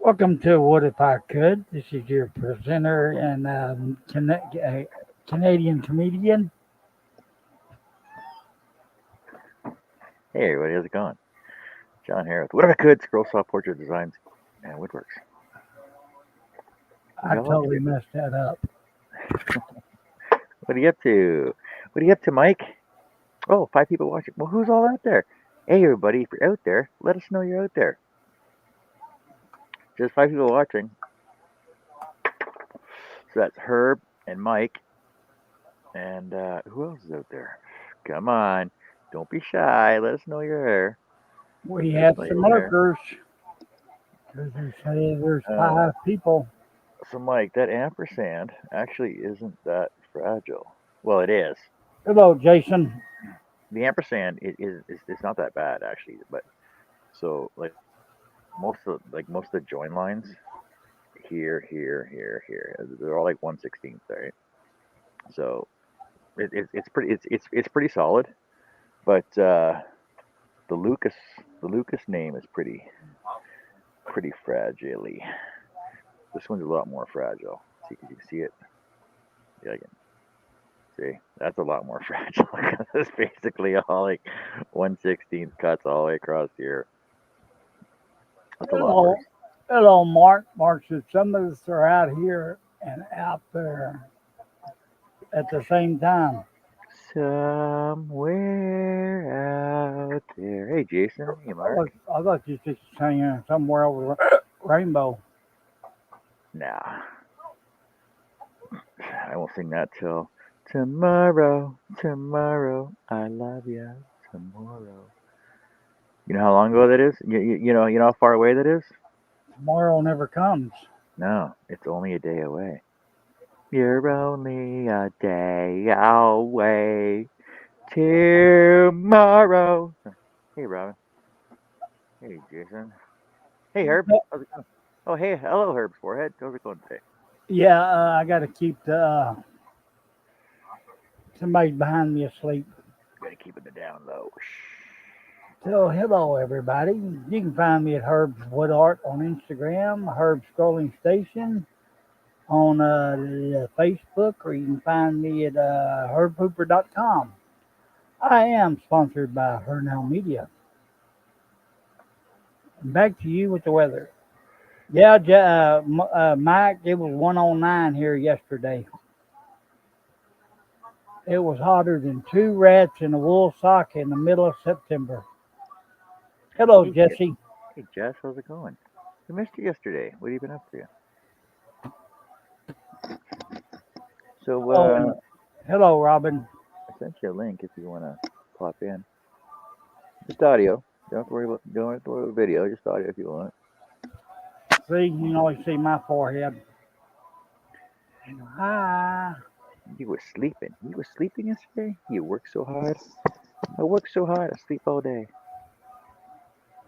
Welcome to What If I Could. This is your presenter and Canadian comedian. Hey everybody, how's it going? John here with Whatever I Could, Scroll Saw Portrait Designs and Woodworks. I Y'all up totally to? messed that up. What are you up to? What are you up to, Mike? Oh, 5 people watching. Well, who's all out there? Hey everybody, if you're out there, let us know you're out there. Just 5 people watching. So that's Herb and Mike. And who else is out there? Come on. Don't be shy. Let us know you're there. We Let us have know some you're there. markers because they say there's Uh, 5 people. so, Mike, that ampersand actually isn't that fragile. Well, it is. Hello, Jason. The ampersand is it's not that bad actually, but so most of the join lines here, they're all like 1/16th, right? So it's pretty solid, but the Lucas the Lucas name is pretty fragile. This one's a lot more fragile. See, you can see it. Yeah, I can see. That's a lot more fragile. It's basically all like 1/16th cuts all the way across here. That's a lot Hello. worse. Hello, Mark. Mark said some of us are out here and out there at the same time. Somewhere out there. Hey, Jason. Hey, Mark. I thought you just saying somewhere over the rainbow. Nah, I won't sing that till tomorrow. Tomorrow, I love you. Tomorrow. You know how long ago that is? You know how far away that is? Tomorrow never comes. No, it's only a day away. You're only a day away. Tomorrow. Hey, Robin. Hey, Jason. Hey, Herb. How's it going? Oh, hey, hello, Herb's forehead. How's it going today? Yeah, I got to keep the somebody's behind me asleep. Gotta keep it down low. So, hello everybody. You can find me at Herb's Wood Art on Instagram, Herb's Scrolling Station on the Facebook, or you can find me at herbhooper.com. I am sponsored by Hernell Media. And back to you with the weather. Yeah, Mike, it was 109 here yesterday. It was hotter than two rats in a wool sock in the middle of September. Hello, Hey, Jesse. hey, Jess, how's it going? I missed you yesterday. What have you been up to? So, Hello, hello, Robin. I sent you a link if you wanna pop in. Just audio. Don't have to worry about video. Just audio if you want. See, you can only see my forehead. Hi. You were sleeping. You were sleeping yesterday. You work so hard. I work so hard. I sleep all day.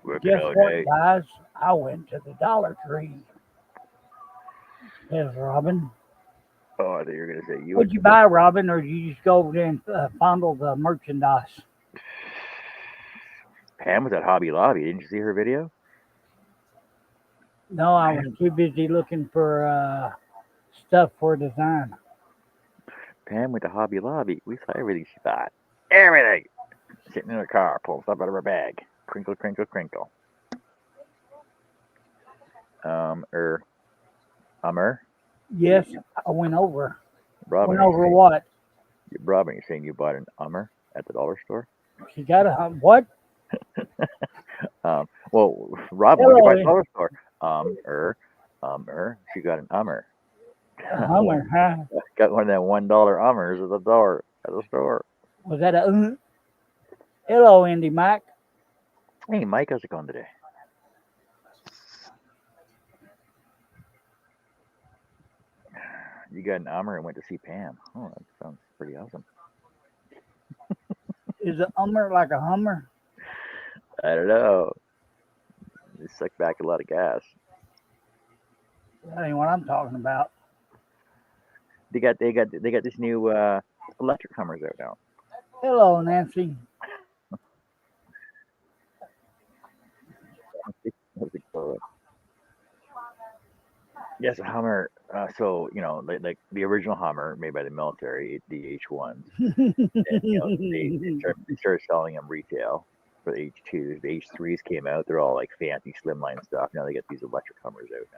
Working Guess all what, day. guys? I went to the Dollar Tree. Says Robin. Oh, I thought you were gonna say you went What'd to you the. buy, Robin, or did you just go over there and fondle the merchandise? Pam was at Hobby Lobby. Didn't you see her video? No, I was Pam, too busy looking for stuff for design. Pam went to Hobby Lobby. We saw everything she bought. Everything. Sitting in her car, pulling stuff out of her bag. Crinkle, crinkle, crinkle. Er, Ummer. Yes, I went over. Robin, Went are you over saying what? Robin, you're saying you bought an Ummer at the dollar store? She got a what? Well, Robin, what'd you Hello, buy at the dollar store? She got an Ummer. a One, Hummer, huh? got one of them $1 Ummers at the store. Was that a? Hello, Andy Mike. Hey, Mike, how's it going today? You got an Ummer and went to see Pam. Oh, that sounds pretty awesome. Is a Hummer like a Hummer? I don't know. They suck back a lot of gas. That ain't what I'm talking about. They got this new electric Hummers out now. Hello, Nancy. How's it going? Yes, a Hummer. So like the original Hummer made by the military, the H1s. And, they started selling them retail for the H2s. The H3s came out. They're all like fancy slimline stuff. Now they get these electric Hummers out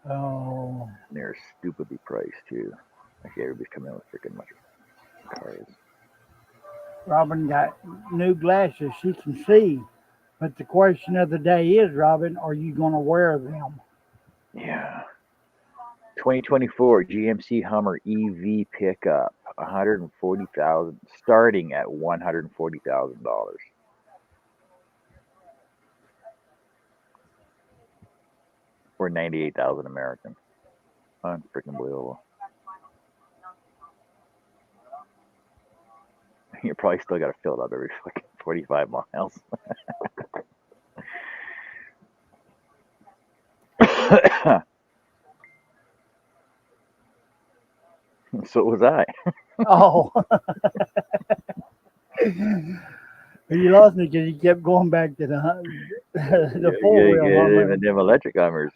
now. Oh, And they're stupidly priced too. Actually, everybody's coming out with freaking electric cars. Robin got new glasses. She can see. But the question of the day is, Robin, are you going to wear them? Yeah. 2024 GMC Hummer EV pickup, 140,000, starting at $140,000, or 98,000 American. Unfreaking believable. You probably still got to fill it up every fucking 45 miles. So was I. Oh, you lost me because you kept going back to the four You wheel get Hummer. them electric Hummers.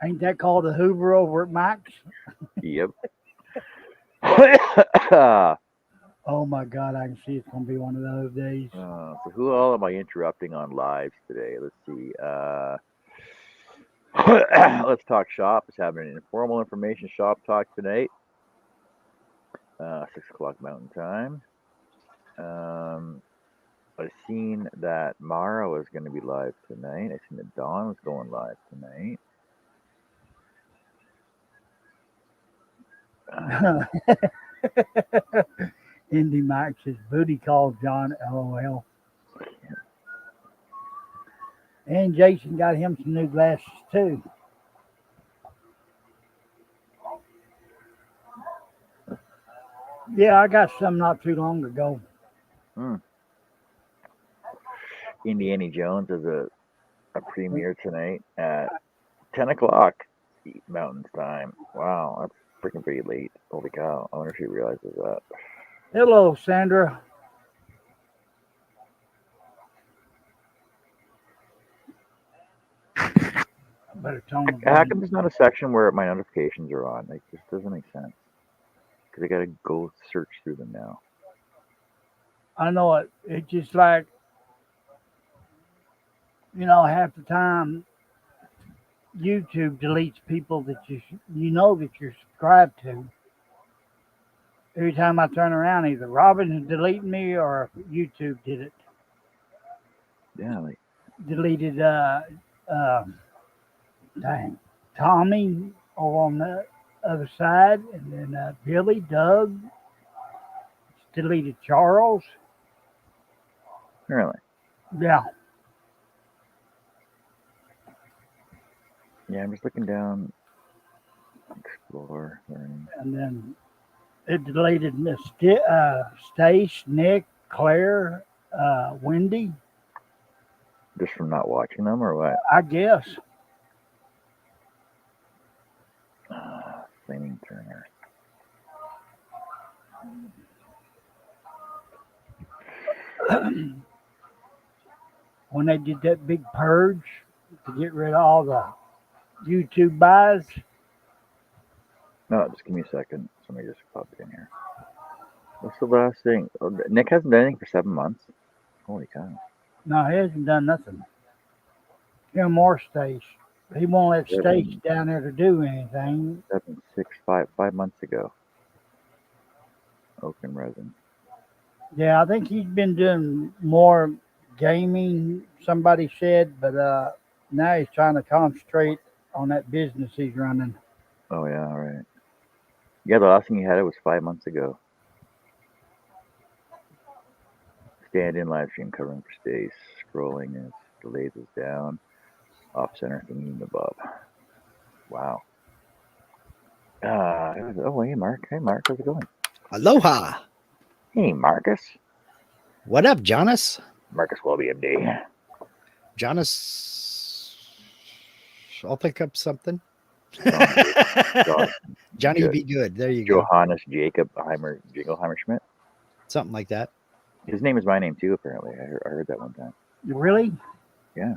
Ain't that called a Hoover over at Mike's? Yep. Oh my God, I can see it's going to be one of those days. So who all am I interrupting on lives today? Let's see. Let's talk shop. It's having an informal information shop talk tonight. 6 o'clock Mountain Time. I've seen that Mara was going to be live tonight. I've seen that Dawn was going live tonight. Indy Mike says, booty called John, LOL. And Jason got him some new glasses too. Yeah, I got some not too long ago. Indiana Jones is a premiere tonight at 10 o'clock Mountain Time. Wow, that's freaking pretty late. Holy cow. I wonder if she realizes that. Hello, Sandra. I better tone the How volume. come there's not a section where my notifications are on? Like, this doesn't make sense. Because I got to go search through them now. I know it. It's just like, half the time YouTube deletes people that that you're subscribed to. Every time I turn around, either Robin's deleting me or YouTube did it. Yeah, like, Deleted dang, Tommy over on the other side, and then Billy, Doug, deleted Charles. really? Yeah. Yeah, I'm just looking down. Explore. Learn. And then it deleted Miss Stace, Nick, Claire, Wendy, Just from not watching them or what? I guess. Flaming Turner. When they did that big purge to get rid of all the YouTube buys. No, just give me a second. Somebody just popped in here. What's the last thing? Oh, Nick hasn't done anything for 7 months. Holy cow. No, he hasn't done nothing. Him or Stace. He won't let Stace down there to do anything. 7, 6, 5 months ago. Oak and resin. Yeah, I think he's been doing more gaming, somebody said, but now he's trying to concentrate on that business he's running. Oh, yeah, all right. Yeah, the last thing he had it was 5 months ago. Stand in live stream covering for Stace. Scrolling as delays is down. Off center thinking above. Wow. Oh, hey, Mark. Hey, Mark. How's it going? Aloha. Hey, Marcus. What up, Jonas? Marcus Welby, MD. Jonas, I'll pick up something. John, Johnny, good. be good. There you go. Johannes Jacob Heimer, Jingleheimer Schmidt. something like that. His name is my name too. Apparently, I heard that one time. Really? Yeah.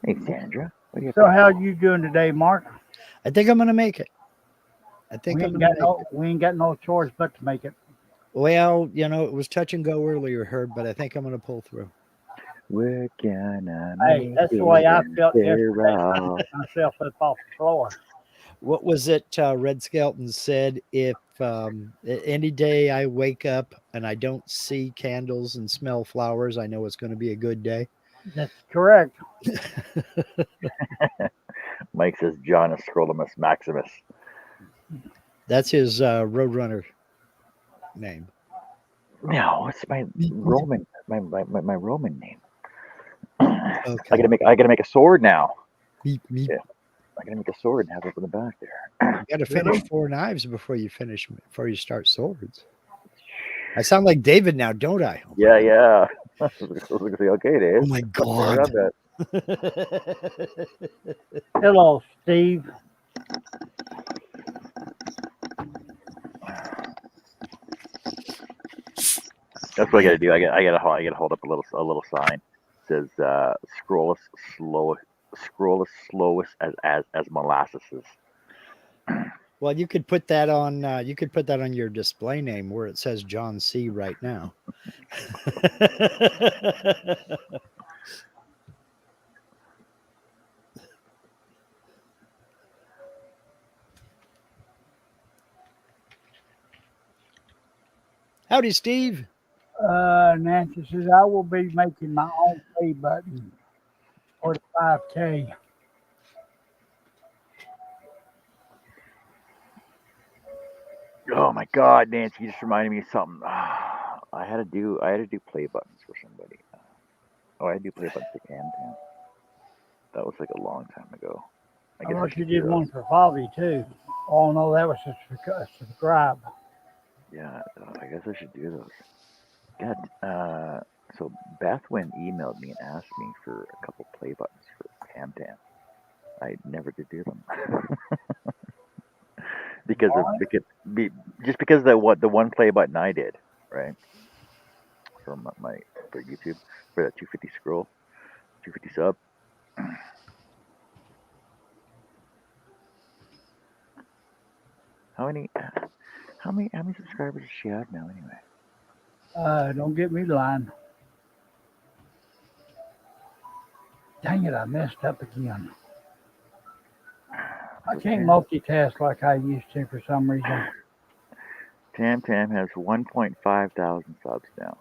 Hey, Sandra, what do you So have? how you doing today, Mark? I think I'm gonna make it. I think We I'm ain't gonna got make no it. we ain't got no choice but to make it. Well, it was touch and go earlier, Herb, but I think I'm gonna pull through. We're gonna Hey, make that's the way I it felt after yesterday. all. Myself up off the floor. What was it? Red Skelton said, if any day I wake up and I don't see candles and smell flowers, I know it's going to be a good day. That's correct. Mike says John is Scrolimus Maximus. That's his Roadrunner name. No, it's my Roman my Roman name. Okay. I gotta make a sword now. Meep, meep. Yeah. I gotta make a sword and have it up in the back there. You got to finish 4 knives before you start swords. I sound like David now, don't I? Oh my, Yeah. I was gonna say, okay, Dave. oh my Fair enough, God. that. Hello, Steve. That's what I gotta do. I gotta hold up a little sign. It says scroll us slowest as molasses. Well, you could put that on your display name where it says John C right now. Howdy, Steve. Nancy says I will be making my own play button for the 5K. Oh my God, Nancy, you just reminded me of something. I had to do play buttons for somebody. I had to do play buttons for Cam Tam. That was like a long time ago. I I guess I thought you should do did those. one for Bobby too. Oh no, that was a subscribe. Yeah, I guess I should do those. God, so Bethwin emailed me and asked me for a couple play buttons for Tam Tam. I never did do them because of Why? just because the one play button I did, right, for my for YouTube for that 250 scroll, 250 sub. How many how many subscribers does she have now anyway? Don't get me lying. Dang it, I messed up again. I So can't multitask like I used to for some reason. Tam Tam has 1.5 thousand subs now.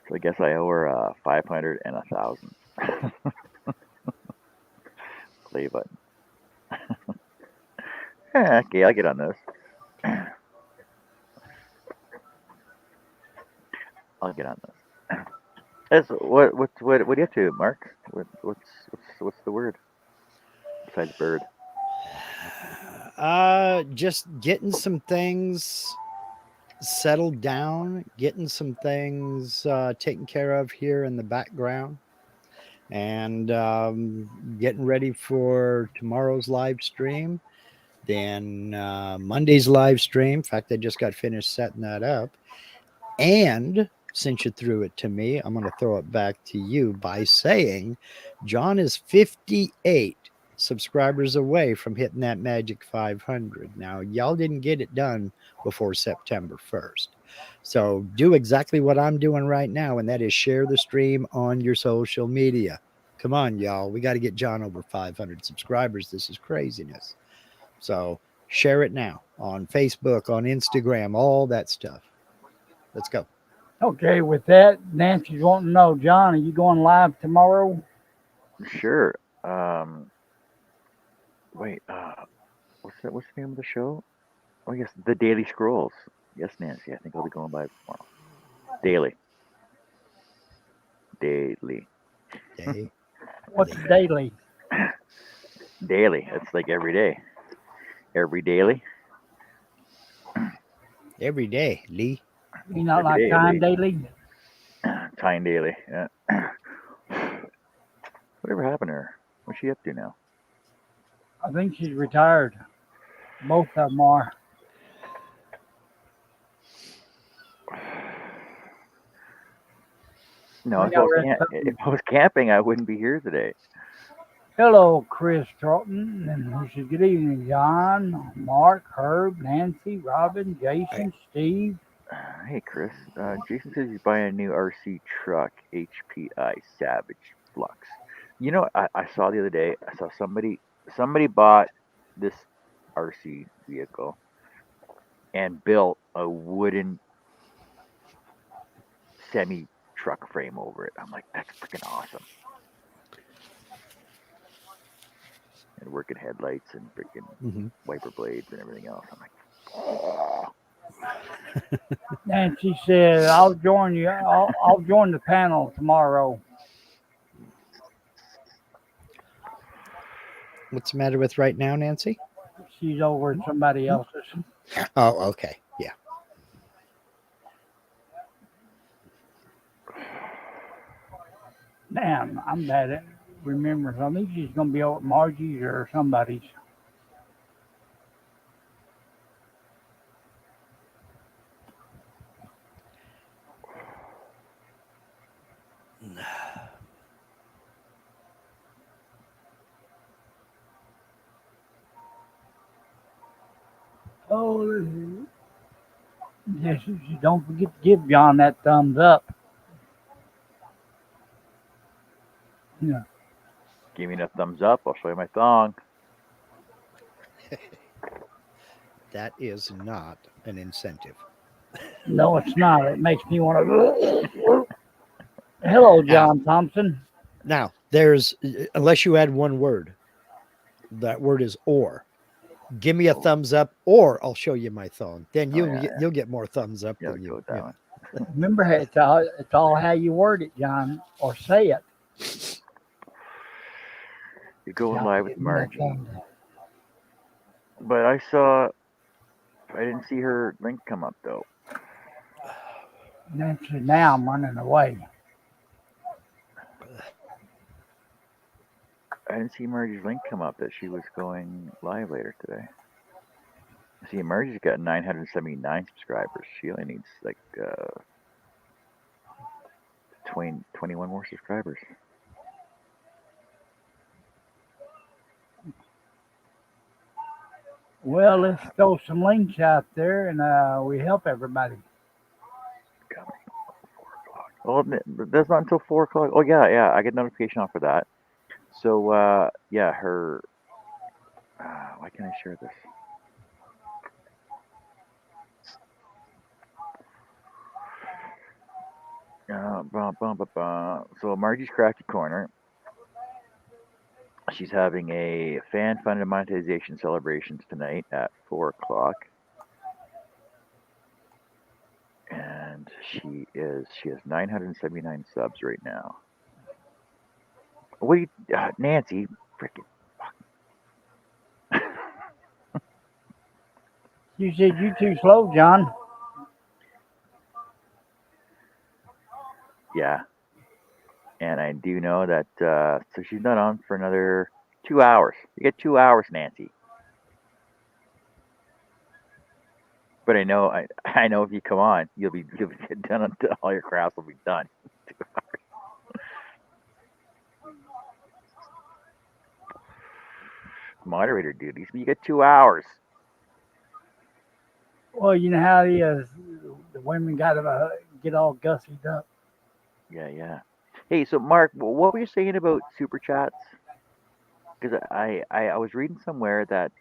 So I guess I owe her 500 and 1,000 play button. Yeah, okay, I'll get on those. I'll get on those. That's what do you have to, Mark? What's the word besides bird? Just getting some things settled down, getting some things taken care of here in the background, and getting ready for tomorrow's live stream. Then Monday's live stream. In fact, I just got finished setting that up. And since you threw it to me, I'm going to throw it back to you by saying John is 58 subscribers away from hitting that magic 500. Now, y'all didn't get it done before September 1st. So do exactly what I'm doing right now, and that is share the stream on your social media. Come on, y'all. We got to get John over 500 subscribers. This is craziness. So share it now on Facebook, on Instagram, all that stuff. Let's go. Okay, with that, Nancy's wanting to know, John, are you going live tomorrow? Sure. Wait. What's the name of the show? Oh yes, the Daily Scrolls. Yes, Nancy. I think I'll be going live tomorrow. Daily. Daily. Day. What's daily? Daily. It's like every day. Every daily. Every day, Lee. You not Every like day, time Lee. daily? Time daily. Yeah. Whatever happened to her? What's she up to now? I think she's retired. Both of them are. No, Maybe I read if something. I was camping, I wouldn't be here today. Hello, Chris Troughton, and he says, good evening, John, Mark, Herb, Nancy, Robin, I, Jason, Steve. Hey, Chris. Jason says he's buying a new RC truck, HPI Savage Flux. You know, I saw the other day. I saw somebody bought this RC vehicle and built a wooden semi truck frame over it. I'm like, that's freaking awesome. And working headlights and freaking mhm. wiper blades and everything else. I'm like, oh. Nancy said, I'll join you. I'll join the panel tomorrow. What's the matter with right now, Nancy? She's over at somebody else's. Oh, okay. Yeah. Damn, I'm bad at remembering. I think she's going to be over at Margie's or somebody's. Oh, yes, don't forget to give John that thumbs up. Yeah. Give me a thumbs up. I'll show you my thong. That is not an incentive. No, it's not. It makes me want to. Hello, Now, John Thompson. there's, unless you add one word, that word is or. Give me a Oh, thumbs up, or I'll show you my thong. Then oh yeah, you'll get more thumbs up yeah. than Let's go you. with that Yeah. one. Remember, it's all how you word it, John, or say it. You're going John, live with give me that Margie, thumbs up. but I didn't see her link come up though. Nancy, now I'm running away. I didn't see Margie's link come up that she was going live later today. See, Margie's got 979 subscribers. She only needs like 21 more subscribers. Well, let's throw some links out there and we help everybody. Coming 4 o'clock. Oh, that's not until 4 o'clock. Oh yeah, yeah. I get notification off for that. So yeah, her. Why can't I share this? So Margie's Crafty Corner. She's having a fan-funded monetization celebrations tonight at 4 o'clock, and she has 979 subs right now. What do you, Nancy? Freaking You said you too slow, John. yeah, and I do know that. So she's not on for another 2 hours. You get 2 hours, Nancy. But I know if you come on, you'll be done until all your crafts will be done. Moderator duties. You get 2 hours. Well, you know how it is. The women got to get all gussied up. Yeah, yeah. Hey, so Mark, what were you saying about super chats? Because I was reading somewhere that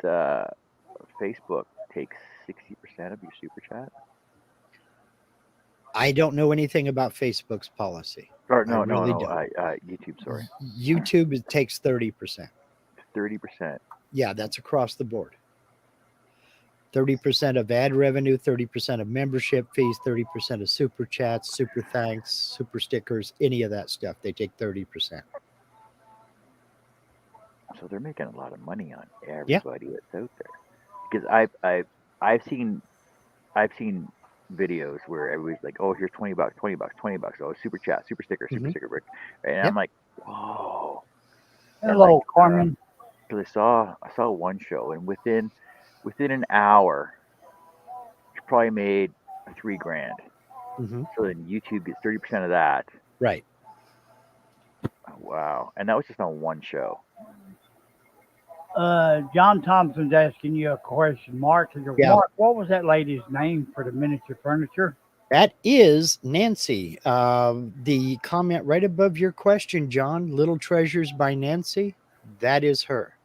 Facebook takes 60% of your super chat. I don't know anything about Facebook's policy. Or I no, no, really no. don't. YouTube, sorry. YouTube it takes 30%. 30%. Yeah, that's across the board. 30% of ad revenue, 30% of membership fees, 30% of super chats, super thanks, super stickers, any of that stuff. They take 30%. So they're making a lot of money on Yeah. everybody that's out there. Because I've seen I've seen videos where everybody's like, "Oh, here's 20 bucks, 20 bucks, 20 bucks. Oh, super chat, super Hmm. sticker, Rick." And I'm Yep. like, "Whoa!" And like, Hello, Carmen. because I saw one show, and within within an hour, you probably made $3 grand. Hmm. So then YouTube gets 30% of that. Right. Oh, wow. And that was just on one show. John Thompson's asking you a question. Mark, Yeah. Mark, what was that lady's name for the miniature furniture? That is Nancy. The comment right above your question, John, Little Treasures by Nancy, that is her.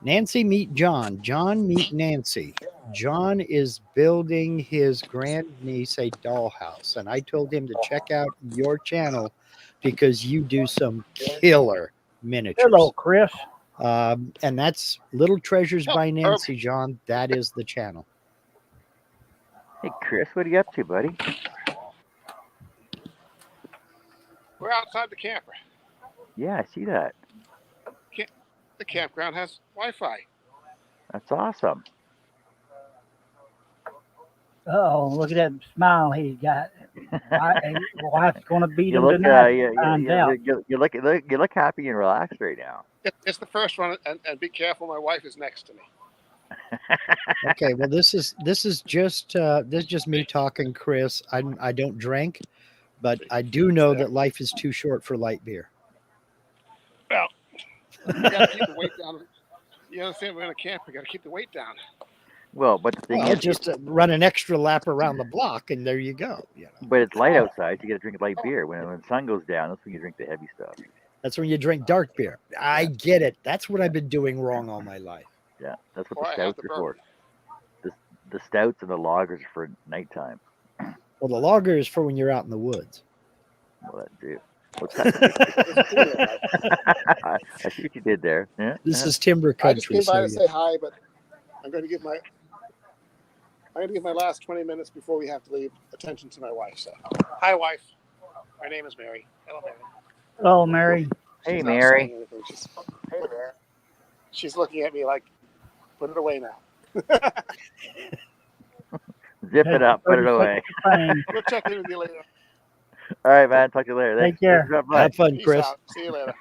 Nancy, meet John. John, meet Nancy. John is building his grandniece a dollhouse, and I told him to check out your channel because you do some killer Hello, miniatures. Chris. And that's Little Treasures Oh, by Herb, Nancy, John. That is the channel. Hey, Chris, what are you up to, buddy? we're outside the camper. Yeah, I see that. The campground has Wi-Fi. That's awesome. Oh, look at that smile he's got. Wife's going to beat You him look, tonight. you, Find out. you look happy and relaxed right now. It's the first one, and be careful. My wife is next to me. Okay, well, this is just me talking, Chris. I don't drink, but I do know that life is too short for light beer. Well, you got to keep the weight down. You understand? We're in a camp. We got to keep the weight down. Well, but the thing Well, is, just run an extra lap around the block, and there you go. You know, but it's light outside. So you got to drink light beer. When the sun goes down, that's when you drink the heavy stuff. that's when you drink dark beer. I get it. That's what I've been doing wrong all my life. Yeah, that's what Or the I have stouts the are for. bourbon. The stouts and the lagers are for nighttime. Well, the lager is for when you're out in the woods. Well, that too. What's that? I see what you did there. Yeah. This is timber I just country. came by to So say hi, but I'm going to give my last 20 minutes before we have to leave attention to my wife. So, hi, wife. My name is Mary. Hello, Mary. Hello, Mary. Hey, She's not Mary. saying anything. She's looking at me like, put it away now. Zip it up, put it away. We'll check in with you later. All right, man. Talk to you later. Take care. have fun, Peace Chris. out. See you later.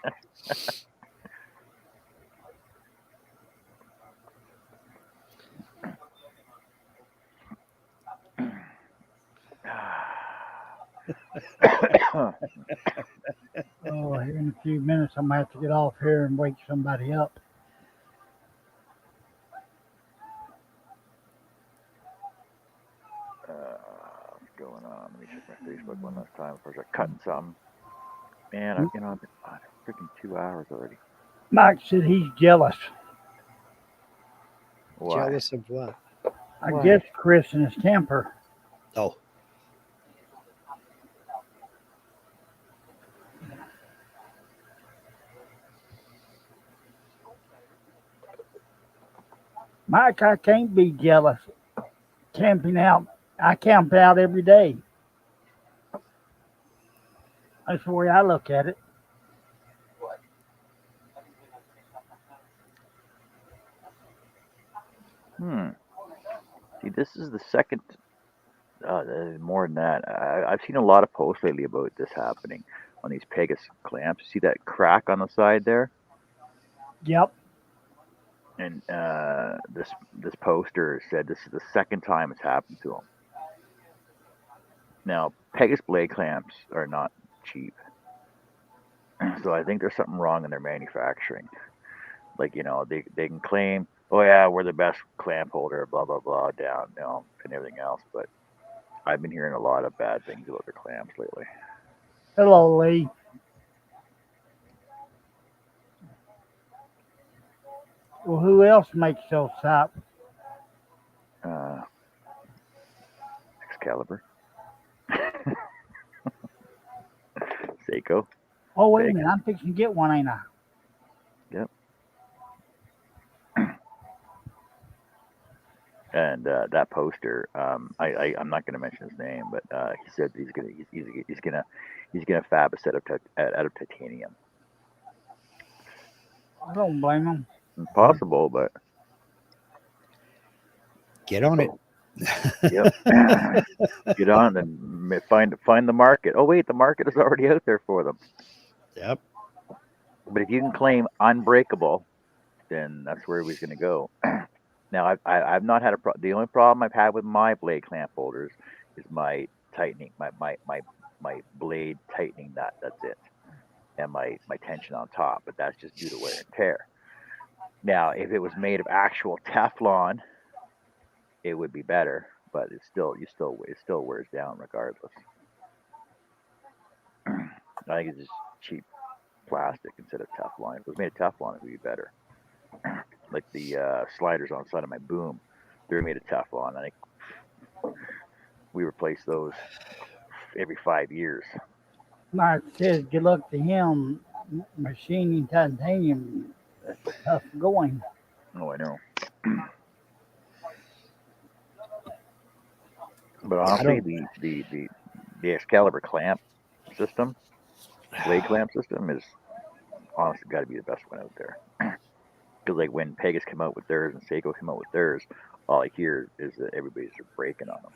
Oh, here in a few minutes, I'm going to have to get off here and wake somebody up. What's going on? Let me check my Facebook one last time before I start cutting some. Man, I've been on freaking 2 hours already. Mike said he's jealous. Why? Jealous of what? I Why? guess Chris and his temper. Oh, Mike, I can't be jealous. Camping out, I camp out every day. That's the way I look at it. See, this is the second. More than that, I've seen a lot of posts lately about this happening on these Pegasus clamps. See that crack on the side there? Yep. And this poster said this is the second time it's happened to him. Now, Pegasus blade clamps are not cheap, so I think there's something wrong in their manufacturing. Like, they can claim, oh yeah, we're the best clamp holder, blah blah blah, down, and everything else, but I've been hearing a lot of bad things about their clamps lately. Hello, Lee. Well, who else makes those type? Excalibur, Seiko. Oh, wait a Big. minute. I'm fixing to get one, ain't I? Yep. And that poster, I'm not going to mention his name, but he said he's gonna fab a set out of titanium. I don't blame him. Impossible, but get on it. yep. Get on and find the market. Oh wait, the market is already out there for them. Yep. But if you can claim unbreakable, then that's where he's going to go. Now I've not had a the only problem I've had with my blade clamp holders is my tightening, my blade tightening nut. That's it, and my tension on top. But that's just due to wear and tear. Now, if it was made of actual Teflon, it would be better. But it still wears down regardless. I think it's just cheap plastic instead of Teflon. If it was made of Teflon, it would be better. Like the sliders on the side of my boom, they're made of Teflon. I think we replace those every 5 years. Mark says, good luck to him. Machining titanium, that's tough going. Oh, I know. But Yeah, I honestly, don't. the Excalibur clamp system, blade clamp system, is honestly got to be the best one out there. Because like when Pegasus come out with theirs and Seiko come out with theirs, all I hear is that everybody's breaking on them,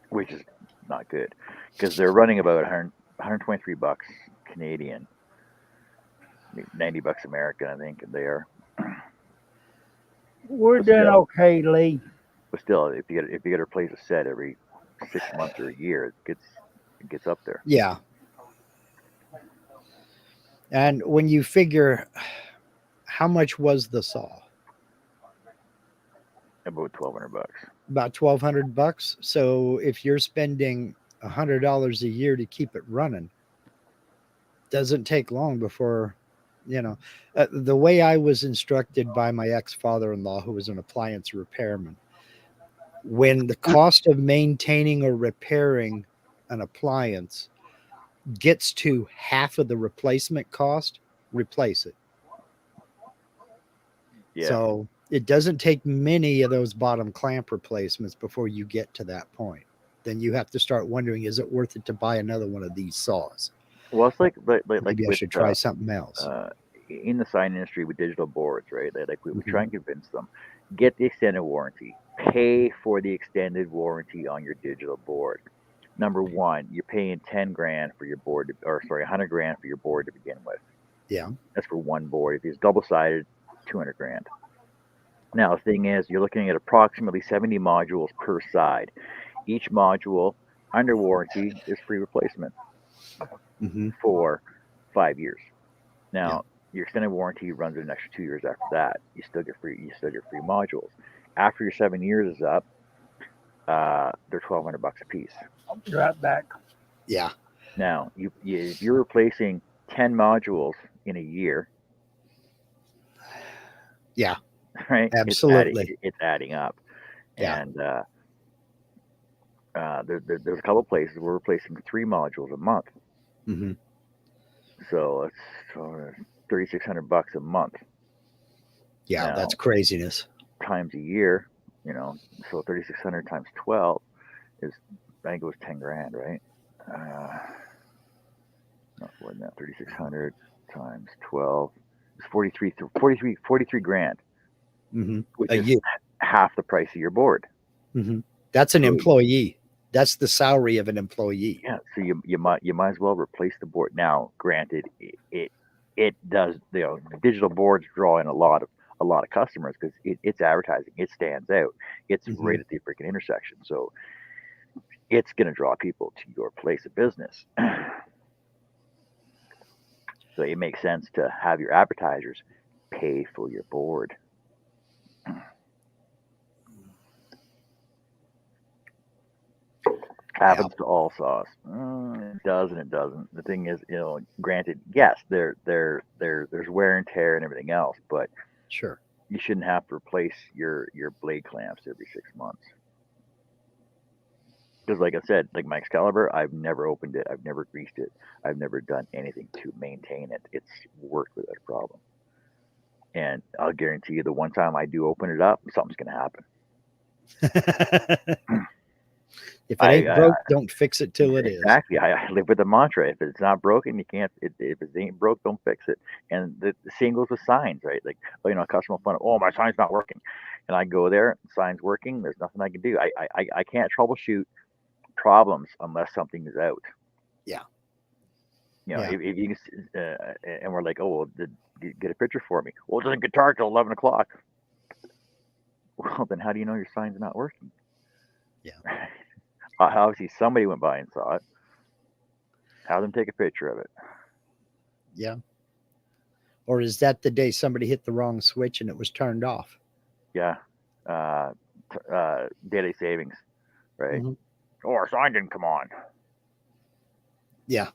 which is not good. Because they're running about 123 bucks Canadian, $90 American, I think they are. We're But doing still, okay, Lee. if you get to replace a set every 6 months or a year, it gets up there. Yeah. And when you figure how much was the saw? About $1,200. About $1,200. So if you're spending $100 a year to keep it running, doesn't take long before, the way I was instructed by my ex-father-in-law, who was an appliance repairman, when the cost of maintaining or repairing an appliance gets to half of the replacement cost, replace it. Yeah. So it doesn't take many of those bottom clamp replacements before you get to that point. Then you have to start wondering, is it worth it to buy another one of these saws? Well, it's like Maybe I with should try something else. in the sign industry with digital boards, right? We try Mhm. and convince them, get the extended warranty, pay for the extended warranty on your digital board. Number one, you're paying 10 grand for your board, or sorry, 100 grand for your board to begin with. Yeah. That's for one board. If it's double sided, 200 grand. Now the thing is, you're looking at approximately 70 modules per side. Each module under warranty is free replacement Hmm. for 5 years. Now, Yeah. your extended warranty runs an extra 2 years after that. You still get free modules. After your 7 years is up, they're $1,200 a piece. I'll be right back. Yeah. Now, if you're replacing 10 modules in a year, Yeah. right? Absolutely. It's adding up, Yeah. and there's a couple places we're replacing 3 modules a month, Hmm. so it's $3,600 a month. Yeah. Now, That's craziness. times a year, so 3,600 times 12 is, I think it was 10 grand, right? Not more than that. 3,600 times 12 is 43 grand, Hmm. which A is year. half the price of your board. Hmm. That's an So, employee. That's the salary of an employee. yeah, so you might as well replace the board. Now, granted, it does, the digital boards draw in a lot of customers because it's advertising. It stands out. It's Hmm. right at the freaking intersection. So it's going to draw people to your place of business. So it makes sense to have your advertisers pay for your board. Yeah. Happens to all saws. It does and it doesn't. The thing is, granted, yes, there's wear and tear and everything else, but Sure. you shouldn't have to replace your blade clamps every 6 months. Because, like I said, like my Excalibur, I've never opened it, I've never greased it, I've never done anything to maintain it. It's worked without a problem. And I'll guarantee you, the one time I do open it up, something's going to happen. If it ain't broke, don't fix it till it is. Exactly. I live with the mantra: if it's not broken, you can't. If it ain't broke, don't fix it. And the same goes with signs, right? Like, a customer will find, oh, my sign's not working, and I go there, sign's working. There's nothing I can do. I can't troubleshoot problems unless something is out. Yeah. You know, Yeah. if you can, and we're like, oh, well, get a picture for me. Well, it doesn't get dark till 11 o'clock. Well, then how do you know your sign's not working? Yeah. Obviously, somebody went by and saw it. Have them take a picture of it. Yeah. Or is that the day somebody hit the wrong switch and it was turned off? Yeah. Uh, Daily savings, right? Mhm. Oh, our sign didn't come on. Yeah.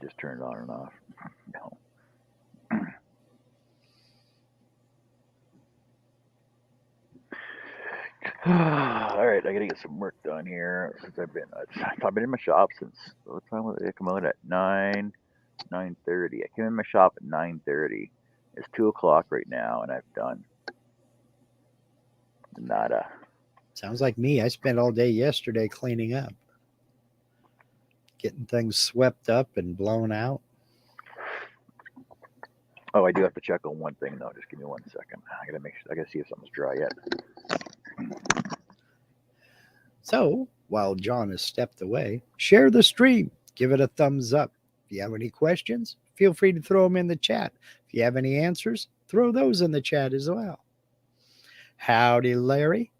Just turn it on and off. No. All right, I gotta get some work done here since I've been in my shop since what time was it? I come out at 9:30. I came in my shop at 9:30. It's 2 o'clock right now, and I've done nada. Sounds like me. I spent all day yesterday cleaning up, getting things swept up and blown out. Oh, I do have to check on one thing though. Just give me 1 second. I gotta make sure. I gotta see if something's dry yet. So while John has stepped away, share the stream, give it a thumbs up. If you have any questions, feel free to throw them in the chat. If you have any answers, throw those in the chat as well. Howdy, Larry.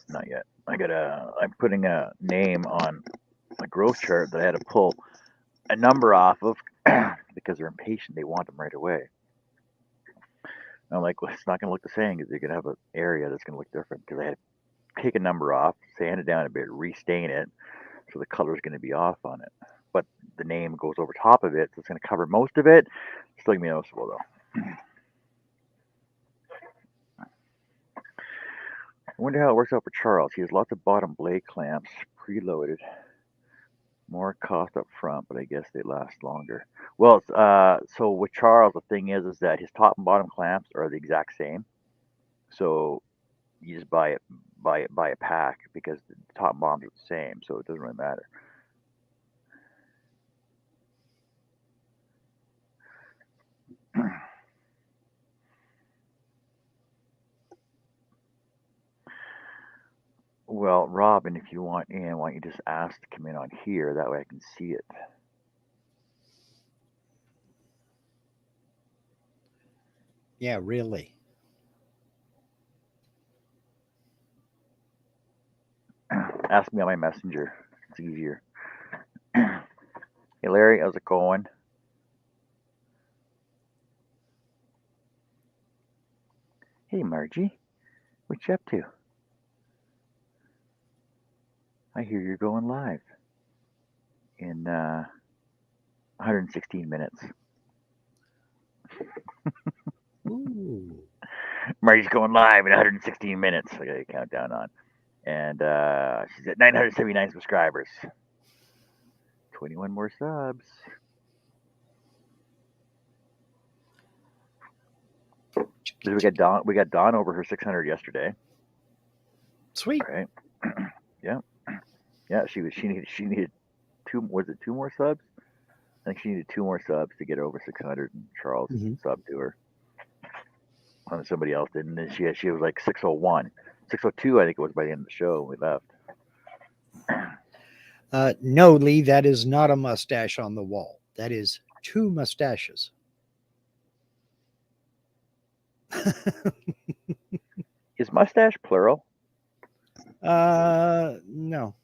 Not yet. I'm putting a name on a growth chart that I had to pull a number off of because they're impatient. They want them right away. And I'm like, well, it's not going to look the same because you're going to have an area that's going to look different because I had to take a number off, sand it down a bit, restain it, so the color is going to be off on it. But the name goes over top of it, so it's going to cover most of it. Still going to be noticeable though. I wonder how it works out for Charles. He has lots of bottom blade clamps preloaded. More cost up front, but I guess they last longer. Well, so with Charles, the thing is that his top and bottom clamps are the exact same. So you just buy a pack because the top and bottom are the same, so it doesn't really matter. Well, Robin, if you want in, why don't you just ask to come in on here? That way I can see it. Yeah, really. Ask me on my messenger. It's easier. Hey, Larry, how's it going? Hey, Margie, what you up to? I hear you're going live in 116 minutes. Ooh. Margie's going live in 116 minutes. I got a countdown on. And she's at 979 subscribers. 21 more subs. We got Dawn. We got Dawn over her 600 yesterday. Sweet. Right. Yeah. Yeah. She needed two. Was it two more subs? I think she needed two more subs to get over 600. And Charles subbed to her. And somebody else did. And then she was like 601, 602. I think it was by the end of the show when we left. No, Lee, that is not a mustache on the wall. That is two mustaches. Is mustache plural? No.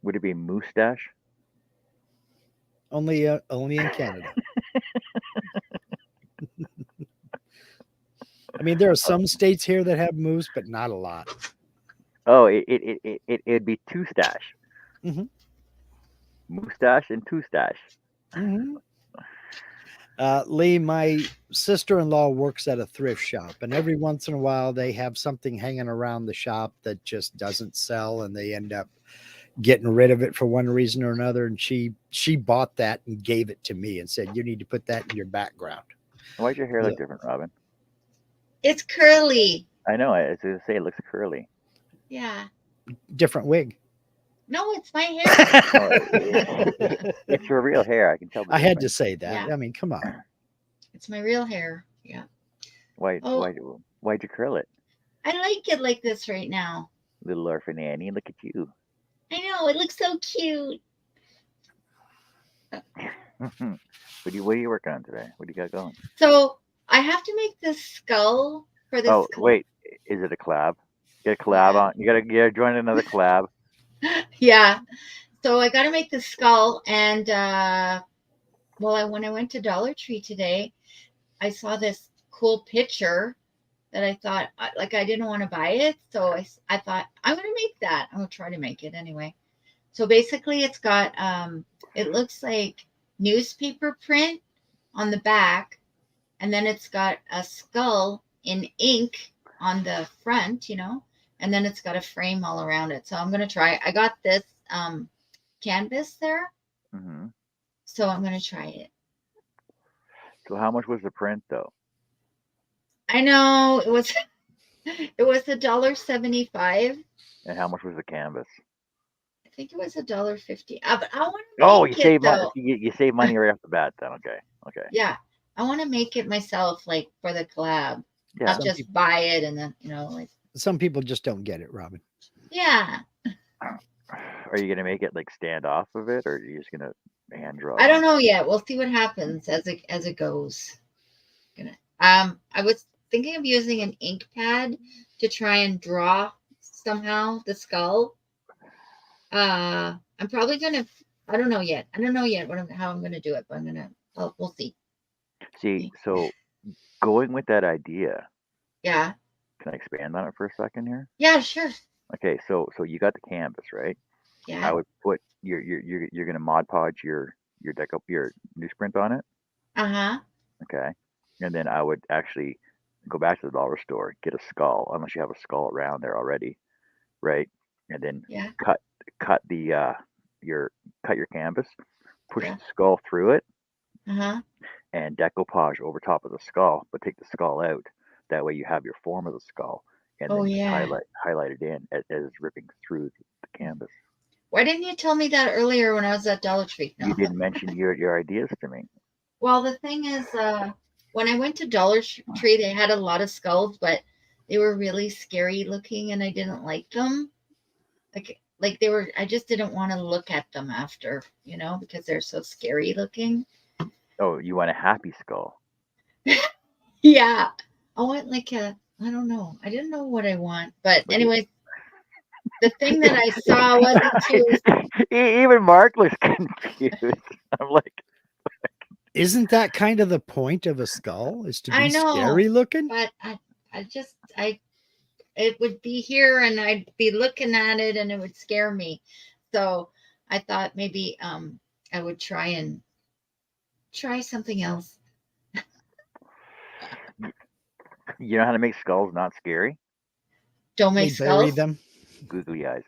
Would it be moustache? Only in Canada. I mean, there are some states here that have moose, but not a lot. Oh, it'd be two stash. Mm-hmm. Moustache and two stash. Mm-hmm. Lee, my sister-in-law works at a thrift shop, and every once in a while they have something hanging around the shop that just doesn't sell, and they end up getting rid of it for one reason or another. And she bought that and gave it to me and said, "You need to put that in your background." Why'd your hair look different, Robin? It's curly. I know. I was going to say it looks curly. Yeah. Different wig. No, it's my hair. It's your real hair. I can tell. I had to say that. Yeah. I mean, come on. It's my real hair. Yeah. Why'd you curl it? I like it like this right now. Little orphan Annie, look at you. I know, it looks so cute. What are you working on today? What do you got going? So I have to make this skull for this. Oh, wait, is it a collab? Get a collab on. You gotta join another collab. Yeah. So I got to make the skull, and when I went to Dollar Tree today, I saw this cool picture that I thought, like, I didn't want to buy it, so I thought I'm gonna make that. I'm gonna try to make it anyway. So basically, it's got it looks like newspaper print on the back, and then it's got a skull in ink on the front, and then it's got a frame all around it. So I'm gonna try. I got this canvas there, so I'm gonna try it. So how much was the print though? I know it was $1.75. And how much was the canvas? I think it was $1.50. But I want to. Oh, you save money. You save money right off the bat. Then okay. Yeah, I want to make it myself, like for the collab. Yeah. Not just buy it and then like. Some people just don't get it, Robin. Yeah. Are you gonna make it like stand off of it, or are you just gonna hand draw? I don't know yet. We'll see what happens as it goes. I was thinking of using an ink pad to try and draw somehow the skull. I'm probably gonna. I don't know yet how I'm gonna do it, but we'll see. See, so going with that idea. Yeah. Can I expand on it for a second here? Yeah, sure. Okay, so you got the canvas, right? Yeah. I would put you're gonna Mod Podge your newsprint on it. Okay, and then I would actually go back to the dollar store, get a skull, unless you have a skull around there already, right? And then cut your canvas, push the skull through it, and decoupage over top of the skull, but take the skull out. That way you have your form of the skull, and then just highlight it in as it's ripping through the canvas. Why didn't you tell me that earlier when I was at Dollar Tree? No. You didn't mention your ideas to me. Well, the thing is, when I went to Dollar Tree, they had a lot of skulls, but they were really scary looking, and I didn't like them. Like they were. I just didn't want to look at them after, because they're so scary looking. Oh, you want a happy skull? Yeah, I want like I don't know. I didn't know what I want, but anyway, the thing that I saw wasn't too. Even Mark looks confused. I'm like, isn't that kind of the point of a skull? Is to be scary looking? But it would be here, and I'd be looking at it, and it would scare me. So I thought maybe I would try something else. You know how to make skulls not scary? Don't make skulls. Bury them. Googly eyes.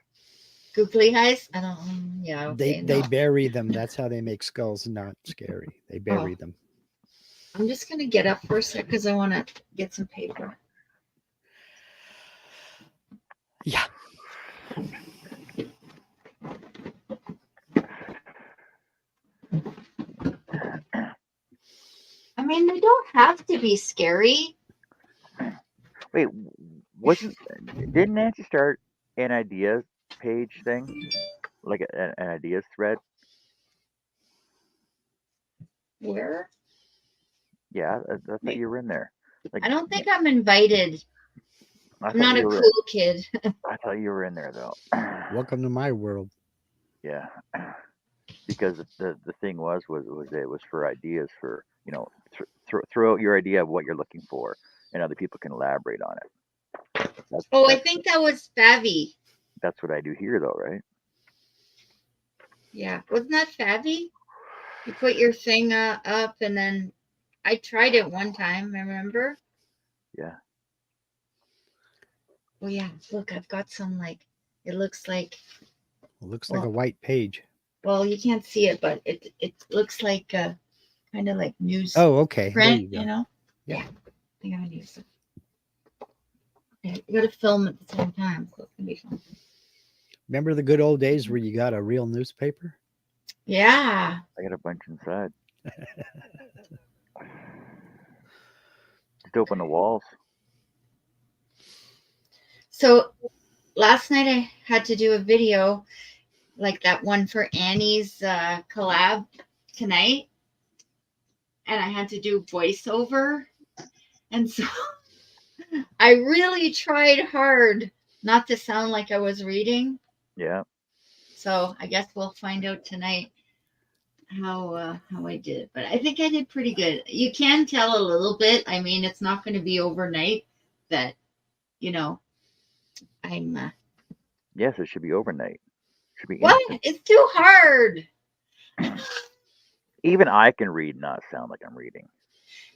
Googly eyes? I don't. Yeah. Okay, they bury them. That's how they make skulls not scary. They bury them. I'm just gonna get up for a sec because I want to get some paper. Yeah. I mean, they don't have to be scary. Wait, didn't Nancy start an ideas page thing? Like an ideas thread? Where? Yeah, I thought you were in there. Like, I don't think I'm invited. I'm not a cool kid. I thought you were in there though. Welcome to my world. Yeah, because the thing was it was for ideas for throw out your idea of what you're looking for, and other people can elaborate on it. I think that was Favy. That's what I do here though, right? Yeah, wasn't that Favy? You put your thing up, and then I tried it one time, remember? Yeah. Oh yeah, look, I've got some like it looks like It looks like a well, white page. well you can't see it, but it looks like kind of like news Oh, okay. There print, you you go. know? Yeah. Yeah, I think I'm gonna use it. Yeah, you gotta film at the same time, so it's gonna be fun. Remember the good old days where you got a real newspaper? Yeah. I got a bunch inside. Just open the walls. So last night I had to do a video like that one for Annie's collab tonight, and I had to do voiceover, and so I really tried hard not to sound like I was reading. Yeah. So I guess we'll find out tonight how I did. But I think I did pretty good. You can tell a little bit. I mean, it's not going to be overnight that you know I'm. Yes, it should be overnight. Should be What? instant. It's too hard. Even I can read, not sound like I'm reading.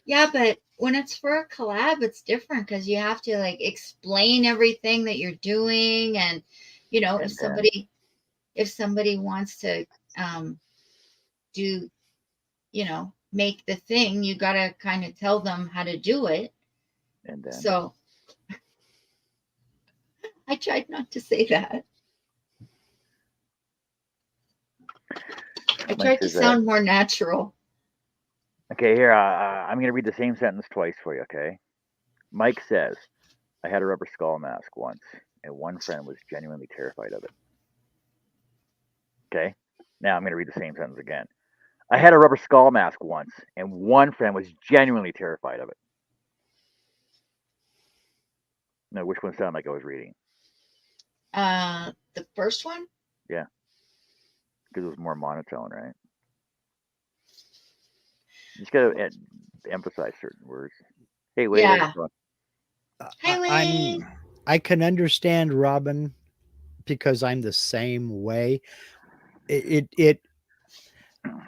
Yeah, but when it's for a collab, it's different because you have to like explain everything that you're doing, and And if somebody wants to do make the thing, you gotta kind of tell them how to do it. then. So I tried not to say that. I Mike tried to says that. sound more natural. Okay, here I'm gonna read the same sentence twice for you. Okay. Mike says, I had a rubber skull mask once, and one friend was genuinely terrified of it. Okay. Now I'm gonna read the same sentence again. I had a rubber skull mask once, and one friend was genuinely terrified of it. Now, which one sounded like I was reading? The first one. Yeah, because it was more monotone, right? You just gotta emphasize certain words. Hey, Wade, how's Yeah. it going? Hi, Wade. I can understand Robin because I'm the same way. It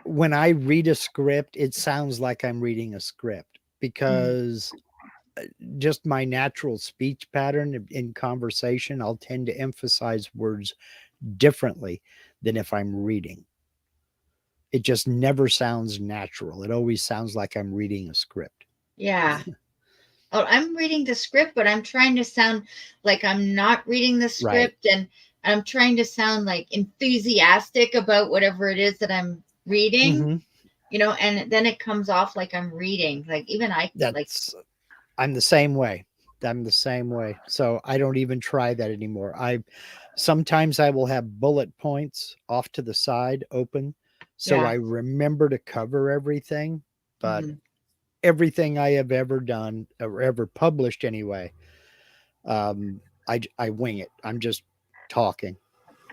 when I read a script, it sounds like I'm reading a script because just my natural speech pattern in conversation, I'll tend to emphasize words differently than if I'm reading. It just never sounds natural. It always sounds like I'm reading a script. Yeah. Oh, I'm reading the script, but I'm trying to sound like I'm not reading the script, and I'm trying to sound like enthusiastic about whatever it is that I'm reading. Mm-hmm. And then it comes off like I'm reading. Like even I'm the same way. I'm the same way. So I don't even try that anymore. Sometimes I will have bullet points off to the side open so Yeah. I remember to cover everything, but Mhm. everything I have ever done or ever published anyway, I wing it. I'm just talking.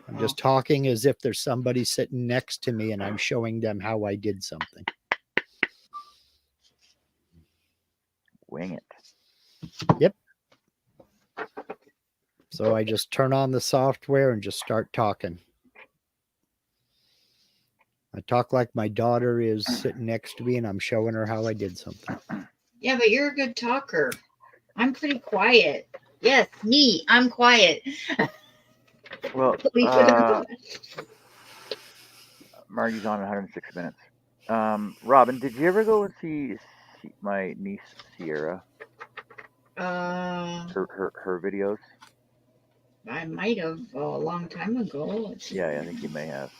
I'm just talking as if there's somebody sitting next to me and I'm showing them how I did something. Wing it. Yep. So I just turn on the software and just start talking. I talk like my daughter is sitting next to me and I'm showing her how I did something. Yeah, but you're a good talker. I'm pretty quiet. Yes, me. I'm quiet. Well, Believe it or not. Margie's on 106 minutes. Robin, did you ever go and see my niece Sierra? Uh, Her videos? I might have a long time ago. Yeah, I think you may have.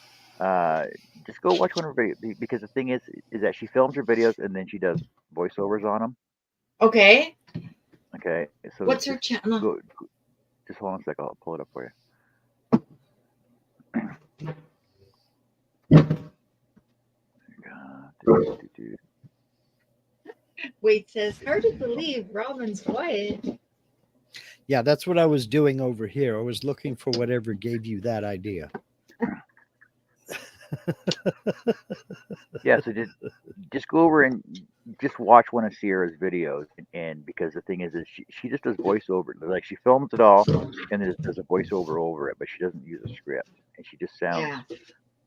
Just go watch one of her videos because the thing is that she films her videos and then she does voiceovers on them. Okay. Okay, so What's her channel? Just hold on a sec. I'll pull it up for you. Wade says, hard to believe Robin's quiet. Yeah, that's what I was doing over here. I was looking for whatever gave you that idea. Yeah, so just go over and just watch one of Sierra's videos, and because the thing is she just does voiceover, like she films it all, and then there's a voiceover over it, but she doesn't use a script, and she just sounds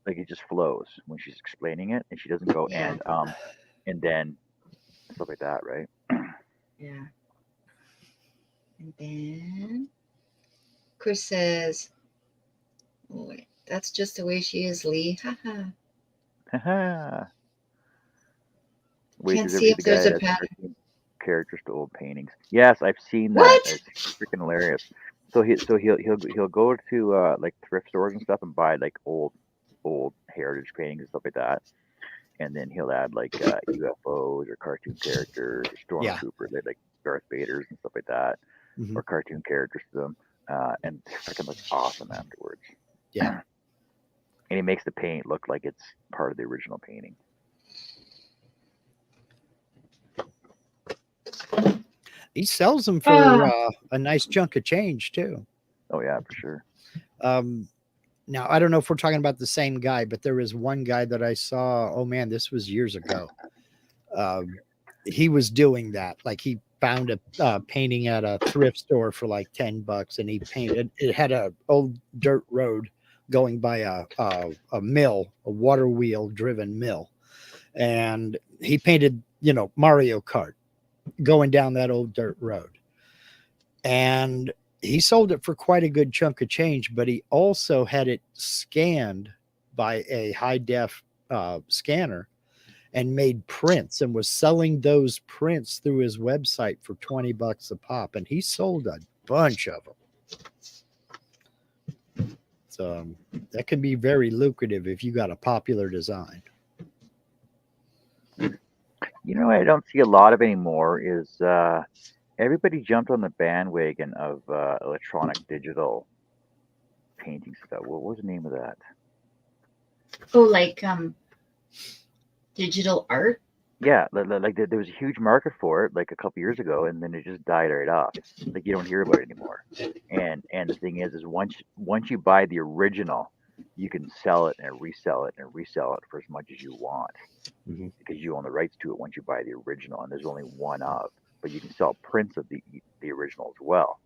like it just flows when she's explaining it, and she doesn't go Yeah. and then stuff like that, right? Yeah. And then Chris says, oh, wait, that's just the way she is, Lee. Haha. Wait, Can't does ever see see if the there's guy a that's pattern. characters to old paintings? Yes, I've seen that. What? It's freaking hilarious. So he'll go to like thrift stores and stuff and buy like old heritage paintings and stuff like that, and then he'll add like UFOs or cartoon characters or Yeah. stormtroopers, like Darth Vader's and stuff like that, Mhm. or cartoon characters to them, and they freaking look awesome afterwards. Yeah. And he makes the paint look like it's part of the original painting. He sells them for Ah, a nice chunk of change too. Oh yeah, for sure. Now I don't know if we're talking about the same guy, but there was one guy that I saw. Oh man, this was years ago. He was doing that. Like he found a painting at a thrift store for like $10, and he painted. It had a old dirt road going by a mill, a water wheel driven mill, and he painted Mario Kart going down that old dirt road. And he sold it for quite a good chunk of change, but he also had it scanned by a high def scanner and made prints and was selling those prints through his website for $20 a pop. And he sold a bunch of them. So that can be very lucrative if you got a popular design. You know what I don't see a lot of anymore is everybody jumped on the bandwagon of electronic digital painting stuff. What was the name of that? oh, like digital art. Yeah, like there was a huge market for it like a couple years ago, and then it just died right off. Like you don't hear about it anymore. And the thing is once you buy the original, you can sell it and resell it and resell it for as much as you want Mhm. because you own the rights to it once you buy the original, and there's only one of. But you can sell prints of the original as well.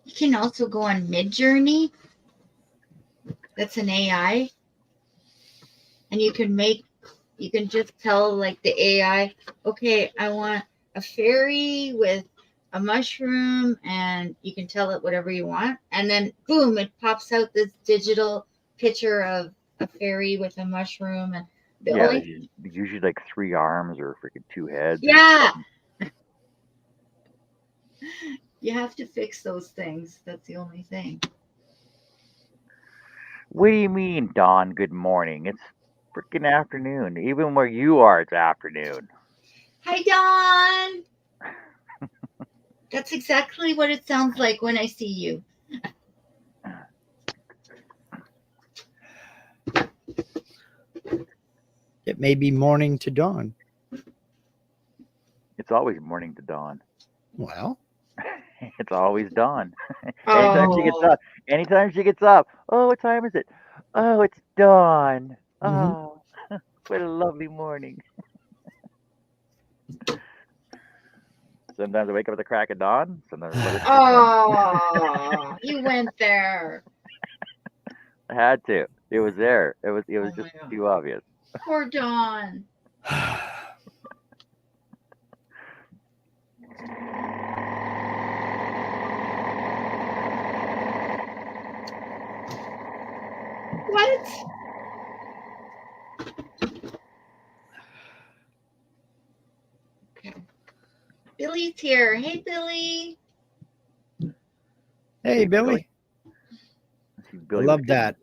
You can also go on Midjourney. That's an AI, and you can just tell like the AI, okay, I want a fairy with a mushroom, and you can tell it whatever you want, and then boom, it pops out this digital picture of a fairy with a mushroom. And the Yeah, only there's usually like three arms or freaking two heads or yeah, something. you have to fix those things. That's the only thing. What do you mean, Dawn? Good morning. It's freaking afternoon. Even where you are, it's afternoon. Hi, Dawn. That's exactly what it sounds like when I see you. It may be morning to dawn. It's always morning to dawn. Well, It's always dawn. Anytime she gets Oh, up, oh, what time is it? Oh, it's dawn. mhm. Oh, what a lovely morning. Sometimes I wake up at the crack of dawn. Sometimes by the sun. oh, you went there. I had to. It was there. It was Oh just my god. too obvious. Poor Dawn. What? Okay. Billy's here. Hey, Billy. Hey, Hey, Billy. Billy. I see I Billy love was that.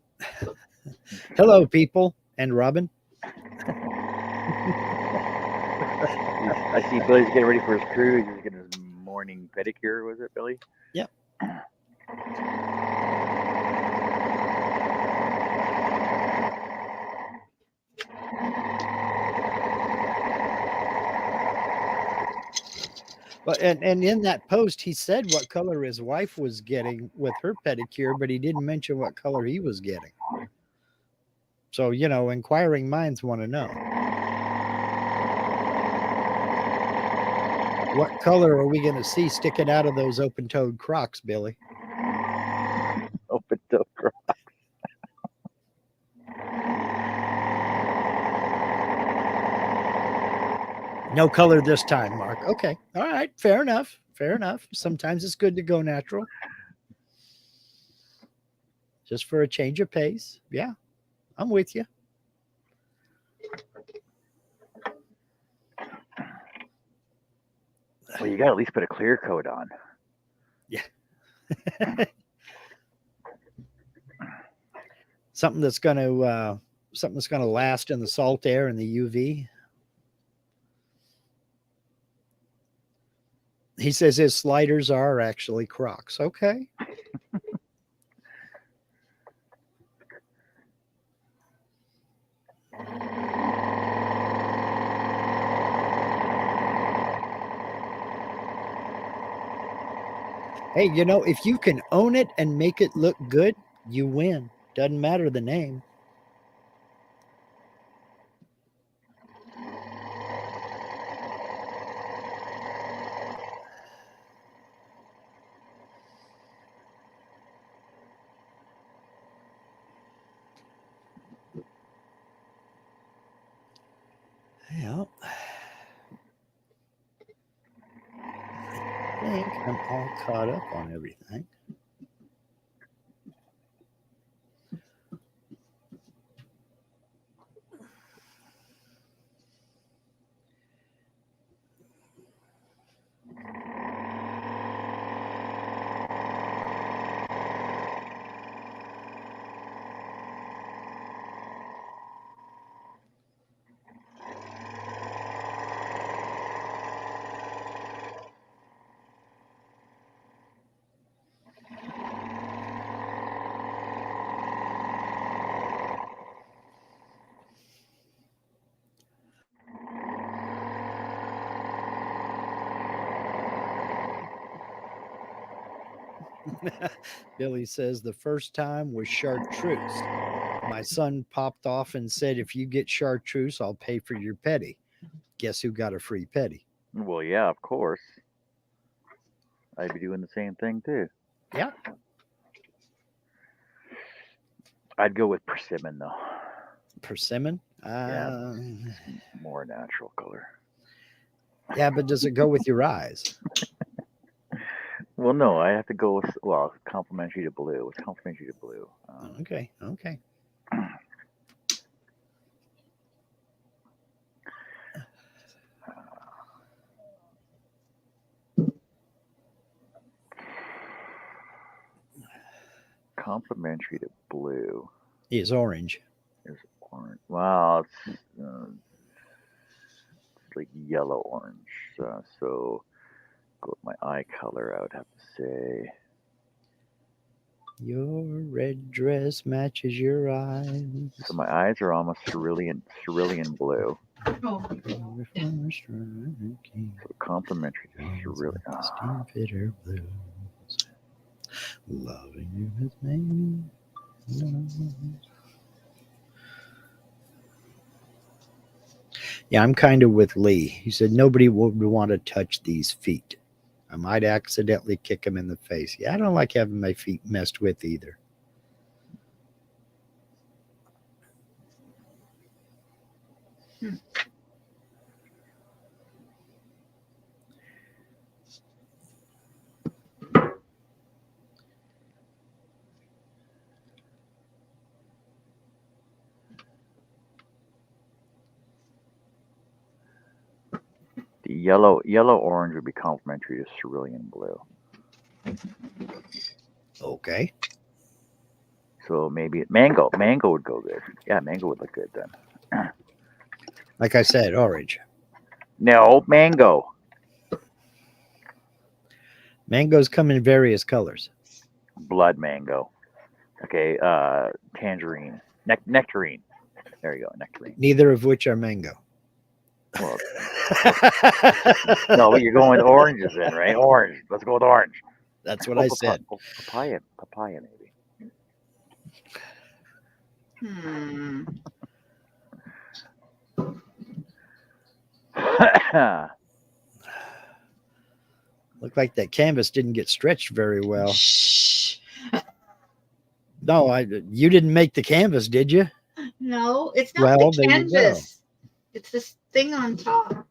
Hello, people. And Robin. I see Billy's getting ready for his cruise. He's getting his morning pedicure. Was it, Billy? Yep. But and in that post, he said what color his wife was getting with her pedicure, but he didn't mention what color he was getting. So, inquiring minds want to know. What color are we going to see sticking out of those open-toed Crocs, Billy? Open toe cross. No color this time, Mark. Okay. All right. Fair enough. Fair enough. Sometimes it's good to go natural. Just for a change of pace. Yeah. I'm with you. Well, you got to at least put a clear coat on. Yeah. something that's going to last in the salt air and the UV. He says his sliders are actually Crocs. Okay. Hey, if you can own it and make it look good, you win. Doesn't matter the name. Yeah. I think I'm all caught up on everything. Billy says the first time was chartreuse. My son popped off and said, if you get chartreuse, I'll pay for your petty. Guess who got a free petty? Well, yeah, of course. I'd be doing the same thing too. Yeah. I'd go with persimmon though. Persimmon? Yeah. More natural color. Yeah, but does it go with your eyes? Well, no, I have to go with, complementary to blue. It's complementary to blue. Okay. Complementary to blue Is orange. is orange. Wow, it's like yellow orange. So go with my eye color, I would have to say. Your red dress matches your eyes. So my eyes are almost cerulean blue. Oh, So complementary to cerulean. Bitter blues. Loving you has made me. Yeah, I'm kind of with Lee. He said nobody would want to touch these feet. I might accidentally kick him in the face. Yeah, I don't like having my feet messed with either. The yellow orange would be complementary to cerulean blue. Okay. So maybe mango would go good. Yeah, mango would look good then. Like I said, orange. No, mango. Mangoes come in various colors. Blood mango. Okay, tangerine. Nectarine. There you go, nectarine. Neither of which are mango. Well, no, but you're going with oranges then, right? Orange. Let's go with orange. That's what I said. Papaya maybe. Looked like that canvas didn't get stretched very well. Shh. No, you didn't make the canvas, did you? No, it's not the there you go. canvas. It's this thing on top.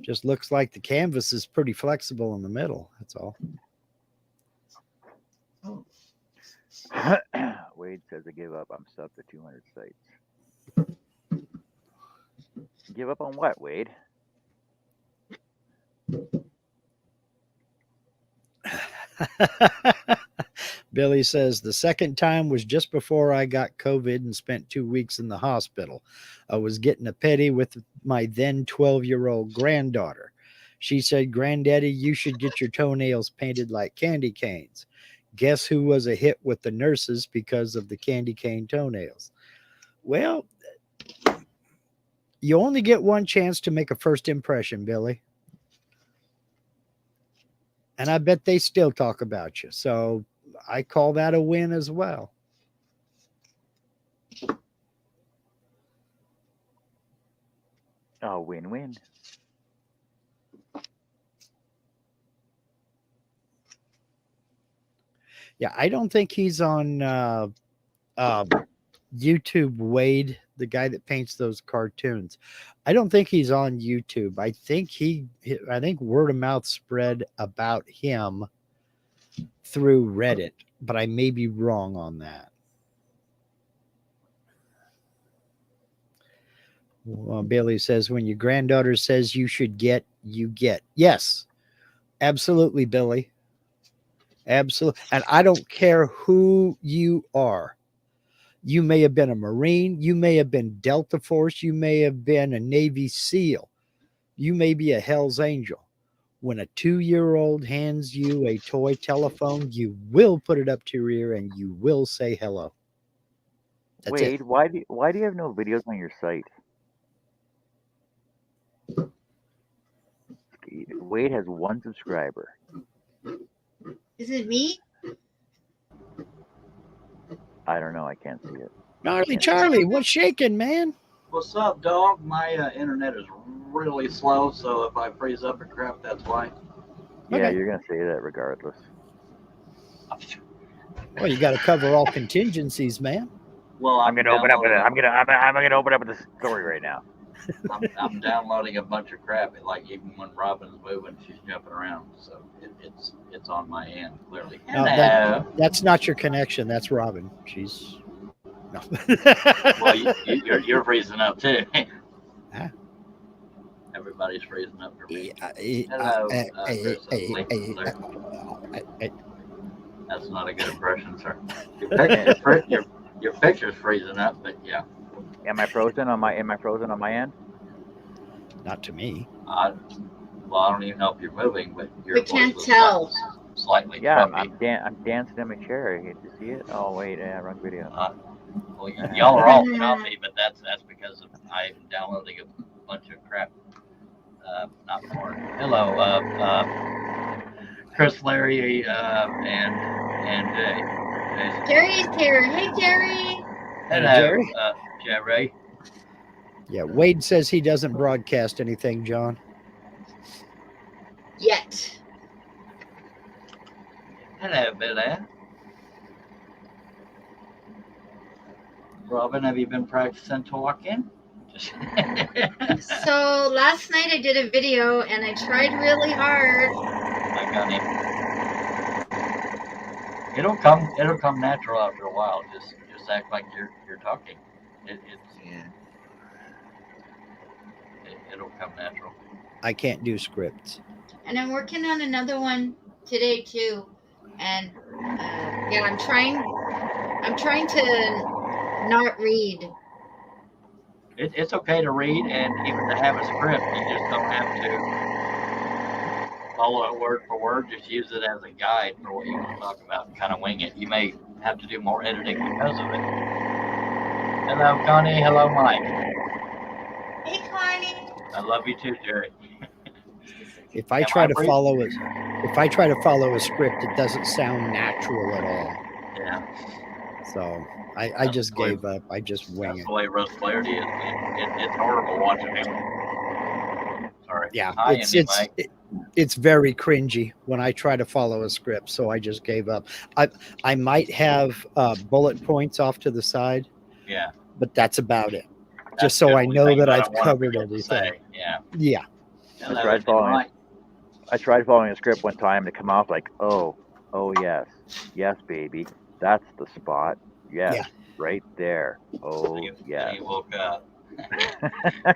Just looks like the canvas is pretty flexible in the middle. That's all. Oh, Wade says I give up. I'm sub to 200 sites. Give up on what, Wade? Billy says the second time was just before I got COVID and spent 2 weeks in the hospital. I was getting a pedi with my then 12-year-old granddaughter. She said, "Granddaddy, you should get your toenails painted like candy canes." Guess who was a hit with the nurses because of the candy cane toenails? Well, you only get one chance to make a first impression, Billy. And I bet they still talk about you. So I call that a win as well. Oh, win-win. Yeah, I don't think he's on YouTube, Wade, the guy that paints those cartoons. I don't think he's on YouTube. I think word of mouth spread about him through Reddit, but I may be wrong on that. Well, Billy says, when your granddaughter says you should get, you get. Yes, absolutely, Billy. Absolutely. And I don't care who you are. You may have been a Marine. You may have been Delta Force. You may have been a Navy SEAL. You may be a Hell's Angel. When a 2-year-old hands you a toy telephone, you will put it up to your ear and you will say hello. That's Wade, it. why do you have no videos on your site? Wade has 1 subscriber. is it me? I don't know. I can't see it. Gnarly Charlie, what's shaking, man? What's up, dog? My internet is really slow, so if I freeze up and crap, that's why. Yeah, Okay. you're gonna say that regardless. Well, you got to cover all contingencies, man. Well, I'm gonna open up with it. I'm gonna open up with the story right now. I'm downloading a bunch of crap. Like even when Robin's moving, she's jumping around, so it's on my end clearly. No, Hello. that's not your connection. That's Robin. She's no. Well, you're freezing up too. Huh? Everybody's freezing up for me. Hey, Hello. hey, There's a hey, link hey, there. hey. That's not a good impression, sir. Your picture's freezing up, but yeah. Am I frozen on my end? Not to me. I don't even know if you're moving, but your We voice can't was tell. slightly Yeah, funky. I'm dancing in my chair. You get to see it? Oh wait, yeah, wrong video. Well, y'all are all comfy, but that's because I'm downloading a bunch of crap. Not more. Hello, Chris, Larry, and Jason. Jerry's here. Hey, Jerry. Hello, Jerry? Jerry. Yeah, Wade says he doesn't broadcast anything, John. Yet. Hello, Billy. Robin, have you been practicing talking? So last night I did a video and I tried really hard. I got him. It'll come natural after a while. Just act like you're talking. It'll come natural. I can't do scripts. And I'm working on another one today too. And yeah, I'm trying to not read. It's okay to read and even to have a script. You just don't have to follow it word for word. Just use it as a guide for what you want to talk about and kind of wing it. You may have to do more editing because of it. Hello, Connie. Hello, Mike. Hey, Connie. I love you too, Jerry. If I try to follow a script, it doesn't sound natural at all. Yeah. So I just gave up. I just wing That's it. the way Russ Flaherty is. It's horrible watching him. Sorry. Yeah, Hi, Andy, Mike. it's very cringy when I try to follow a script. So I just gave up. I might have bullet points off to the side. Yeah. But that's about it. That's Just so good. I We know think that about I've it, what covered we get to everything. say. Yeah. Yeah. Hello, tried following. Delight. I tried following a script one time to come off like, oh yes, baby, that's the spot. Yes, Yeah. right there. Oh Then yes. he woke up.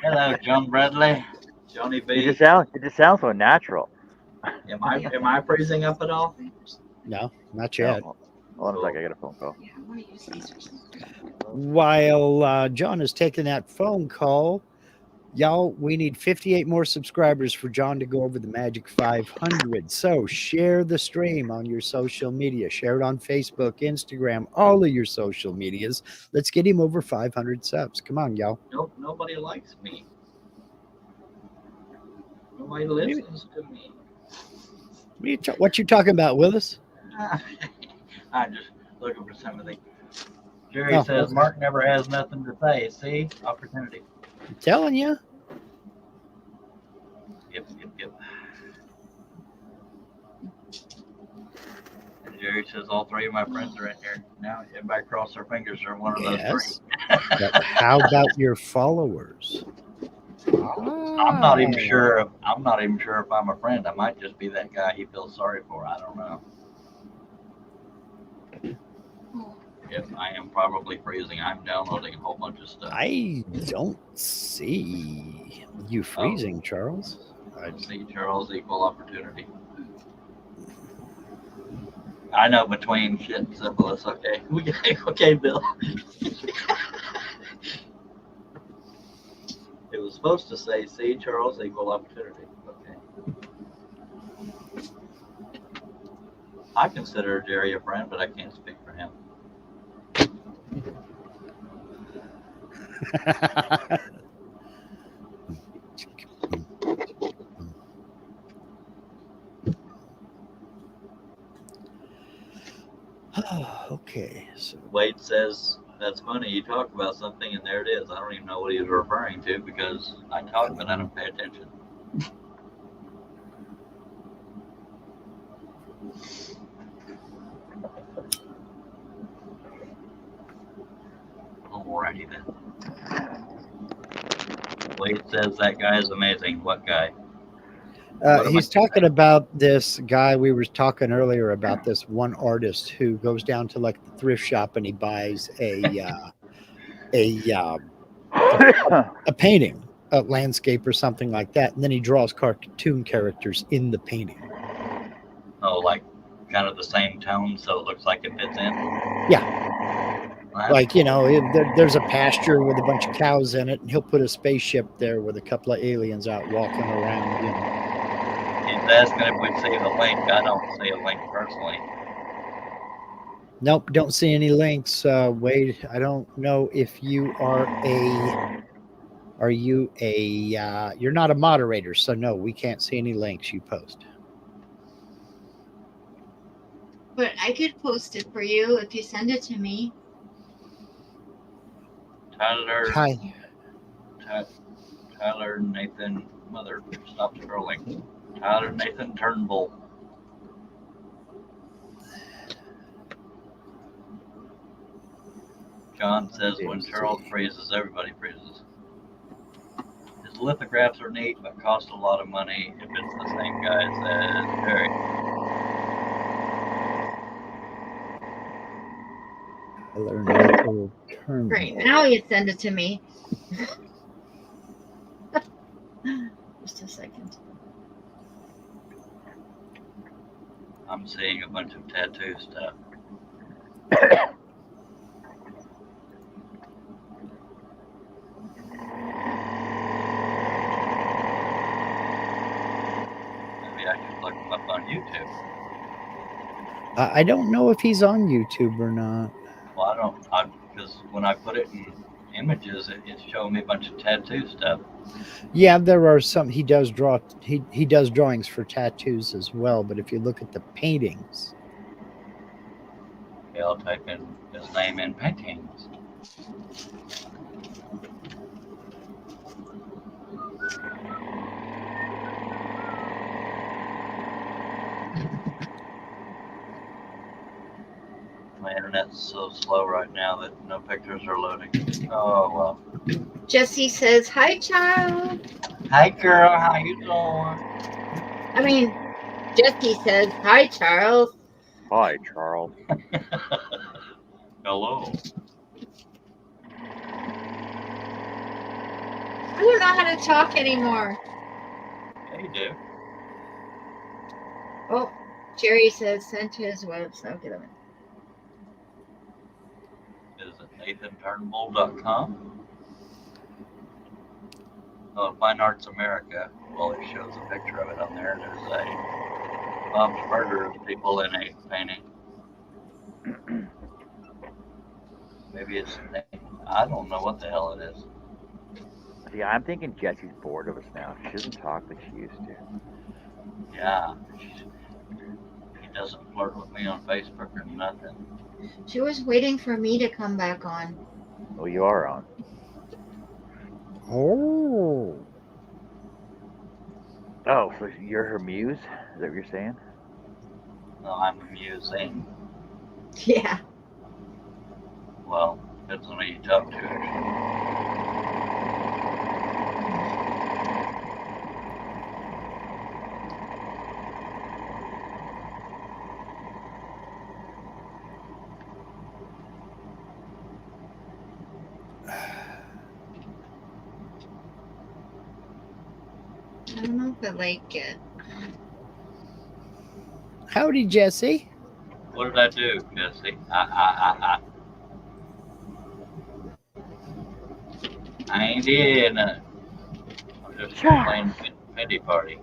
Hello, John Bradley. Johnny It B. just sounds so natural. Am I freezing up at all? No, not No, yet. hold on a Cool. sec. I got a phone call. While John is taking that phone call, y'all, we need 58 more subscribers for John to go over the magic 500. So share the stream on your social media. Share it on Facebook, Instagram, all of your social medias. Let's get him over 500 subs. Come on, y'all. Nope, nobody likes me. Nobody listens to me. What you talking about, Willis? I'm just looking for something. Jerry Oh, says okay. Mark never has nothing to say. See? Opportunity. I'm telling you. Yep. And Jerry says all three of my friends are in here. Now everybody cross their fingers they're one of those Yes. three. But how about your followers? I'm not even sure if I'm a friend. I might just be that guy he feels sorry for. I don't know. Yes, I am probably freezing. I'm downloading a whole bunch of stuff. I don't see you freezing, Charles. I see Charles equal opportunity. I know between shit and syphilis. Okay, okay, Bill. It was supposed to say, "See Charles equal opportunity." Okay. I consider Jerry a friend, but I can't speak for him. Okay. So Wade says, "That's funny. You talk about something, and there it is. I don't even know what he's referring to because I talk, but I don't pay attention." Alrighty then. Wade says that guy is amazing. What guy? he's talking about this guy we were talking earlier about, this one artist who goes down to like the thrift shop and he buys a painting, a landscape or something like that, and then he draws cartoon characters in the painting. Oh, like kind of the same tone, so it looks like it fits in. Yeah. Like, you know, there's a pasture with a bunch of cows in it, and he'll put a spaceship there with a couple of aliens out walking around. You know. He's asking if we see the link. I don't see a link personally. Nope, don't see any links. Wade, I don't know if you are you're not a moderator, so no, we can't see any links you post. But I could post it for you if you send it to me. Tyler Nathan, mother, stop scrolling. Tyler Nathan Turnbull. John says when Charles freezes, everybody freezes. His lithographs are neat, but cost a lot of money if it's the same guy, says Jerry. Great, now you send it to me. Just a second. I'm seeing a bunch of tattoo stuff. Maybe I should look him up on YouTube. I don't know if he's on YouTube or not. Well, because when I put it in images, it's showing me a bunch of tattoo stuff. Yeah, there are some. He does draw. He does drawings for tattoos as well. But if you look at the paintings, okay, I'll type in his name in paintings. My internet's so slow right now that no pictures are loading. Oh well. Jesse says, "Hi, child." Hi, girl. How you doing? I mean, Jesse says, "Hi, Charles." Hi, Charles. Hello. I don't know how to talk anymore. Yeah, you do. Oh, Jerry says send to his website. Okay, Visit NathanTurnbull.com. Oh, Fine Arts America. Well, it shows a picture of it on there. There's a Bob's Burgers people in a painting. Maybe it's I don't know what the hell it is. See, I'm thinking Jesse's bored of us now. She doesn't talk like she used to. Yeah, he doesn't flirt with me on Facebook or nothing. she was waiting for me to come back on. Oh, you are on. Oh. Oh, so you're her muse? Is that what you're saying? No, I'm amusing. Yeah. Well, depends on who you talk to. I don't know if I like it. Howdy, Jesse. What did I do, Jesse? I ain't did nothing. I'm just playing Mindy Party.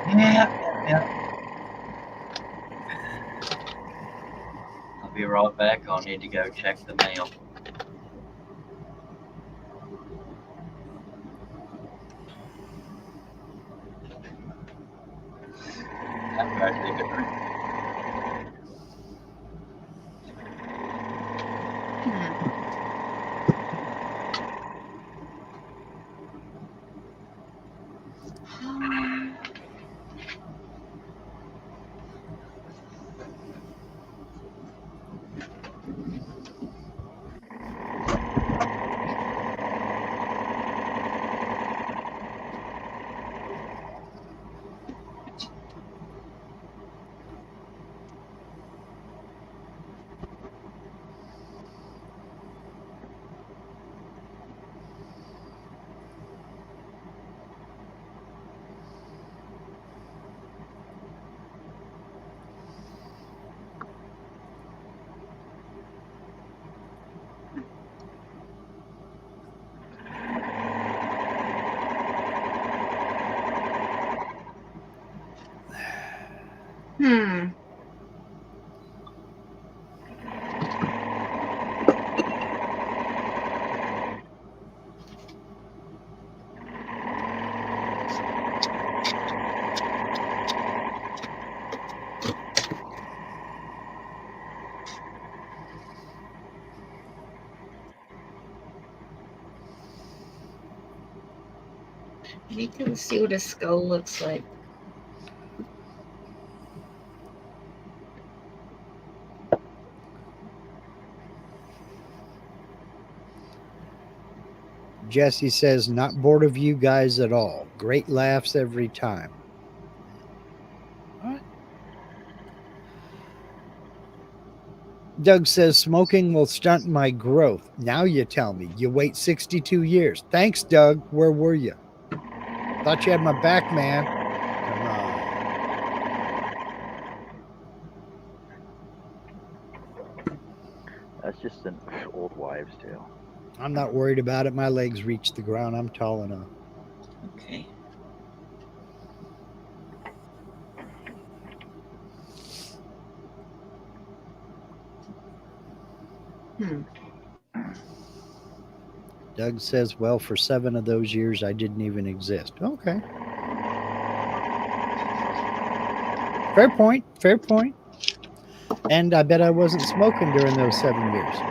Yeah. I'll be right back. I'll need to go check the mail. After I take a drink. I need to see what a skull looks like. Jesse says, not bored of you guys at all. Great laughs every time. What? Doug says, smoking will stunt my growth. Now you tell me. You wait 62 years. Thanks, Doug. Where were you? Thought you had my back, man. Come on. That's just an old wives' tale. I'm not worried about it. My legs reach the ground. I'm tall enough. Okay. Doug says, well, for 7 of those years, I didn't even exist. Okay. Fair point. Fair point. And I bet I wasn't smoking during those 7 years.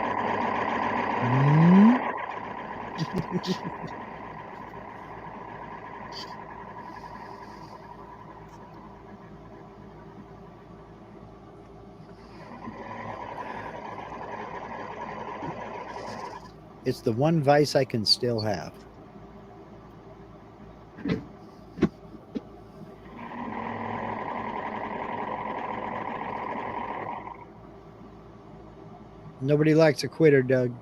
It's the one vice I can still have. Nobody likes a quitter, Doug.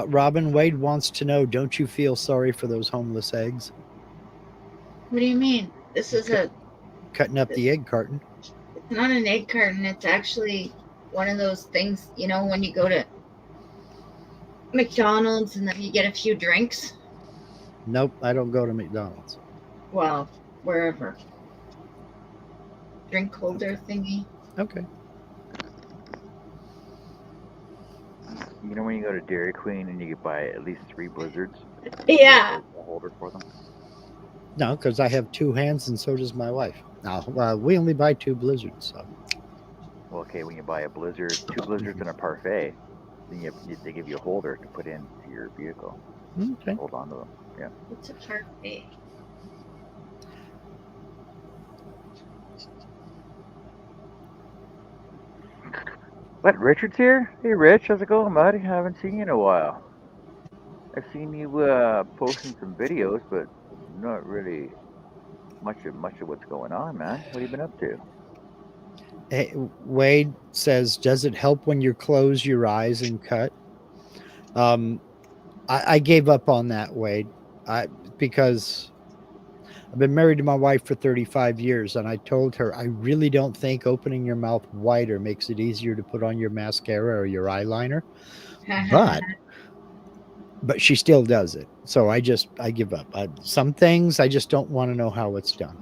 Robin Wade wants to know, don't you feel sorry for those homeless eggs? What do you mean? This is Cutting up the egg carton. it's not an egg carton. It's actually one of those things, you know, when you go to McDonald's and then you get a few drinks. Nope, I don't go to McDonald's. Well, wherever. Drink holder thingy. Okay. You know when you go to Dairy Queen and you can buy at least 3 blizzards? Yeah. A holder for them. No, because I have 2 hands and so does my wife. Now, we only buy 2 blizzards. So. Well, okay, when you buy a blizzard, 2 blizzards and a parfait, then they give you a holder to put into your vehicle. Okay. Hold on to them. Yeah. What's a parfait? What, Richard's here? Hey, Rich, how's it going, buddy? Haven't seen you in a while. I've seen you posting some videos, but not really much of what's going on, man. What have you been up to? Hey, Wade says, does it help when you close your eyes and cut? I gave up on that, Wade, because I've been married to my wife for 35 years, and I told her I really don't think opening your mouth wider makes it easier to put on your mascara or your eyeliner. But she still does it. So I give up. Some things I just don't want to know how it's done.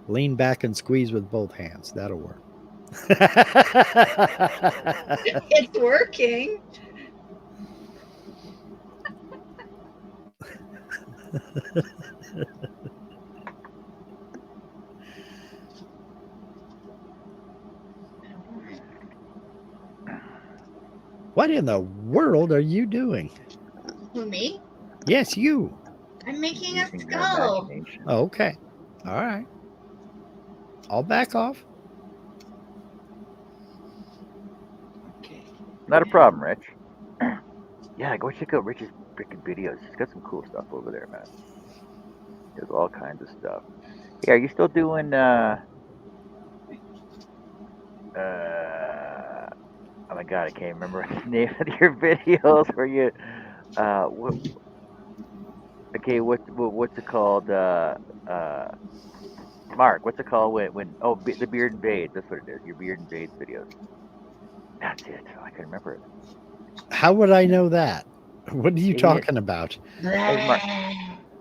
Lean back and squeeze with both hands. That'll work. It's working. What in the world are you doing? Who, me? Yes, you. I'm making a Using your skull. imagination. Oh, okay. All right. I'll back off. Okay. Not a problem, Rich. Yeah, go check out Rich's freaking videos. He's got some cool stuff over there, man. There's all kinds of stuff. Yeah, are you still doing oh my god, I can't remember the name of your videos where you what okay, what's it called? Mark, what's it called when the beard invades, that's what it is. Your beard invades videos. That's it. I can remember it. How would I know that? What are you Idiot. talking about? Hey, Mark,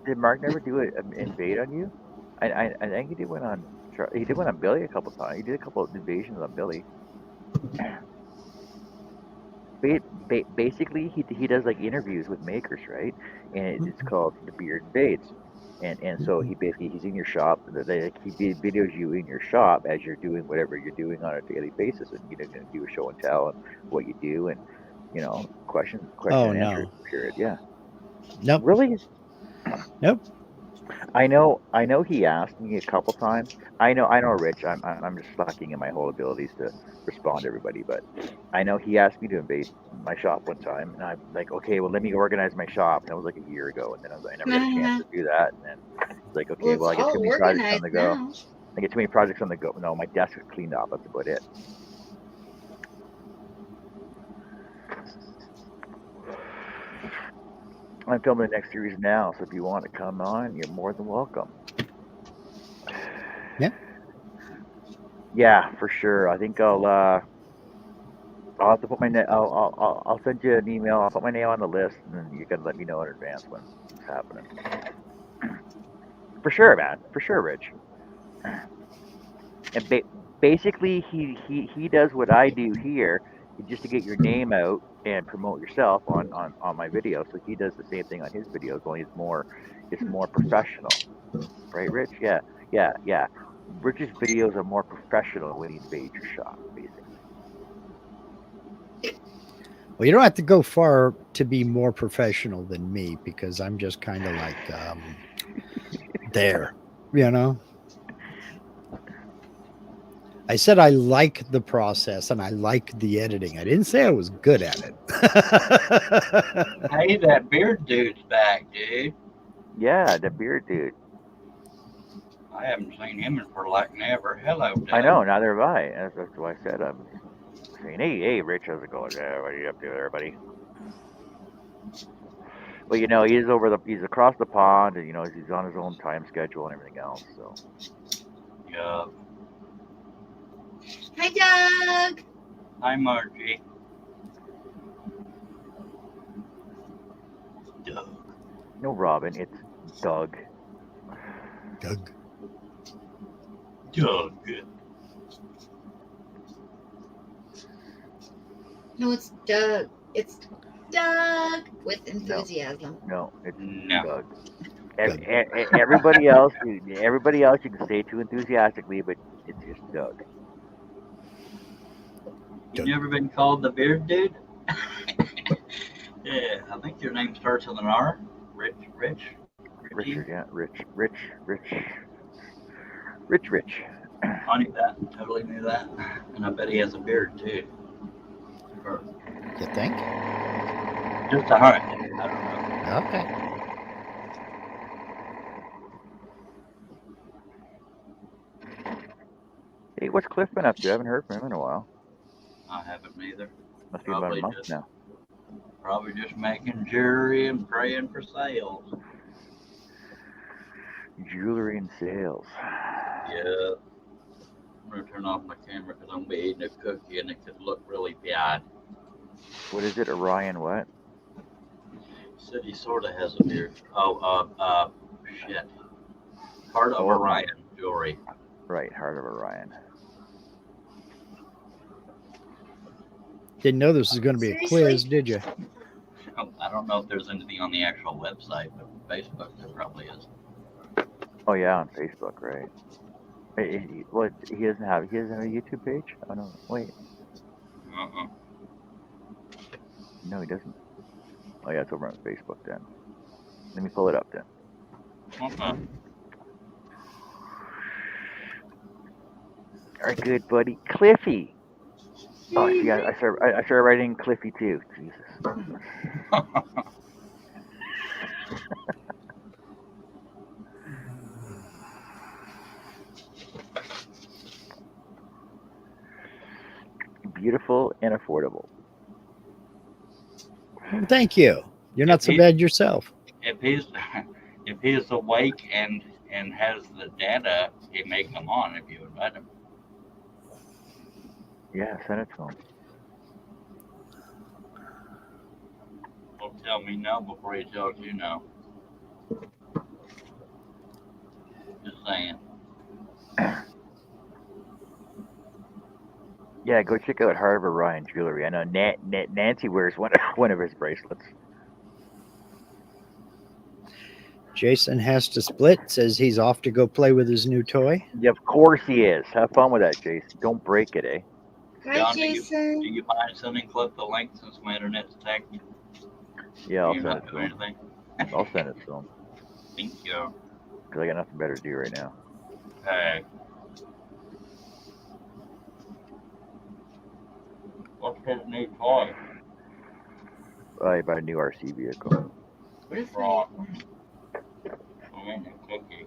did Mark never do an invade on you? I think he did one on Billy a couple times. He did a couple of invasions on Billy. Basically, he does like interviews with makers, right? And it's called The Beard Invades. And so he's in your shop. He videos you in your shop as you're doing whatever you're doing on a daily basis, and you're going to do a show and tell and what you do, and question and answer period. Yeah. Nope. Really? Nope. I know he asked me a couple times. I know, Rich. I'm just lacking in my whole abilities to respond to everybody, but I know he asked me to invade my shop one time, and I'm like, okay, well, let me organize my shop. And that was like a year ago, and then I never got a chance to do that. And then it's like, okay, well, I get too many projects on the go. Now. I get too many projects on the go. No, my desk is cleaned up. That's about it. I'm filming the next series now, so if you want to come on, you're more than welcome. Yeah. Yeah, for sure. I think I'll have to put my I'll send you an email. I'll put my name on the list, and then you can let me know in advance when it's happening. For sure, man. For sure, Rich. And basically, he does what I do here, just to get your name out and promote yourself on my video. So he does the same thing on his videos, only it's more professional, right, Rich? Yeah, yeah. Rich's videos are more professional when he invades your shop, basically. Well, you don't have to go far to be more professional than me because I'm just kind of like there, you know. I said I like the process and I like the editing. I didn't say I was good at it. Hey, that beard dude's back, dude. Yeah, the beard dude. I haven't seen him in for like never. Hello, I Doug. know, neither have I. That's why I said I'm saying, hey, Rich, how's it going? What are you up to there, buddy? But he's across the pond, and he's on his own time schedule and everything else. So Yeah. Hi, Doug. Hi, Margie. Doug. no, Robin, it's Doug. Doug. Doug. No, it's Doug. It's Doug with enthusiasm. No, it's No. Doug. Doug. Everybody else, you can say too enthusiastically, but it's just Doug. You never been called the beard dude? Yeah, I think your name starts with an R. Rich. Richard, yeah, Rich. I knew that. Totally knew that. And I bet he has a beard too. Or You think? just a hunch. I don't know. Okay. Hey, what's Cliff been up to? I haven't heard from him in a while. I haven't either. Must be about a month now. Probably just making jewelry and praying for sales. Jewelry and sales. Yeah. I'm gonna turn off my camera because I'm gonna be eating a cookie and it could look really bad. What is it, Orion? What? Said he sort of has a beard. Oh, shit. Heart of Orion jewelry. Right, Heart of Orion. Didn't know this was going to be a quiz, did you? I don't know if there's anything on the actual website, but Facebook there probably is. Oh yeah, on Facebook, right? He doesn't have a YouTube page. Oh no, wait. No, he doesn't. Oh yeah, it's over on Facebook then. Let me pull it up then. Okay. Our good buddy Cliffy. Oh, see, I started writing Cliffy too. Jesus. Beautiful and affordable. Thank you. You're not so bad yourself. If he's awake and has the data, he may come on if you invite him. Yeah, send it to him. Don't tell me no before he tells you no. Just saying. Yeah, go check out Heart of Orion Jewelry. I know Nancy wears one of his bracelets. Jason has to split. Says he's off to go play with his new toy. Yeah, of course he is. Have fun with that, Jason. Don't break it, eh? Hi, John, Jason. do you mind sending Cliff the link since my internet's tagged? Yeah, I'll you send not it do to him. anything? I'll send it to him. Thank you. Because I got nothing better to do right now. Hey. What's his new toy? I bought a new RC vehicle. What is Wrong. I'm eating a cookie.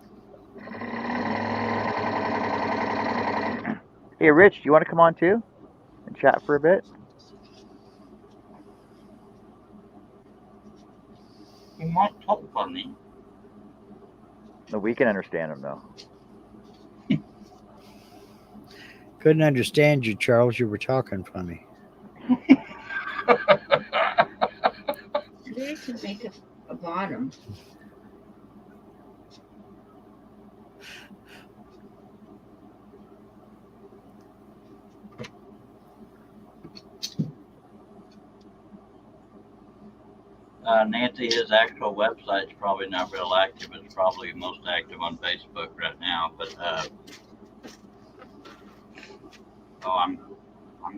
Hey, Rich, do you want to come on too and chat for a bit? He might talk funny. No, we can understand him though. Couldn't understand you, Charles. You were talking funny. Maybe I should make a bottom. Nancy, his actual website's probably not real active. It's probably most active on Facebook right now. But I'm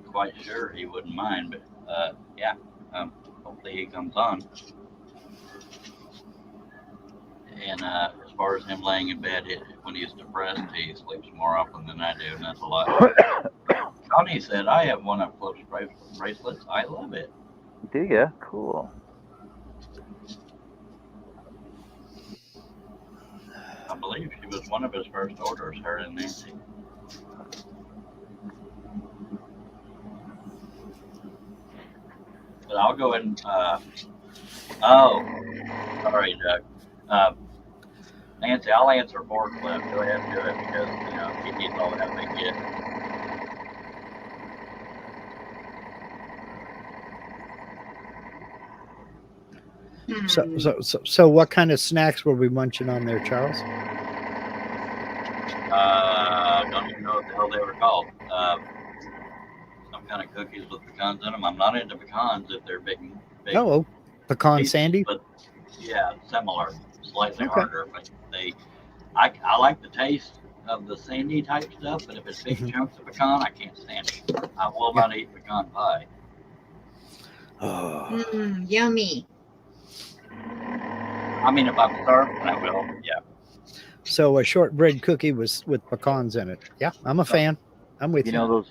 quite sure he wouldn't mind. But yeah, hopefully he comes on. And as far as him laying in bed, when he's depressed, he sleeps more often than I do, and that's a lot. Johnny said, I have one of Cliff's bracelets. I love it. Do ya? Cool. I believe she was one of his first orders, her and Nancy. But I'll go and, sorry, Doug. Nancy, I'll answer for Cliff. Go ahead and do it because, he needs all that big get. So what kind of snacks were we munching on there, Charles? Don't even know what the hell they were called. Some kind of cookies with pecans in them. I'm not into pecans if they're big. Oh, pecan pieces, sandy? But yeah, similar, slightly harder. But I like the taste of the sandy type stuff. But if it's big chunks of pecan, I can't stand it. I will not eat pecan pie. Oh. Yummy. I mean, if I'm starving, I will. Yeah. So a shortbread cookie with pecans in it. Yeah, I'm a fan. I'm with you. You know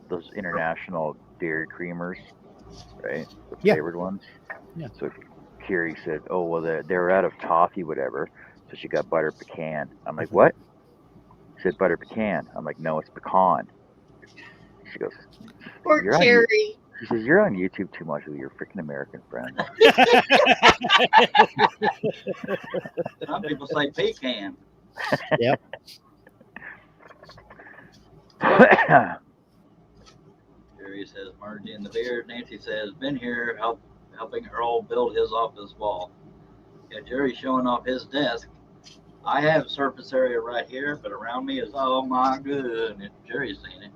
those international dairy creamers, right? The flavored ones. Yeah. So Carrie said, "Oh well, they're out of toffee, whatever." So she got butter pecan. I'm like, "What?" She said butter pecan. I'm like, "No, it's pecan." She goes, Poor Carrie. She says, "You're on YouTube too much with your freaking American friends." Some people say pecan. Yep. Jerry says, Margie in the beard. Nancy says, been here helping Earl build his office wall. Yeah, Jerry's showing off his desk. I have surface area right here, but around me is all my goodness. Jerry's seen it.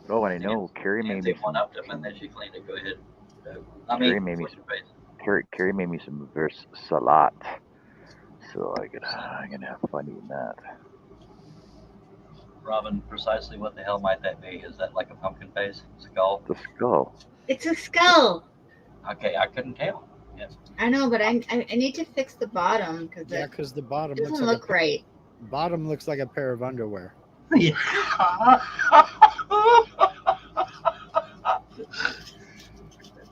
Oh, and I know Carrie made me one up them, and then she cleaned it. Go ahead. Carrie made me some verse salad, so I'm gonna have fun eating that. Robin, precisely what the hell might that be? Is that like a pumpkin face skull? The skull. It's a skull. Okay, I couldn't tell. Yeah. I know, but I need to fix the bottom because the bottom doesn't look right. Bottom looks like a pair of underwear. Yeah.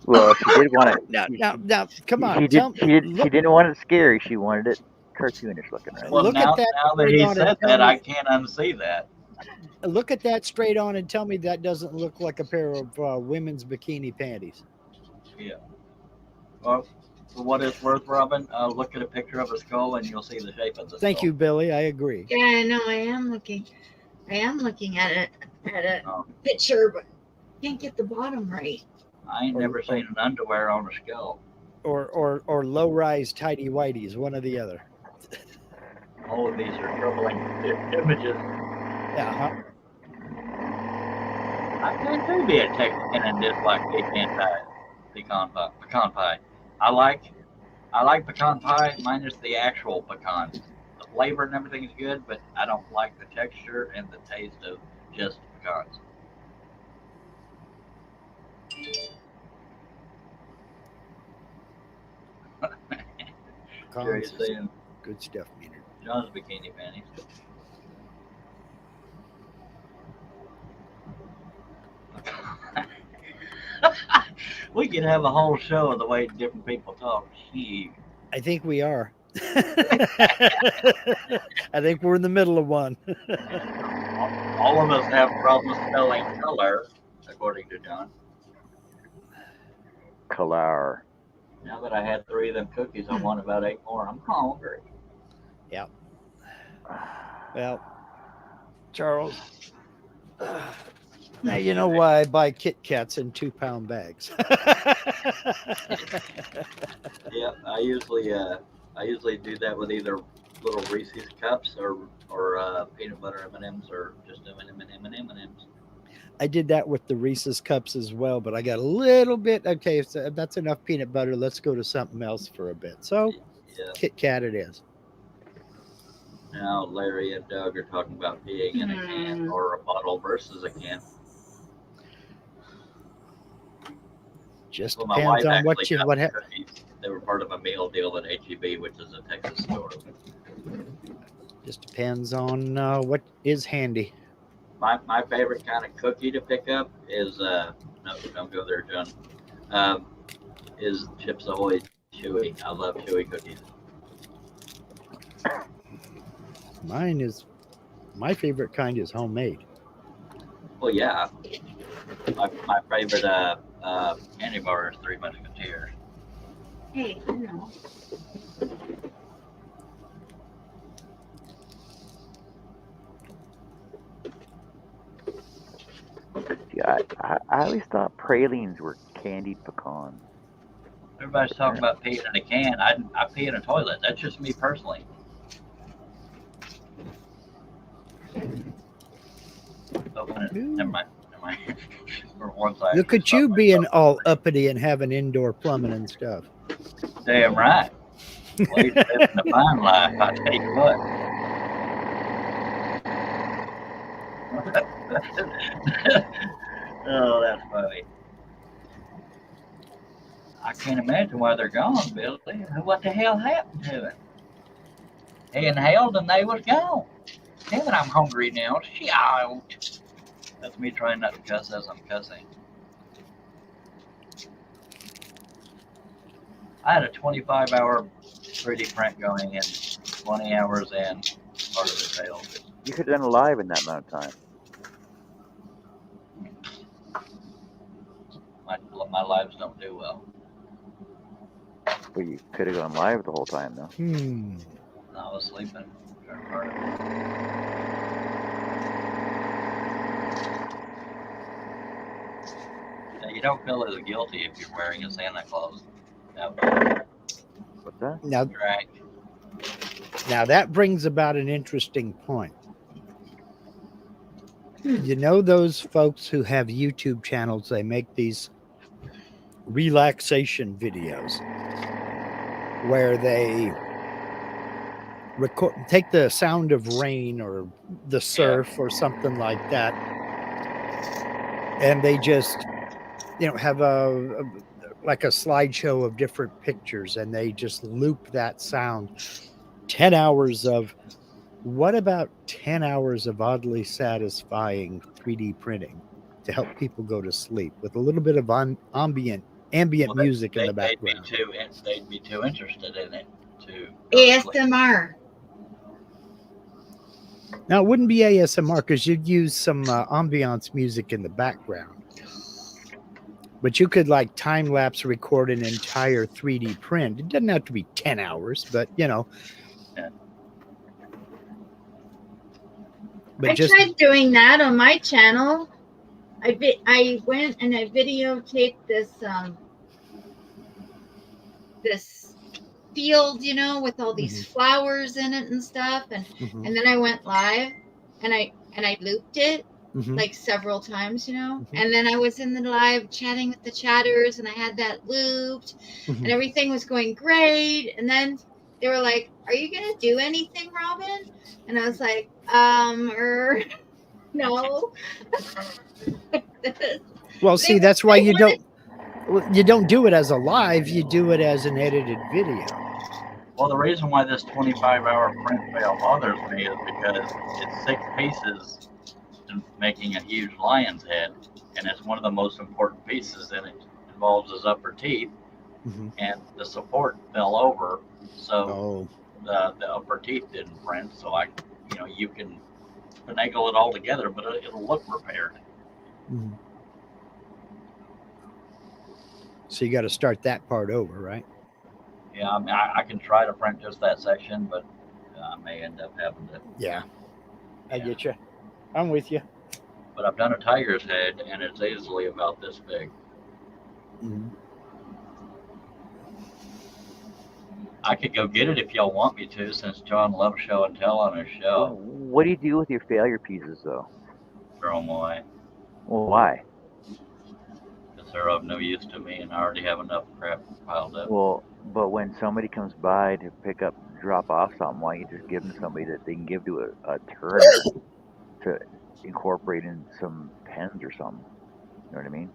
Well, she did want it. Now, come on. She didn't want it scary. She wanted it cartoonish looking, right? Well, now that he said that, I can't unsee that. Look at that straight on and tell me that doesn't look like a pair of women's bikini panties. Yeah. Well, for what it's worth, Robin, look at a picture of a skull and you'll see the shape of the skull. Thank you, Billy. I agree. Yeah, I know. I am looking at a picture, but can't get the bottom right. I ain't never seen an underwear on a skull. Or low-rise tidy whities, one or the other. All of these are troubling images. Yeah. I can be a Texican and dislike pecan pie. I like pecan pie minus the actual pecan. The flavor and everything is good, but I don't like the texture and the taste of just pecans. Jerry's saying good stuff, Maynard. John's bikini panties. We could have a whole show of the way different people talk. I think we are. I think we're in the middle of one. All of us have problems spelling color, according to John. Color. Now that I had 3 of them cookies, I want about 8 more. I'm hungry. Yep. Well, Charles, now you know why I buy Kit Kats in 2-pound bags. Yeah, I usually do that with either little Reese's cups or peanut butter M&Ms or just M&Ms. I did that with the Reese's cups as well, but I got a little bit. Okay, so that's enough peanut butter. Let's go to something else for a bit. So Yeah. Kit Kat it is. Now Larry and Doug are talking about peeing in a can or a bottle versus a can. Just Well, my depends wife on what actually you got the cookies. They were part of a meal deal at HEB, which is a Texas store. Just depends on what is handy. My favorite kind of cookie to pick up is no, don't go there, John. Is Chips Ahoy Chewy. I love chewy cookies. My favorite kind is homemade. Well, yeah. My favorite candy bar is Three Musketeers. Hey, I know. Yeah, I always thought pralines were candied pecans. Everybody's talking about peeing in a can. I pee in a toilet. That's just me personally. But when it, never mind. For once I Look at you being all uppity and having indoor plumbing and stuff. Damn right. Well, he's living the fine life. I tell you what. Oh, that's funny. I can't imagine why they're gone, Billy. What the hell happened to it? He inhaled and they was gone. Damn it, I'm hungry now. Shout. That's me trying not to cuss as I'm cussing. I had a 25-hour 3D print going in 20 hours and part of it failed. You could have done a live in that amount of time. My lives don't do well. Well, you could have gone live the whole time, though. I was sleeping during part of it. Now, you don't feel as guilty if you're wearing a Santa Claus. What's that? Now that brings about an interesting point. You know those folks who have YouTube channels, they make these relaxation videos where they take the sound of rain or the surf or something like that, and they just have like a slideshow of different pictures, and they just loop that sound. 10 hours of what about 10 hours of oddly satisfying 3D printing to help people go to sleep with a little bit of ambient music in the background? They'd be too interested in it to ASMR. Now, it wouldn't be ASMR because you'd use some ambiance music in the background. But you could like time lapse record an entire 3D print. It doesn't have to be 10 hours, but Yeah. But I tried doing that on my channel. I went and I videotaped this field, with all these flowers in it and stuff, and then I went live and I looped it like several times, and then I was in the live chatting with the chatters, and I had that looped, and everything was going great, and then they were like, "Are you gonna do anything, Robin?" And I was like, no. Well, see, that's why you don't do it as a live, you do it as an edited video. Well, the reason why this 25-hour print fail bothers me is because it's 6 pieces making a huge lion's head, and it's one of the most important pieces, and it involves his upper teeth, and the support fell over, so the upper teeth didn't print. So you can finagle it all together, but it'll look repaired. So you got to start that part over, right? Yeah, I mean, I can try to print just that section, but I may end up having to. Yeah, I get you. I'm with you. But I've done a tiger's head, and it's easily about this big. I could go get it if y'all want me to, since John loves show and tell on his show. What do you do with your failure pieces, though? Throw them away. Well, why? Because they're of no use to me, and I already have enough crap piled up. Well, but when somebody comes by to pick up, drop off something, why don't you just give them somebody that they can give to a turner to incorporate in some pens or something? You know what I mean?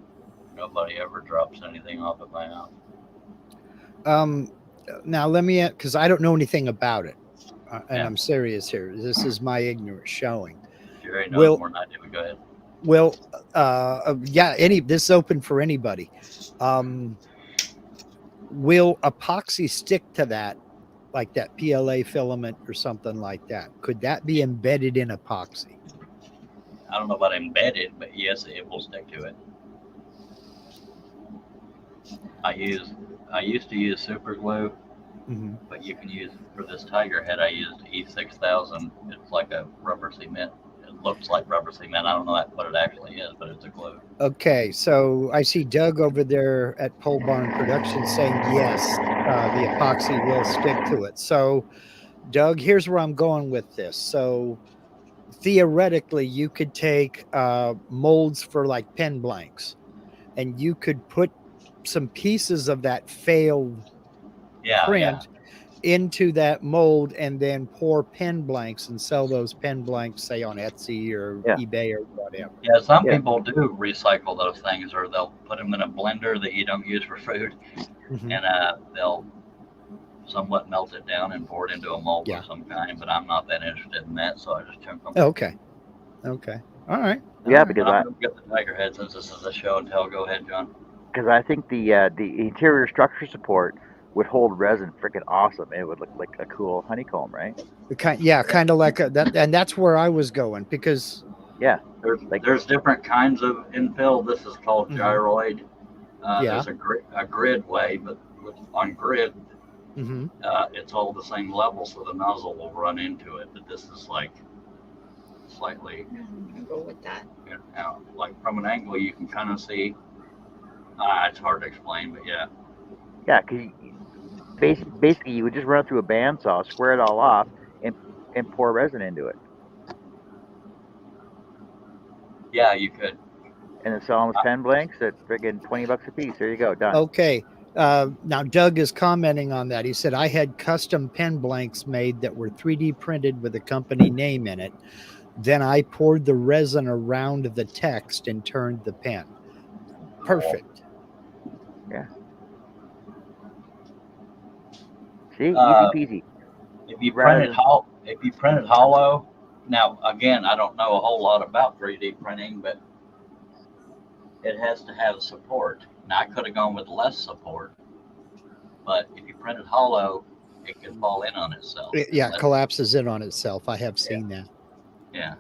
Nobody ever drops anything off at my house. Now let me, because I don't know anything about it, and Yeah. I'm serious here. This is my ignorance showing. Jerry knows Will more than I do. But go ahead. Well, yeah, this is open for anybody. Will epoxy stick to that, like that PLA filament or something like that? Could that be embedded in epoxy? I don't know about embedded, but yes, it will stick to it. I used to use super glue, but you can use for this tiger head. I used E6000. It's like a rubber cement. It looks like rubber cement. I don't know what it actually is, but it's a glue. Okay, so I see Doug over there at Pole Barn Productions saying yes, the epoxy will stick to it. So, Doug, here's where I'm going with this. So, theoretically, you could take molds for like pen blanks, and you could put some pieces of that failed print into that mold and then pour pen blanks and sell those pen blanks, say on Etsy or eBay or whatever. Yeah, some people do recycle those things, or they'll put them in a blender that you don't use for food, and they'll somewhat melt it down and pour it into a mold of some kind. But I'm not that interested in that, so I just chunk them. Okay. All right. Yeah, because I'm gonna get the tiger head since this is a show and tell. Go ahead, John. Because I think the interior structure support would hold resin freaking awesome. It would look like a cool honeycomb, right? Kind of like that, and that's where I was going because there's different kinds of infill. This is called gyroid. There's a grid way, but on grid, it's all the same level, so the nozzle will run into it. But this is like slightly. I'm gonna go with that. You know, like from an angle, you can kind of see. It's hard to explain, but yeah. Yeah, because basically you would just run it through a bandsaw, square it all off, and pour resin into it. Yeah, you could. And then sell them as pen blanks at friggin' $20 a piece. There you go, done. Okay. Now Doug is commenting on that. He said, I had custom pen blanks made that were 3D printed with a company name in it. Then I poured the resin around the text and turned the pen. Perfect. Yeah. See, easy peasy. If you print it hollow, now again, I don't know a whole lot about 3D printing, but it has to have support. Now I could have gone with less support, but if you print it hollow, it can fall in on itself. Yeah, it collapses in on itself. I have seen that. Yeah.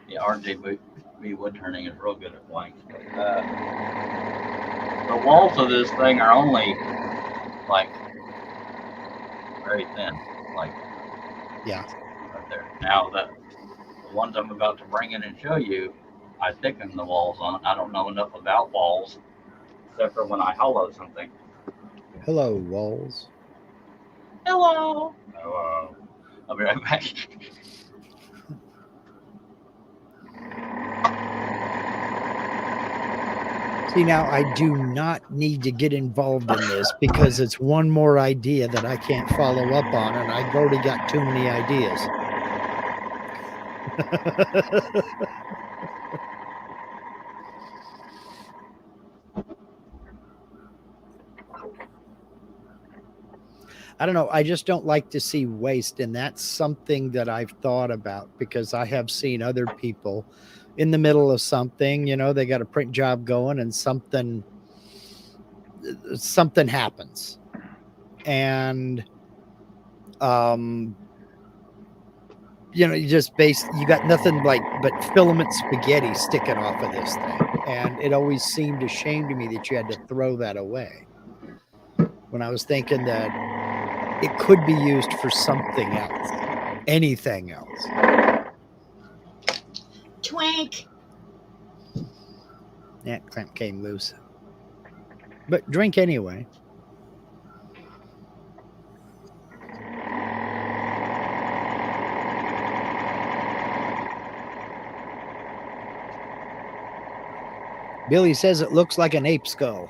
Yeah, RJB wood turning is real good at blanks. The walls of this thing are only like very thin, like right there. Now the ones I'm about to bring in and show you, I thicken the walls on. I don't know enough about walls, except for when I hollow something. Hello, walls. Hello. Hello. I'll be right back. See, now I do not need to get involved in this because it's one more idea that I can't follow up on, and I've already got too many ideas. I don't know. I just don't like to see waste, and that's something that I've thought about because I have seen other people in the middle of something, they got a print job going and something happens. And, you got nothing but filament spaghetti sticking off of this thing. And it always seemed a shame to me that you had to throw that away when I was thinking that it could be used for something else, anything else. Twink. That clamp came loose. But drink anyway. Billy says it looks like an ape skull.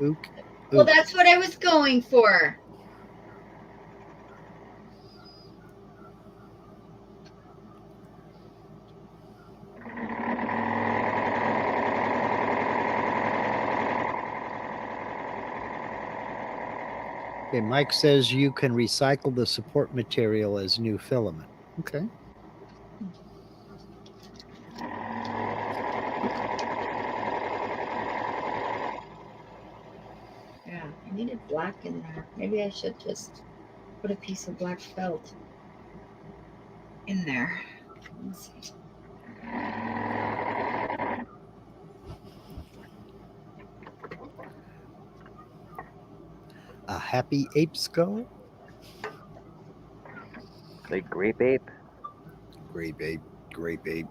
Ook. Well, Ook. that's what I was going for. Okay, Mike says you can recycle the support material as new filament. Okay. Yeah, I needed black in there. Maybe I should just put a piece of black felt in there. Let's see. A happy ape skull? Like grape ape. Grape ape. Grape ape.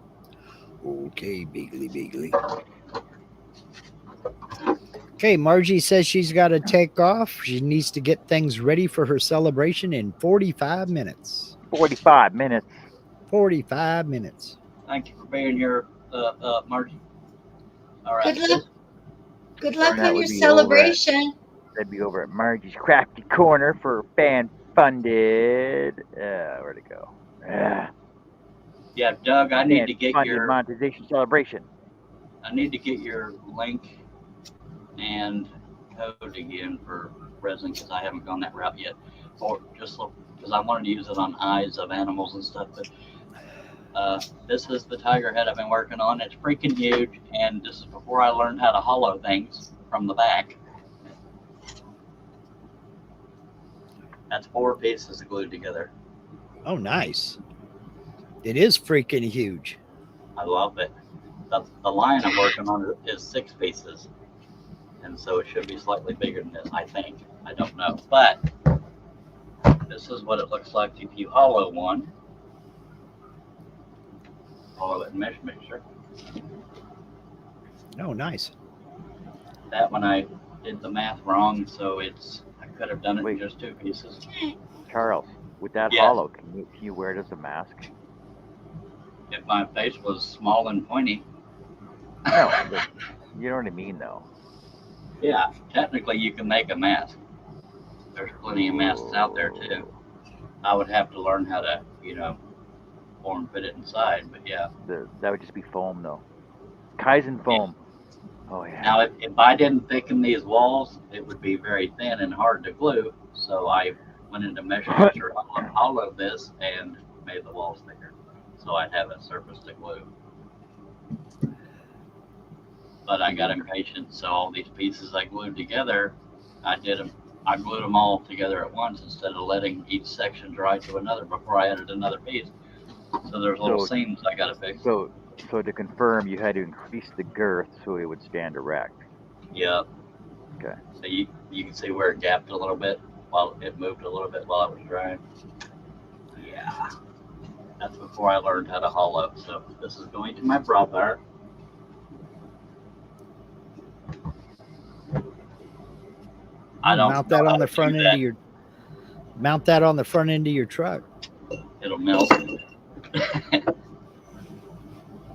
Okay, Beagly Beagly. Okay, Margie says she's got to take off. She needs to get things ready for her celebration in 45 minutes. 45 minutes. 45 minutes. Thank you for being here, Margie. All right. Good luck. Good luck that on would your be over at- celebration. That'd be over at Margie's Crafty Corner for fan funded. Where'd it go? Yeah, Doug, I need Fan to get funded your monetization celebration. link and code again for resin because I haven't gone that route yet. Or just because I wanted to use it on eyes of animals and stuff. But this is the tiger head I've been working on. It's freaking huge, and this is before I learned how to hollow things from the back. That's 4 pieces glued together. Oh, nice. It is freaking huge. I love it. The line I'm working on is 6 pieces. And so it should be slightly bigger than this, I think. I don't know. But this is what it looks like if you hollow one. Hollow it in mesh mixer. Oh, nice. That one I did the math wrong, so I could have done it Wait. in just 2 pieces. Charles, with that Yes. hollow, can you wear it as a mask? If my face was small and pointy, No, but you know what I mean, though. yeah, technically you can make a mask. There's plenty of masks out there too. I would have to learn how to, form fit it inside, but yeah. That would just be foam, though. Kaizen foam. Oh yeah. Now, if I didn't thicken these walls, it would be very thin and hard to glue. So I went into mesh mixer, hollowed this, and made the walls thicker. So I'd have a surface to glue. But I got impatient, so all these pieces I glued together, I glued them all together at once instead of letting each section dry to another before I added another piece. So there's little seams I got to fix. So to confirm, you had to increase the girth so it would stand erect. Yeah. Okay. So you can see where it gapped a little bit while it moved a little bit while it was drying. Yeah. That's before I learned how to hollow. So this is going to my brother. I don't mount that on the front end of your mount that on the front end of your truck. It'll melt.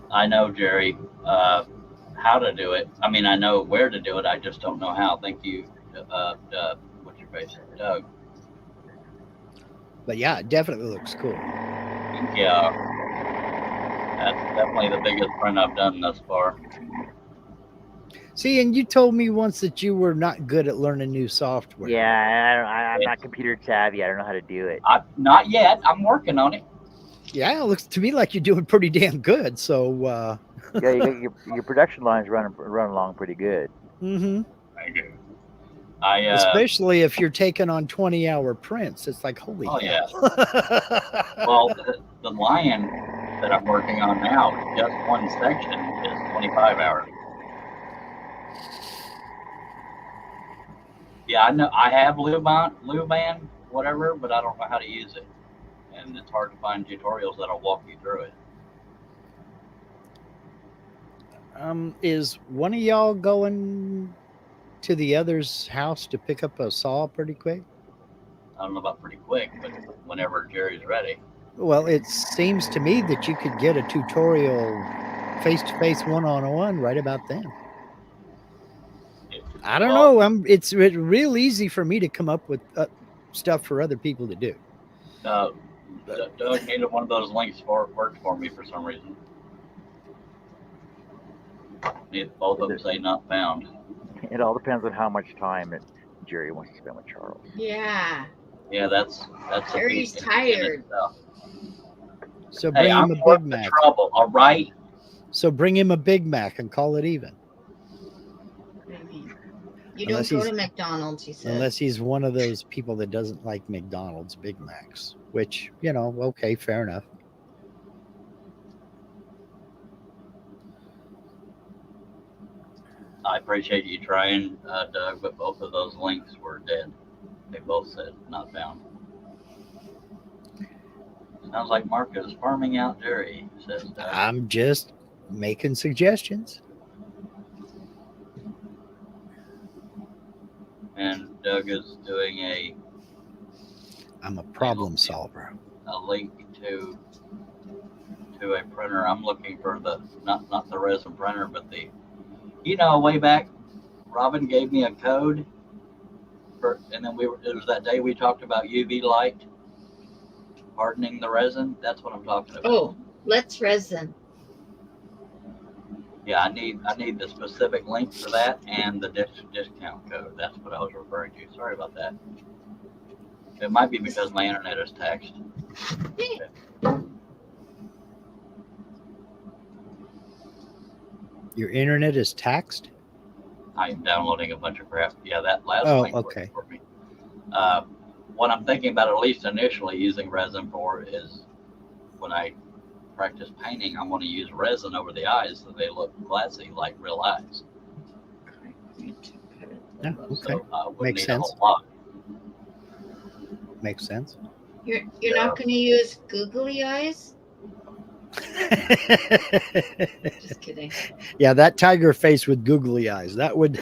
I know, Jerry, how to do it. I mean, I know where to do it. I just don't know how. Thank you. What's your face? Doug. But yeah, it definitely looks cool. Yeah. That's definitely the biggest print I've done thus far. See, and you told me once that you were not good at learning new software. Yeah, I'm not computer savvy. I don't know how to do it. Not yet. I'm working on it. Yeah, it looks to me like you're doing pretty damn good. So Yeah, you got your production lines run along pretty good. Mm-hmm. I do. Especially if you're taking on 20-hour prints, it's like holy hell. Yeah. Well, the lion that I'm working on now, just one section is 25 hours. Yeah, I know. I have Luban, whatever, but I don't know how to use it, and it's hard to find tutorials that'll walk you through it. Is one of y'all going to the other's house to pick up a saw pretty quick? I don't know about pretty quick, but whenever Jerry's ready. Well, it seems to me that you could get a tutorial face-to-face one-on-one right about then. I don't Well, know. It's real easy for me to come up with stuff for other people to do. Doug needed one of those links worked for me for some reason. Both of them say not found. It all depends on how much time Jerry wants to spend with Charles. Yeah. Yeah, that's a Jerry's feat in tired. itself. So Hey, bring I'm him a worth Big the Mac. trouble, all right? So bring him a Big Mac and call it even. What do you mean? You Unless don't go he's- to McDonald's, he said. Unless he's one of those people that doesn't like McDonald's Big Macs, which, okay, fair enough. I appreciate you trying, Doug, but both of those links were dead. They both said not found. Sounds like Mark is farming out Jerry, says Doug. I'm just making suggestions. And Doug is doing I'm a problem solver. a link to a printer. I'm looking for the not the resin printer, but the way back Robin gave me a code and then it was that day we talked about UV light hardening the resin. That's what I'm talking about. Oh, let's resin. Yeah, I need the specific link for that and the discount code. That's what I was referring to. Sorry about that. It might be because my internet is taxed. Your internet is taxed? I am downloading a bunch of crap. Yeah, that last link worked for me. What I'm thinking about, at least initially, using resin for is when I practice painting, I'm going to use resin over the eyes so they look glassy like real eyes. Yeah, okay. So Makes sense. A whole lot. Makes sense. You're not going to use googly eyes? Just kidding. Yeah, that tiger face with googly eyes. That would.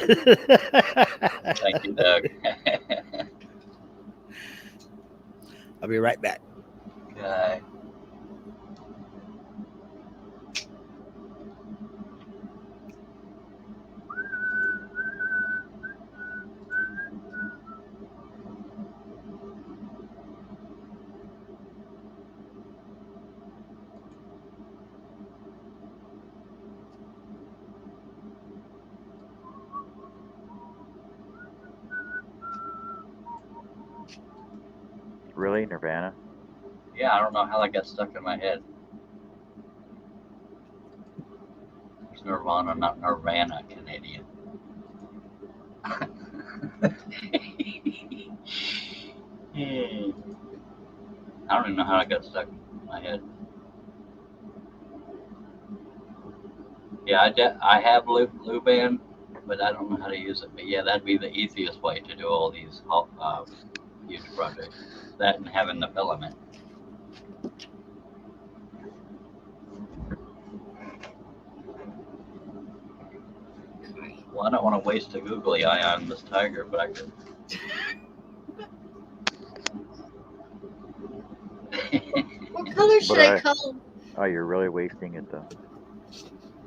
Thank you, Doug. I'll be right back. Okay. Really, Nirvana? Yeah, I don't know how that got stuck in my head. It's Nirvana, not Nirvana, Canadian. I don't even know how it got stuck in my head. Yeah, I have Luban, but I don't know how to use it. But yeah, that'd be the easiest way to do all these huge projects. That and having the filament. Well, I don't want to waste a googly eye on this tiger, but I could. What color should I color? Oh, you're really wasting it, though.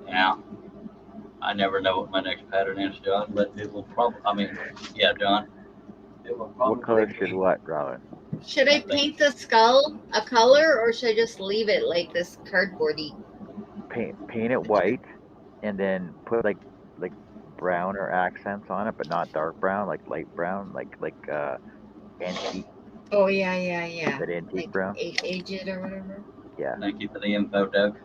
Yeah. I never know what my next pattern is, John, but it will probably, John. It will probably What color should what, Robin? Should I paint the skull a color, or should I just leave it like this cardboardy? Paint it white, and then put like brown or accents on it, but not dark brown, like light brown, like antique. Oh yeah. That antique like brown. Aged or whatever. Yeah. Thank you for the info, Doug.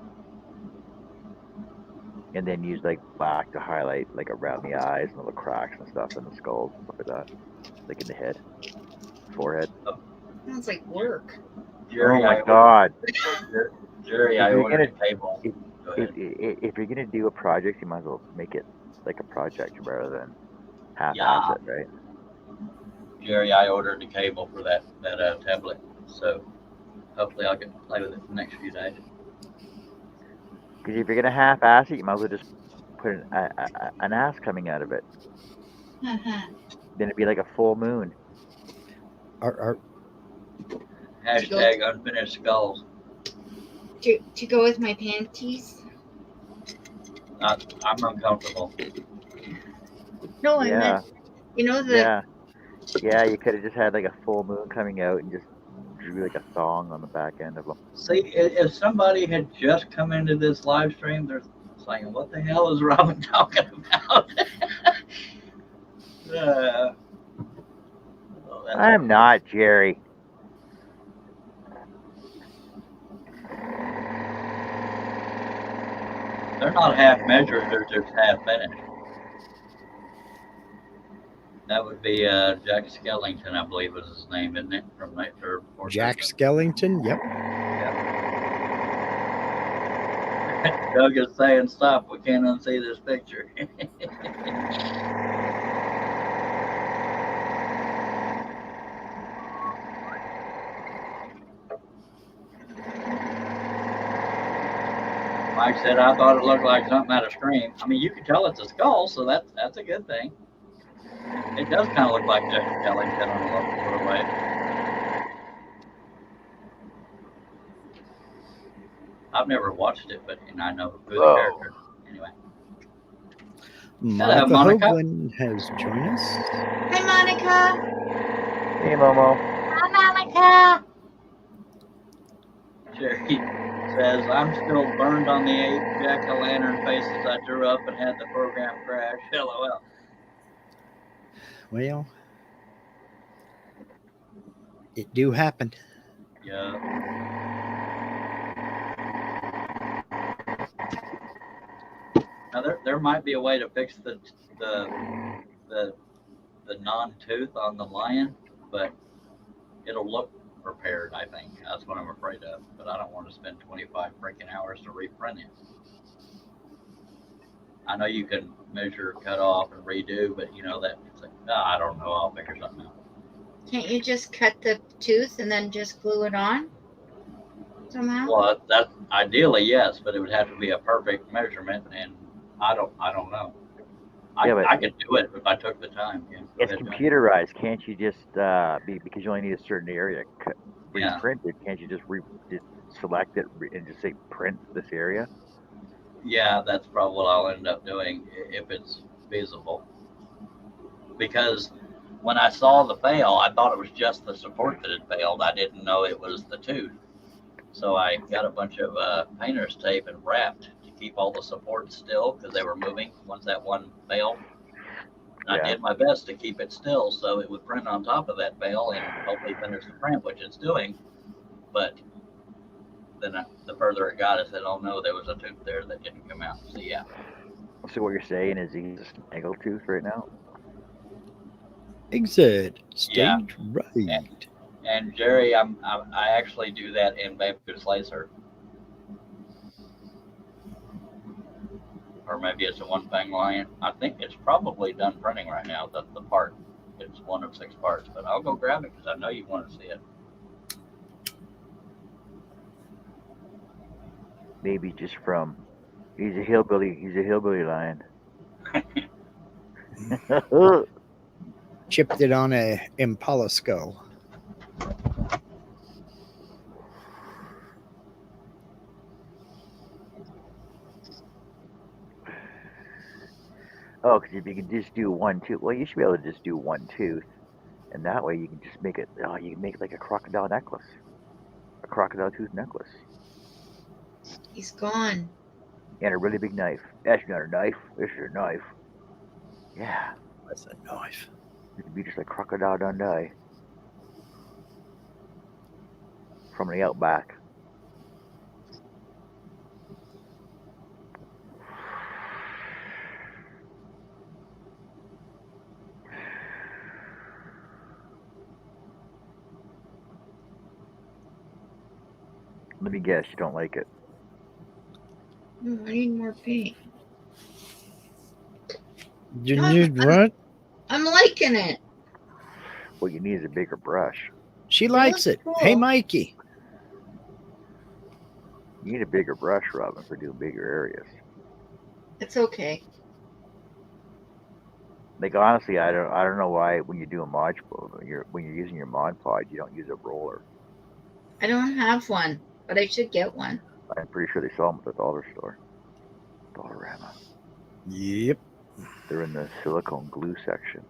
And then use like black to highlight like around the eyes and little cracks and stuff in the skulls, stuff like that, like in the head, forehead. Sounds like work. Jerry, oh my God. Jerry, I ordered a table. If you're gonna do a project, you might as well make it like a project rather than half-ass it, right? Jerry, I ordered a cable for that tablet, so hopefully I'll get to play with it the next few days. Because if you're gonna half-ass it, you might as well just put an ass coming out of it. Then it'd be like a full moon. Hashtag unfinished skulls. To go with my panties. I'm uncomfortable. No, I Yeah, meant, you know, the yeah, yeah. You could have just had like a full moon coming out and just drew like a song on the back end of them. See, if somebody had just come into this live stream, they're saying, "What the hell is Robin talking about?" uh, oh, that's I'm funny. not Jerry. They're not half measured; they're just half finished. That would be Jack Skellington, I believe, was his name, isn't it? From Night or Jack Skellington. Yep. Doug is saying, "Stop! We can't unsee this picture." Mike said, "I thought it looked like something out of Scream." I mean, you can tell it's a skull, so that's a good thing. It does kind of look like Jack Skellington on a little way. I've never watched it, but I know who the Whoa. character is. Anyway. Monica Monica. Hoagland has joined us. Hi, Monica. Hey, Momo. Hi, Monica. Jerry says, "I'm still burned on the 8 jack-o'-lantern faces I drew up and had the program crash. LOL." Well, it do happen. Yeah. Now there might be a way to fix the non-tooth on the lion, but it'll look repaired. I think that's what I'm afraid of. But I don't want to spend 25 freaking hours to reprint it. I know you can measure, cut off, and redo, but you know that. Like, I don't know. I'll figure something out. Can't you just cut the tooth and then just glue it on somehow? Well, that's ideally yes, but it would have to be a perfect measurement, and I don't know. Yeah, but I could do it if I took the time. Yeah, go it's ahead, John. computerized. Can't you just because you only need a certain area Yeah. reprinted? Can't you just just select it and just say print this area? Yeah, that's probably what I'll end up doing if it's feasible. Because when I saw the fail, I thought it was just the support that had failed. I didn't know it was the tooth. So I got a bunch of painter's tape and wrapped to keep all the supports still because they were moving once that one failed. And Yeah. I did my best to keep it still so it would print on top of that fail and hopefully finish the print, which it's doing. But then the further it got, I said, "Oh no, there was a tooth there that didn't come out." So yeah. So what you're saying is he's a snaggletooth right now? Exit stage Yeah. right. And Jerry, I actually do that in Bamboo Slicer. Or maybe it's a one fang lion. I think it's probably done printing right now. The part, it's one of 6 parts. But I'll go grab it because I know you want to see it. Maybe just from he's a hillbilly lion. Chipped it on a Impala skull. Oh, because if you can just do one tooth, well, you should be able to just do one tooth, and that way you can just make it. Oh, you can make it like a crocodile necklace, a crocodile tooth necklace, He's gone. and a really big knife. That's not a knife. This is a knife. Yeah, That's a knife. it could be just like Crocodile Dundee from the outback. Let me guess, you don't like it. No, I need more paint. You need what? I'm liking it. What you need is a bigger brush. She likes it. cool. Hey, Mikey. You need a bigger brush, Robin, for doing bigger areas. It's okay. Like honestly, I don't know why when you do a Mod when you're using your Mod Podge, you don't use a roller. I don't have one, but I should get one. I'm pretty sure they sell them at the dollar store. Dollarama. Yep. They're in the silicone glue section.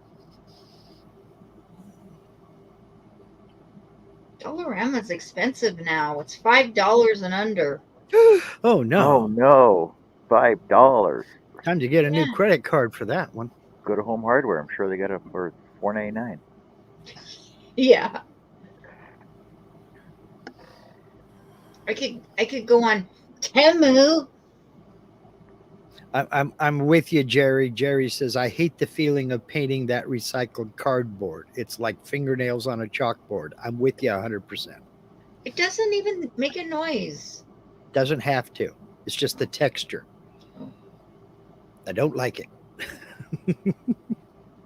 Dollarama's expensive now. It's $5 and under. Oh no. Oh no, $5. Time to get a new Yeah. credit card for that one. Go to Home Hardware. I'm sure they got it for $4.99. Yeah. I could go on Temu. I'm with you, Jerry. Jerry says, I hate the feeling of painting that recycled cardboard. It's like fingernails on a chalkboard. I'm with you 100%. It doesn't even make a noise. Doesn't have to. It's just the texture. I don't like it. It's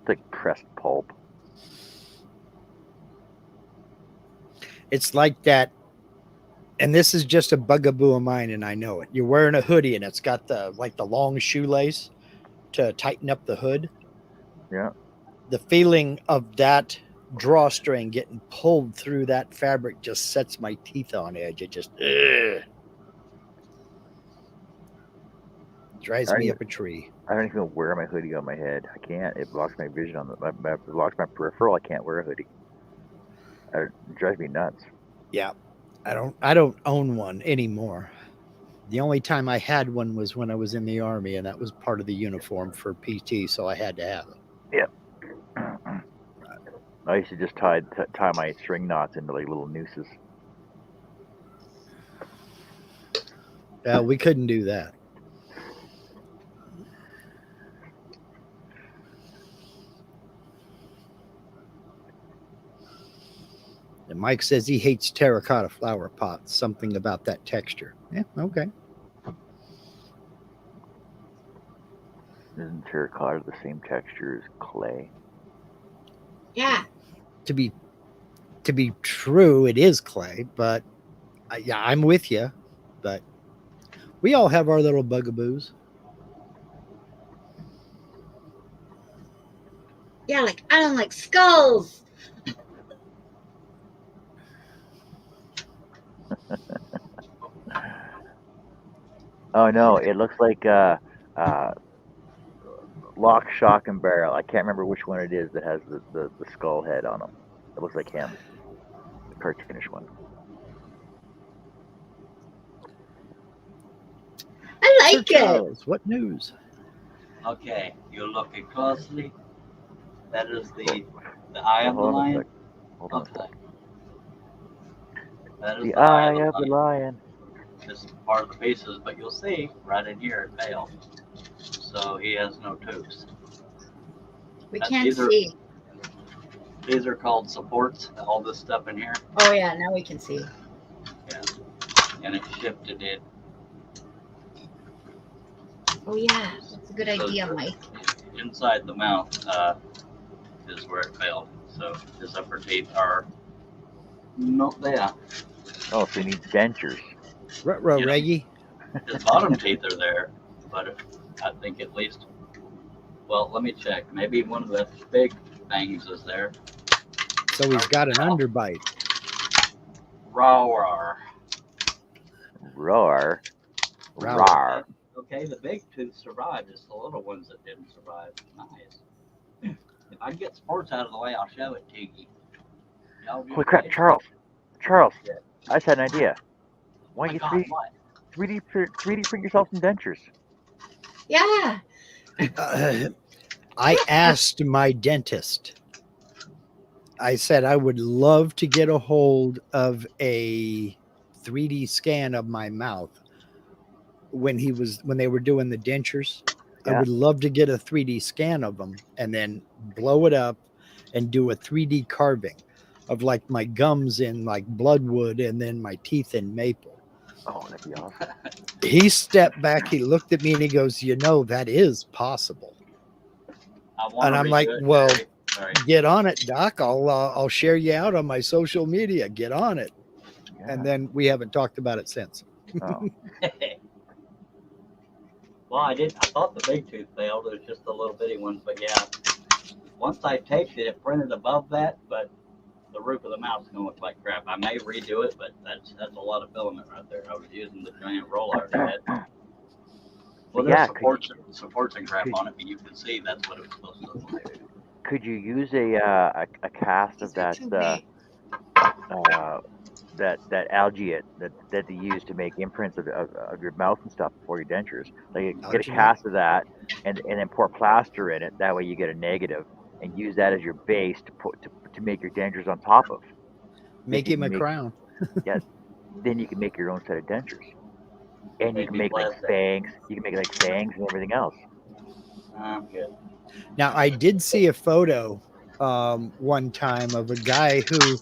like pressed pulp. It's like that. And this is just a bugaboo of mine, and I know it. You're wearing a hoodie, and it's got the long shoelace to tighten up the hood. Yeah. The feeling of that drawstring getting pulled through that fabric just sets my teeth on edge. It just drives me up a tree. I don't even wear my hoodie on my head. I can't. It blocks my vision on it blocks my peripheral. I can't wear a hoodie. It drives me nuts. Yeah. I don't own one anymore. The only time I had one was when I was in the Army, and that was part of the uniform for PT, so I had to have it. Yep. I used to just tie my string knots into like little nooses. We couldn't do that. And Mike says he hates terracotta flower pots. Something about that texture. Yeah, okay. Isn't terracotta the same texture as clay? Yeah. To be true, it is clay, but yeah, I'm with you. But we all have our little bugaboos. Yeah, like I don't like skulls. Oh no, it looks like Lock, Shock, and Barrel. I can't remember which one it is that has the skull head on him. It looks like him, the cartoonish one. I like Sir Charles, what news? Okay, you're looking closely. That is the eye of the Hold on a lion. sec. Hold on a Okay. sec. That is The the eye eye of of the the lion. lion. This is part of the pieces, but you'll see right in here it failed. So he has no tubes. We can't These are see. these are called supports. All this stuff in here. Oh yeah, now we can see. Yeah. And it shifted it. Oh yeah, that's a good idea, Mike. Inside the mouth is where it failed. So his upper teeth are not there. Oh, so he needs dentures. Ruh-roh, Yeah. Reggie. His bottom teeth are there, but I think at least. Well, let me check. Maybe one of the big fangs is there. So he's got an underbite. Roar. Roar. Roar. Rar. Okay, the big tooth survived. It's the little ones that didn't survive. Nice. If I get sports out of the way, I'll show it to you. Holy crap, Charles! Charles, Yeah. I just had an idea. Why Oh don't my you God, what? 3D print yourself some dentures? Yeah. I asked my dentist. I said I would love to get a hold of a 3D scan of my mouth when they were doing the dentures. I Yeah. would love to get a 3D scan of them and then blow it up and do a 3D carving of like my gums in like bloodwood and then my teeth in maple. Oh, that'd be awesome. He stepped back, he looked at me and he goes, that is possible. And I'm like, well, get on it, Doc. I'll share you out on my social media. Get on it. Yeah. And then we haven't talked about it since. Oh. Well, I thought the big tooth failed. It was just the little bitty ones. But yeah, once I taped it, it printed above that, but the roof of the mouth's gonna look like crap. I may redo it, but that's a lot of filament right there. I was using the giant roll I already had. Well, yeah, there's supports and crap on it, but you can see that's what it was supposed to look like. could you use a cast of that that algae that they use to make imprints of your mouth and stuff before your dentures? Like get a Alginate. cast of that and then pour plaster in it. That way you get a negative and use that as your base to put to make your dentures on top of. Then Make you him can a make crown. yeah. Then you can make your own set of dentures, and you can Maybe make like plastic. fangs. You can make like fangs and everything else. I'm good. Now, I did see a photo one time of a guy who,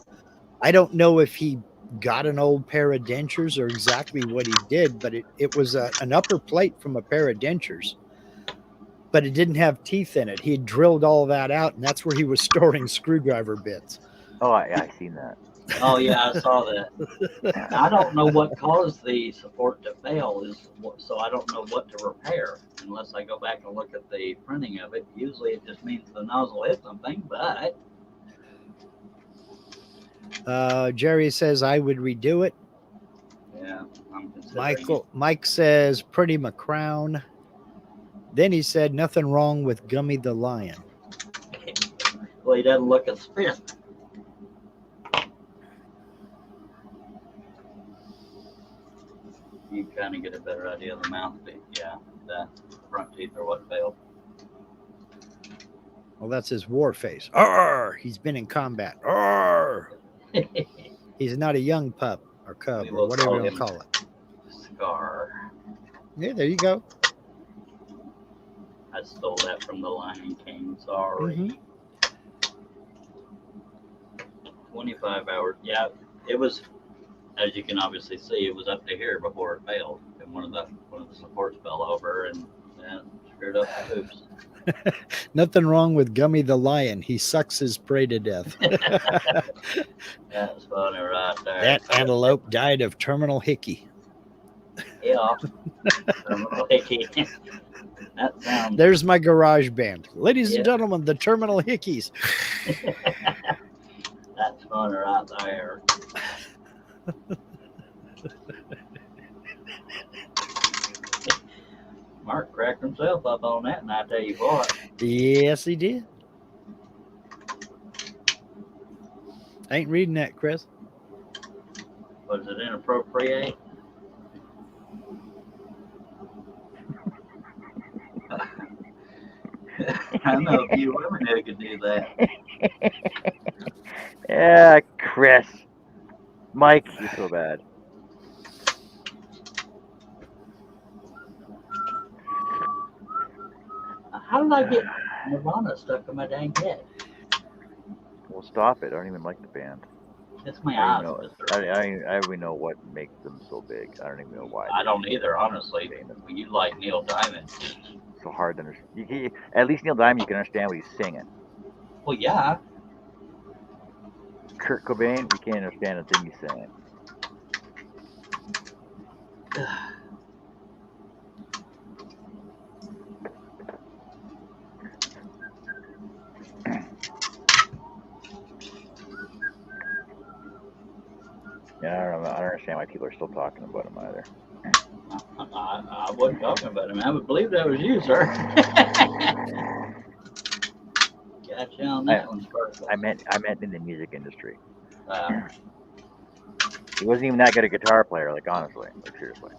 I don't know if he got an old pair of dentures or exactly what he did, but it was an upper plate from a pair of dentures, but it didn't have teeth in it. He had drilled all that out, and that's where he was storing screwdriver bits. Oh, I seen that. Oh yeah, I saw that. I don't know what caused the support to fail, so I don't know what to repair unless I go back and look at the printing of it. Usually, it just means the nozzle hit something, but Jerry says I would redo it. yeah, I'm considering Mike says pretty McCrown. Then he said nothing wrong with Gummy the Lion. it. Well, he doesn't look as fit. You kind of get a better idea of the mouth. Yeah, the front teeth are what failed. Well, that's his war face. Arr! He's been in combat. Arr! He's not a young pup or cub We or will whatever call you him call it. Scar. Yeah, there you go. I stole that from the Lion King. Sorry. Mhm. 25 hours. Yeah, it was. As you can obviously see, it was up to here before it failed, and one of the supports fell over and screwed up the hoops. Nothing wrong with Gummy the Lion. He sucks his prey to death. That's funny right there. That antelope died of terminal hickey. Yeah. Terminal hickey. That sounds. There's my garage band. Ladies Yeah. and gentlemen, the terminal hickeys. That's funny right there. Mark cracked himself up on that, and I tell you what. Yes, he did. I ain't reading that, Chris. Was it inappropriate? I know a few women who could do that. Yeah, Chris. Mike, you're so bad. How did I get Nirvana stuck in my dang head? Well, stop it. I don't even like the band. It's my I eyes. don't even know. I don't even know what makes them so big. I don't even know why. I don't either, honestly. Famous. When you like Neil Diamond. It's so hard to understand. At least Neil Diamond, you can understand what he's singing. Well, yeah. Kurt Cobain, you can't understand a thing he's saying. Yeah, I don't understand why people are still talking about him either. I wasn't talking about him. I would believe that was you, sir. Gotcha on that one, Sparkle. I meant in the music industry. Uh, He wasn't even that good a guitar player, like honestly, like seriously.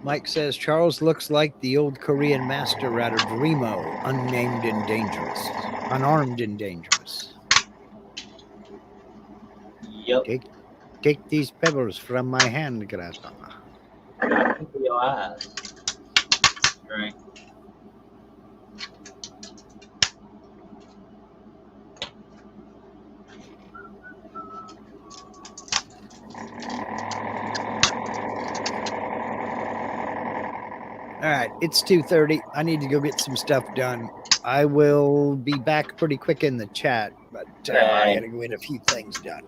Mike says Charles looks like the old Korean master out of Remo, unnamed and dangerous, unarmed and dangerous. yep. Take these pebbles from my hand, grasshopper. Look at your eyes. Right. All right, it's 2:30. I need to go get some stuff done. I will be back pretty quick in the chat, but I Okay. got to go get a few things done.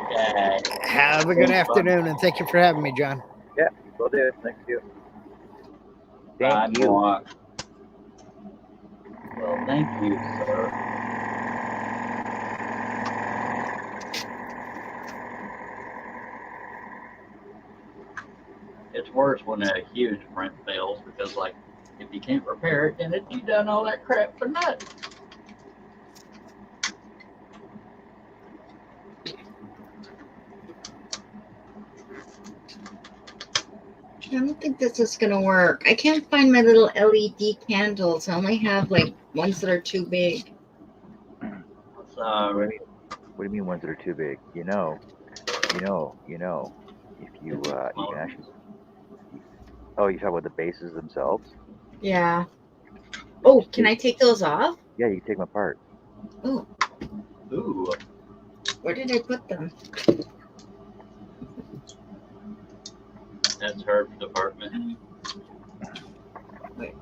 Okay. Have a good afternoon, and thank you for having me, John. Yeah, will do. Thank you. Bye, Thank you. Mark. Well, thank you, sir. It's worse when a huge print fails because, like, if you can't repair it, then you done all that crap for nothing. I don't think this is gonna work. I can't find my little LED candles. I only have like ones that are too big. So, What do you mean ones that are too big? If you you can actually. Oh, you talk about the bases themselves? Yeah. Oh, can I take those off? Yeah, you can take them apart. Oh, ooh, where did I put them? that's her department. Wait.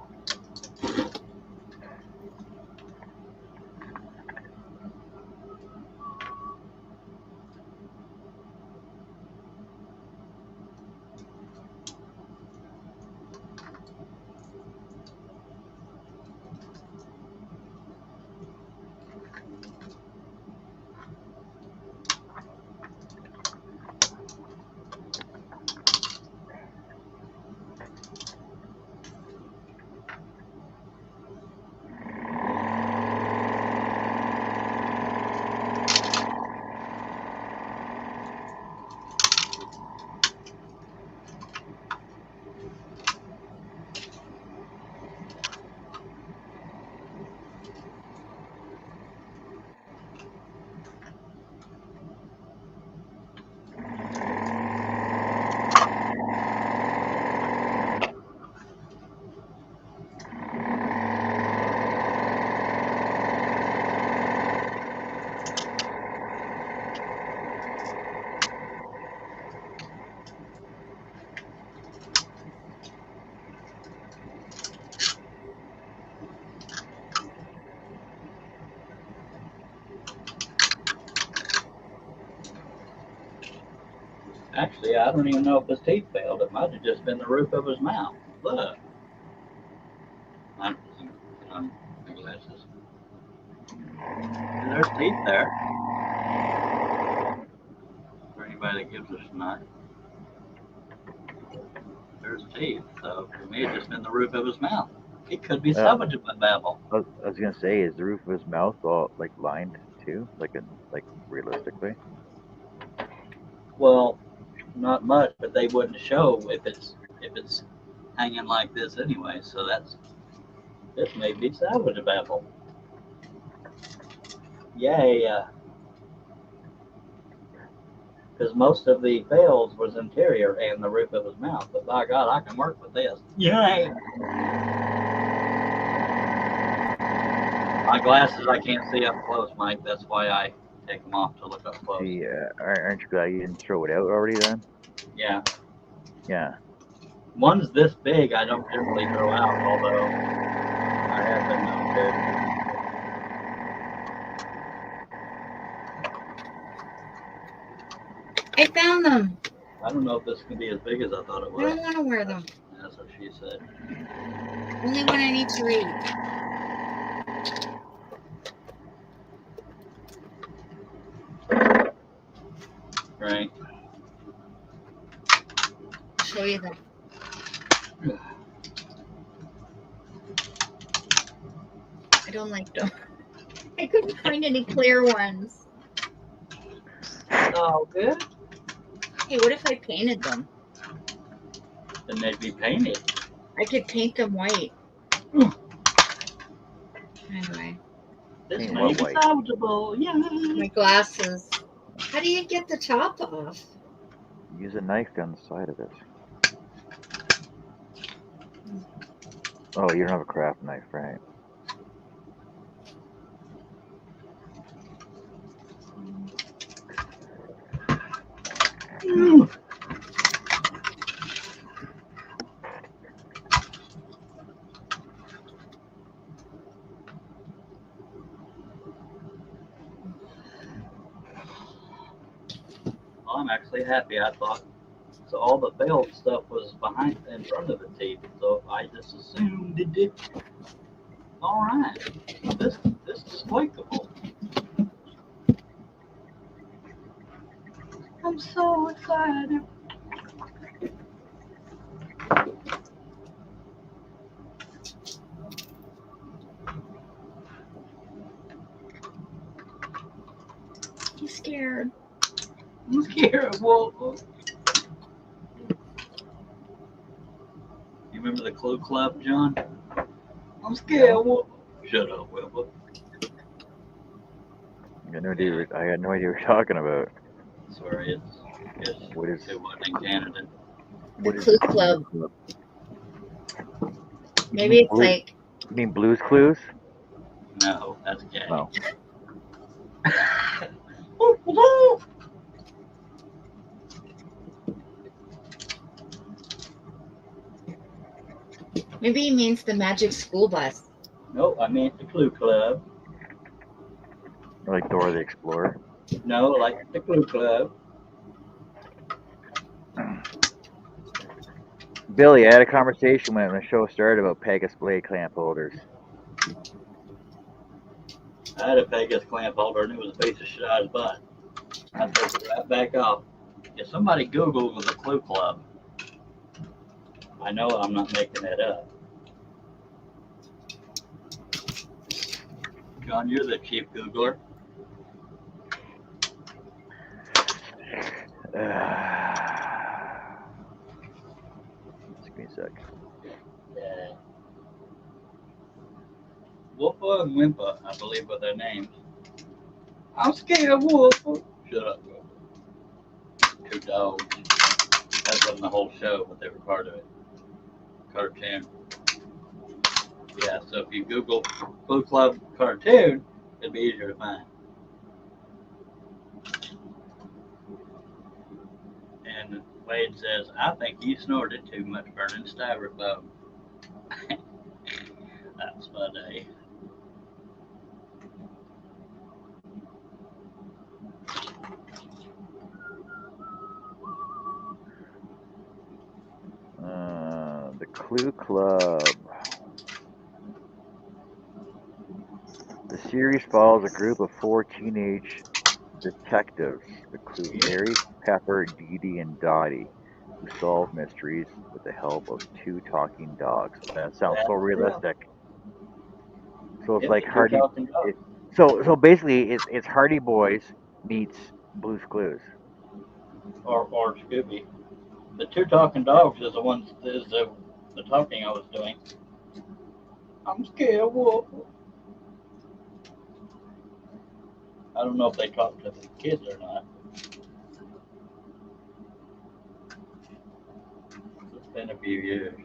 Actually, I don't even know if his teeth failed. It might have just been the roof of his mouth. Look. I'm on my glasses. And there's teeth there. For anybody that gives a snot. There's teeth. So for me, it's just been the roof of his mouth. It could be salvageable. I was gonna say, is the roof of his mouth all like lined too, like realistically? Well, not much, but they wouldn't show if it's hanging like this anyway. So this may be salvageable. Yay! Because most of the fails was interior and the roof of his mouth. But by God, I can work with this. Yay! My glasses, I can't see up close, Mike. That's why I take them off to look up close. See, aren't you glad you didn't throw it out already then? Yeah. Yeah. Ones this big, I don't generally throw out, although I have been known to. I found them. I don't know if this can be as big as I thought it I was. don't want to wear them. That's what she said. Only when I need to read. Right. I'll show you them. I don't like them. I couldn't find any clear ones. Oh, good. Hey, what if I painted them? Then they'd be painted. I could paint them white. Anyway. This Paint may what be white? salvageable. Yeah. My glasses. How do you get the top off? Use a knife down the side of it. Oh, you don't have a craft knife, right? Well, I'm actually happy. I thought so. All the failed stuff was behind, in front of the teeth. So I just assumed it did. All right. This is clickable. I'm so excited. I'm scared. I'm scared of wolves. You remember the Clue Club, John? I'm scared of wolves. Shut up, Wilbur. I got no idea. I got no idea what you're talking about. Sorry, What is? it wasn't in Canada. The What is Clue the Club. Club? Maybe it's like You mean Blue's Clues? No, that's gay. No. maybe he means the Magic School Bus. No, I meant the Clue Club. Like Dora the Explorer. No, like the Clue Club. Billy, I had a conversation when the show started about Pegasus blade clamp holders. I had a Pegasus clamp holder and it was a piece of shit out of butt. I took it right back off. If somebody Googled the Clue Club, I know I'm not making that up. John, you're the chief Googler. Just give me a sec. Yeah. Whoopa and Wimpa, I believe were their names. I'm scared of Whoopa. Shut up, Whoopa. Two dogs. That wasn't the whole show, but they were part of it. Cartoon. Yeah, so if you Google Clue Club cartoon, it'd be easier to find. And Wade says, I think you snorted too much burning styrofoam. That's funny. The Clue Club. The series follows a group of 4 teenage detectives, the Clue Mary, Pepper, Dee Dee, and Dottie, who solve mysteries with the help of 2 talking dogs. That sounds so realistic. So it's Yep, like the two Hardy. talking dogs. So basically, it's Hardy Boys meets Blue's Clues. Or Scooby. The two talking dogs is the talking I was doing. I'm scared of Whoopa. I don't know if they talk to the kids or not. It's been a few years.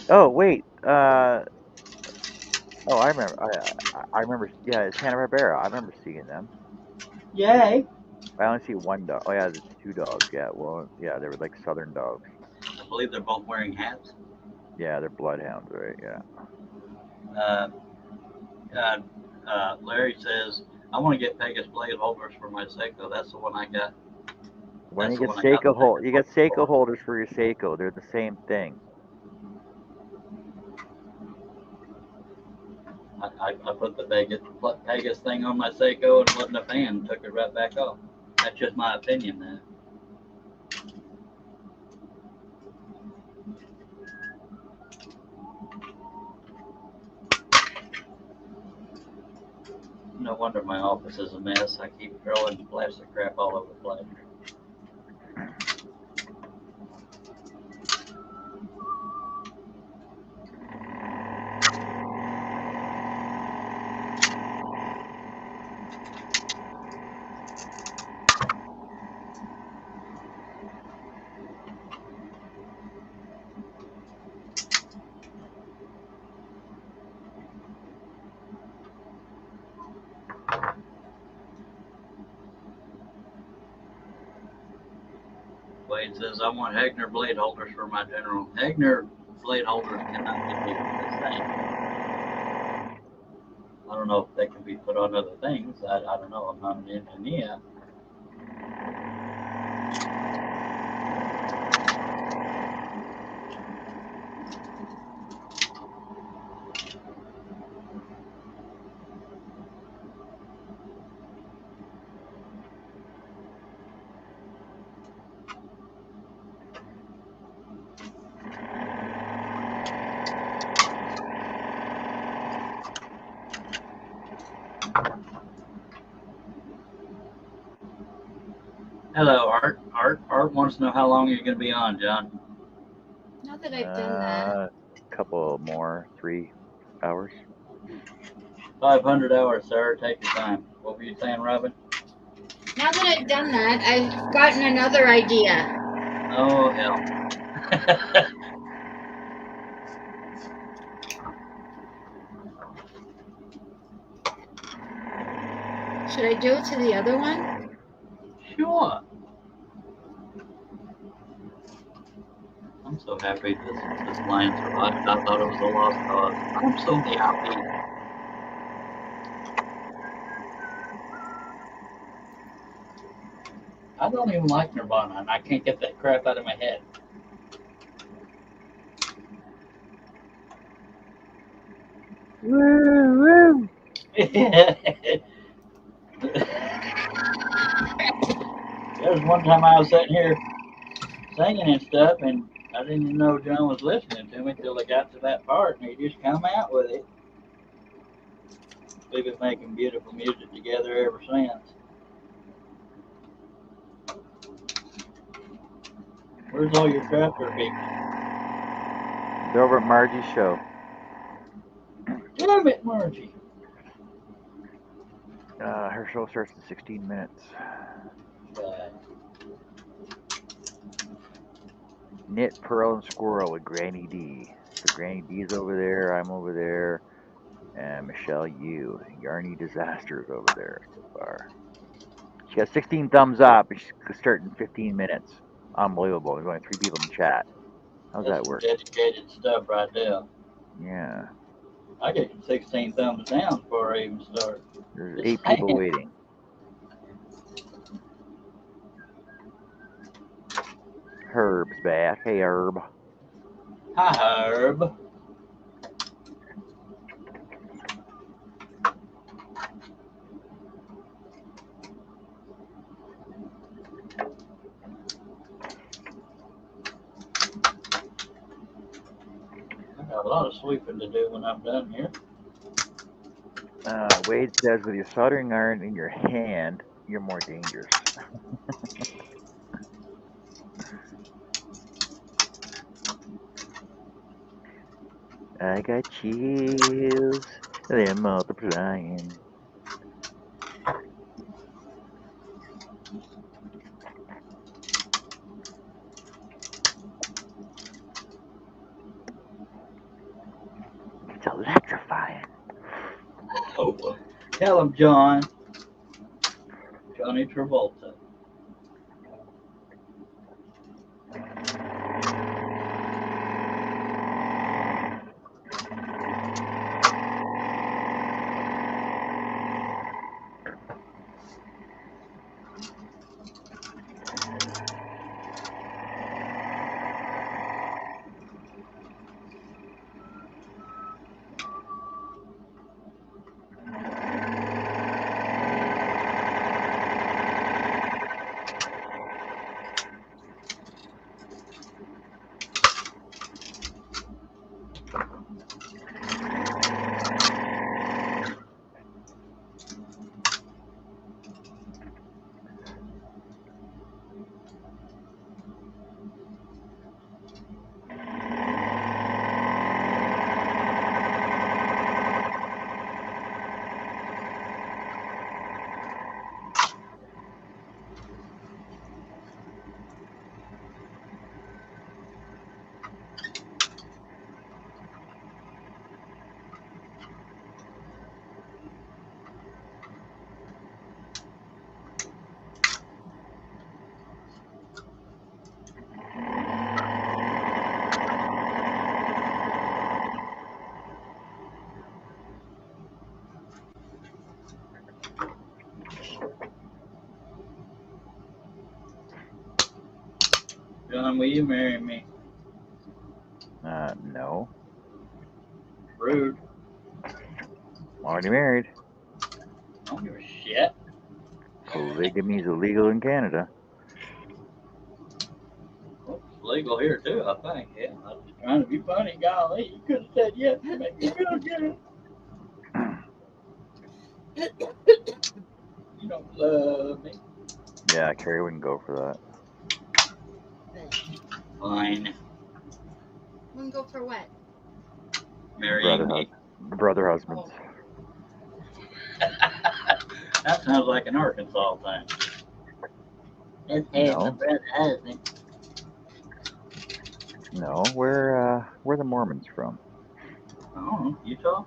Oh wait. Oh, I remember. I remember. Yeah, it's Hanna Barbera. I remember seeing them. Yay! I only see one dog. Oh yeah, there's 2 dogs. Yeah. Well, yeah, they were like Southern dogs. I believe they're both wearing hats. Yeah, they're bloodhounds, right? Yeah. Uh, Larry says, I want to get Pegasus blade holders for my Seiko. That's the one I got. When That's you the get one I got the Seiko Pegasus you get blade Seiko for. holders for your Seiko. They're the same thing. I put the Pegasus thing on my Seiko and wasn't a fan. Took it right back off. That's just my opinion, man. No wonder my office is a mess. I keep throwing plastic crap all over the place. Wade says, I want Hegner blade holders for my general. Hegner blade holders cannot be the same. I don't know if they can be put on other things. I don't know. I'm not an engineer. Hello, Art wants to know how long you're going to be on, John. Now that I've done that, Couple more, 3 hours. 500 hours, sir. Take your time. What were you saying, Robin? now that I've done that, I've gotten another idea. Oh, hell. Should I do it to the other one? Sure. I'm so happy this line survived. I thought it was a lost cause. I'm so happy. I don't even like Nirvana, and I can't get that crap out of my head. Woo, woo. There was one time I was sitting here singing and stuff, and I didn't even know John was listening to me until I got to that part, and he just come out with it. We've been making beautiful music together ever since. Where's all your trapper people? They're over at Margie's show. Damn it, Margie. Her show starts in 16 minutes. Knit, Pearl, and Squirrel with Granny D. So Granny D's over there, I'm over there, and Michelle Yu. Yarny Disaster is over there so far. She got 16 thumbs up, and she's starting in 15 minutes. Unbelievable. There's only 3 people in the chat. How's That's that some work? dedicated stuff right there. Yeah. I get 16 thumbs down before I even start. There's Just 8 people saying. waiting. Herb's back. Hey, Herb. Hi, Herb. I got a lot of sweeping to do when I'm done here. Wade says, with your soldering iron in your hand, you're more dangerous. I got chills. They're multiplying. It's electrifying. Oh, tell him, John. Johnny Travolta. John, will you marry me? No. Rude. Already married. Don't give a shit. Polygamy is illegal in Canada. Well, it's legal here too, I think. Yeah, I was trying to be funny. Golly, you could have said yes to make me feel good. You don't love me. Yeah, Carrie wouldn't go for Fine. Wouldn't go for what? that. Marrying me. Brother husbands. That sounds like an Arkansas thing. Let's have No. a brother husband. No, where the Mormons from? I don't know. Utah?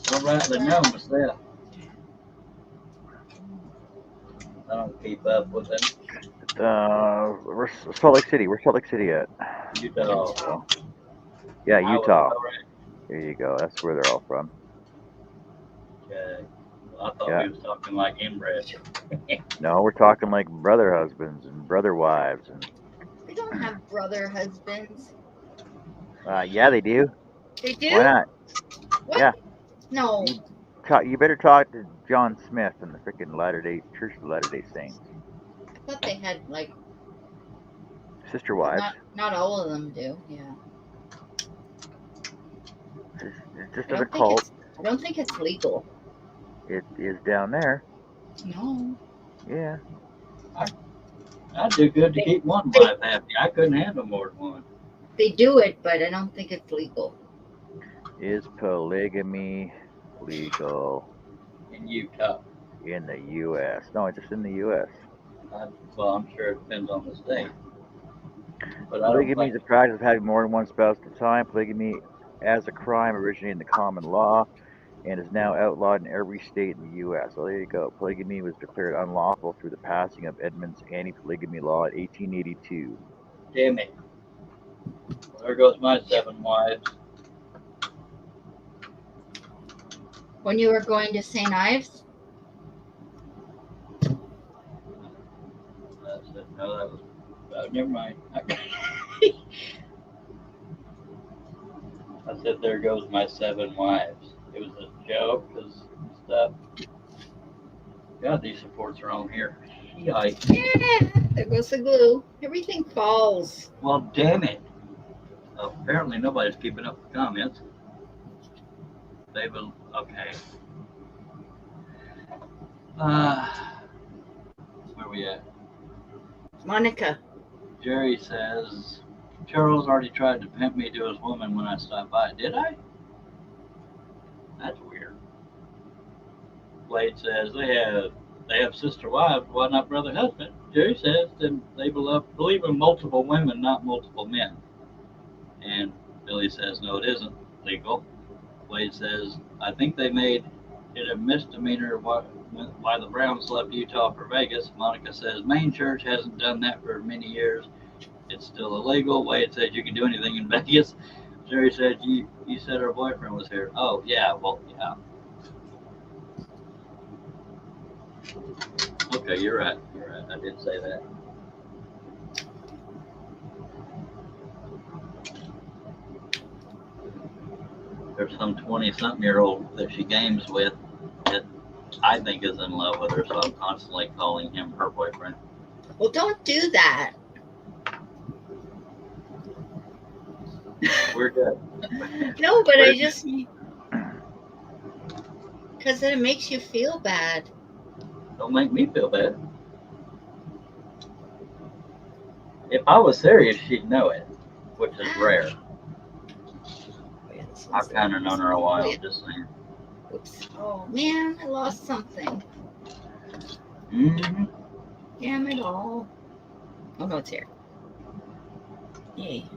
Don't rightly know myself. I don't keep up with them. We're Salt Lake City. Where's Salt Lake City at? Utah. Yeah, I was Utah. correct. There you go. That's where they're all from. Okay. Well, I thought Yeah. we was talking like inbred. No, we're talking like brother husbands and brother wives and. We don't have brother husbands. Yeah, they do. They do? Why not? What? Yeah. No. You better talk to John Smith and the freaking Church of the Latter Day Saints. I thought they had like Sister wives. not all of them do. Yeah. It's just I a don't cult. think it's legal. It is down there. No. Yeah. I'd do good to keep one wife happy. I couldn't handle more than one. They do it, but I don't think it's legal. Is polygamy legal In Utah. in the U.S.? No, just in the U.S. Well, I'm sure it depends on the state. But I don't Polygamy is think a practice of having more than one spouse at a time. Polygamy as a crime originated in the common law and is now outlawed in every state in the U.S. Well, there you go. Polygamy was declared unlawful through the passing of Edmund's anti-polygamy law in 1882. damn it. Well, there goes my 7 wives. When you were going to St. Ives? I said, no, that was. Never mind. I said, there goes my 7 wives. It was a joke because stuff. God, these supports are on here. Yikes. Yeah, there goes the glue. Everything falls. Well, damn it. Apparently, nobody's keeping up with comments. They will. Okay. Where we at? Monica. Jerry says, Charles already tried to pimp me to his woman when I stopped by. Did I? That's weird. Blade says they have sister wives, why not brother husband? Jerry says then they believe in multiple women, not multiple men. And Billy says no, it isn't legal. Blade says I think they made it a misdemeanor why the Browns left Utah for Vegas. Monica says Main Church hasn't done that for many years. It's still illegal. Wade says you can do anything in Vegas. Jerry said you said her boyfriend was here. Oh yeah, well yeah. Okay, you're right. I did say that. There's some 20-something-year-old that she games with that I think is in love with her, so I'm constantly calling him her boyfriend. Well, don't do that. We're good. No, but I just because it makes you feel bad. Don't make me feel bad. If I was serious, she'd know it, which is rare. I've kind of known her a while, just saying. Oops. Oh man, I lost something. Mm-hmm. Damn it all. Oh no, it's here. Yay.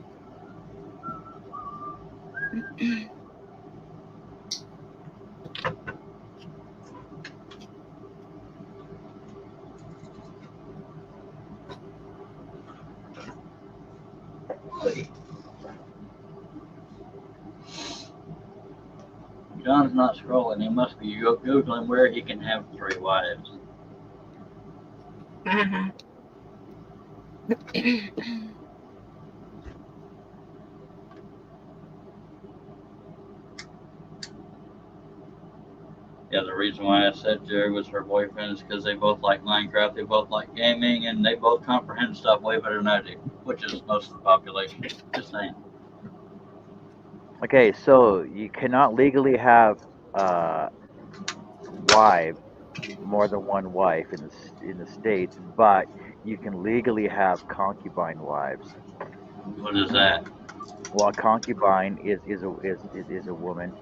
John's not scrolling. He must be Googling where he can have 3 wives. Yeah, the reason why I said Jerry was her boyfriend is because they both like Minecraft, they both like gaming, and they both comprehend stuff way better than I do, which is most of the population. Just saying. Okay, so you cannot legally have wives, more than one wife in the states, but you can legally have concubine wives. What is that? Well, a concubine is a woman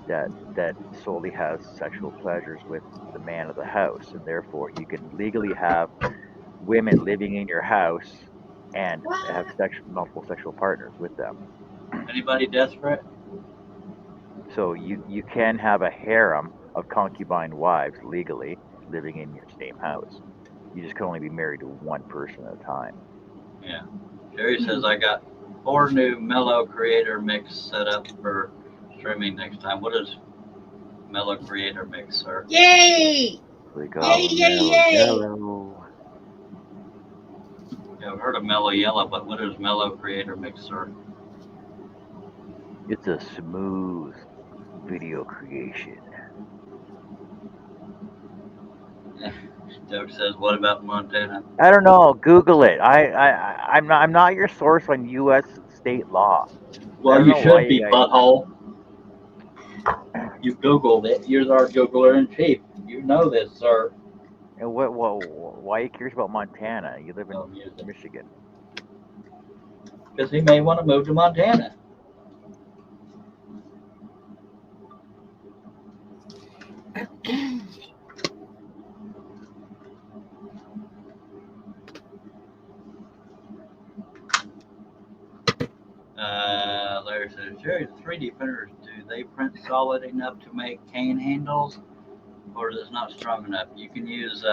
that solely has sexual pleasures with the man of the house, and therefore you can legally have women living in your house and have What? multiple sexual partners with them. Anybody desperate? So you can have a harem of concubine wives legally living in your same house. You just can only be married to one person at a time. Yeah. Jerry says I got 4 new Mellow Creator Mix set up for streaming next time. What is Mellow Creator Mix, sir? Yay! We Yay, call them yay, mellow yay! yellow. Yeah, I've heard of Mellow Yellow, but what is Mellow Creator Mix, sir? It's a smooth video creation. Doug says, what about Montana? I don't know. Google it. I'm not your source on U.S. state law. I Well, don't you know why should you be, guys. butthole. You Googled it. You're our Googler in chief. You know this, sir. And why are you curious about Montana? You live in Oh, music. Michigan. Because he may want to move to Montana. Larry says, Jerry, the 3D printers, do they print solid enough to make cane handles, or is it not strong enough? You can use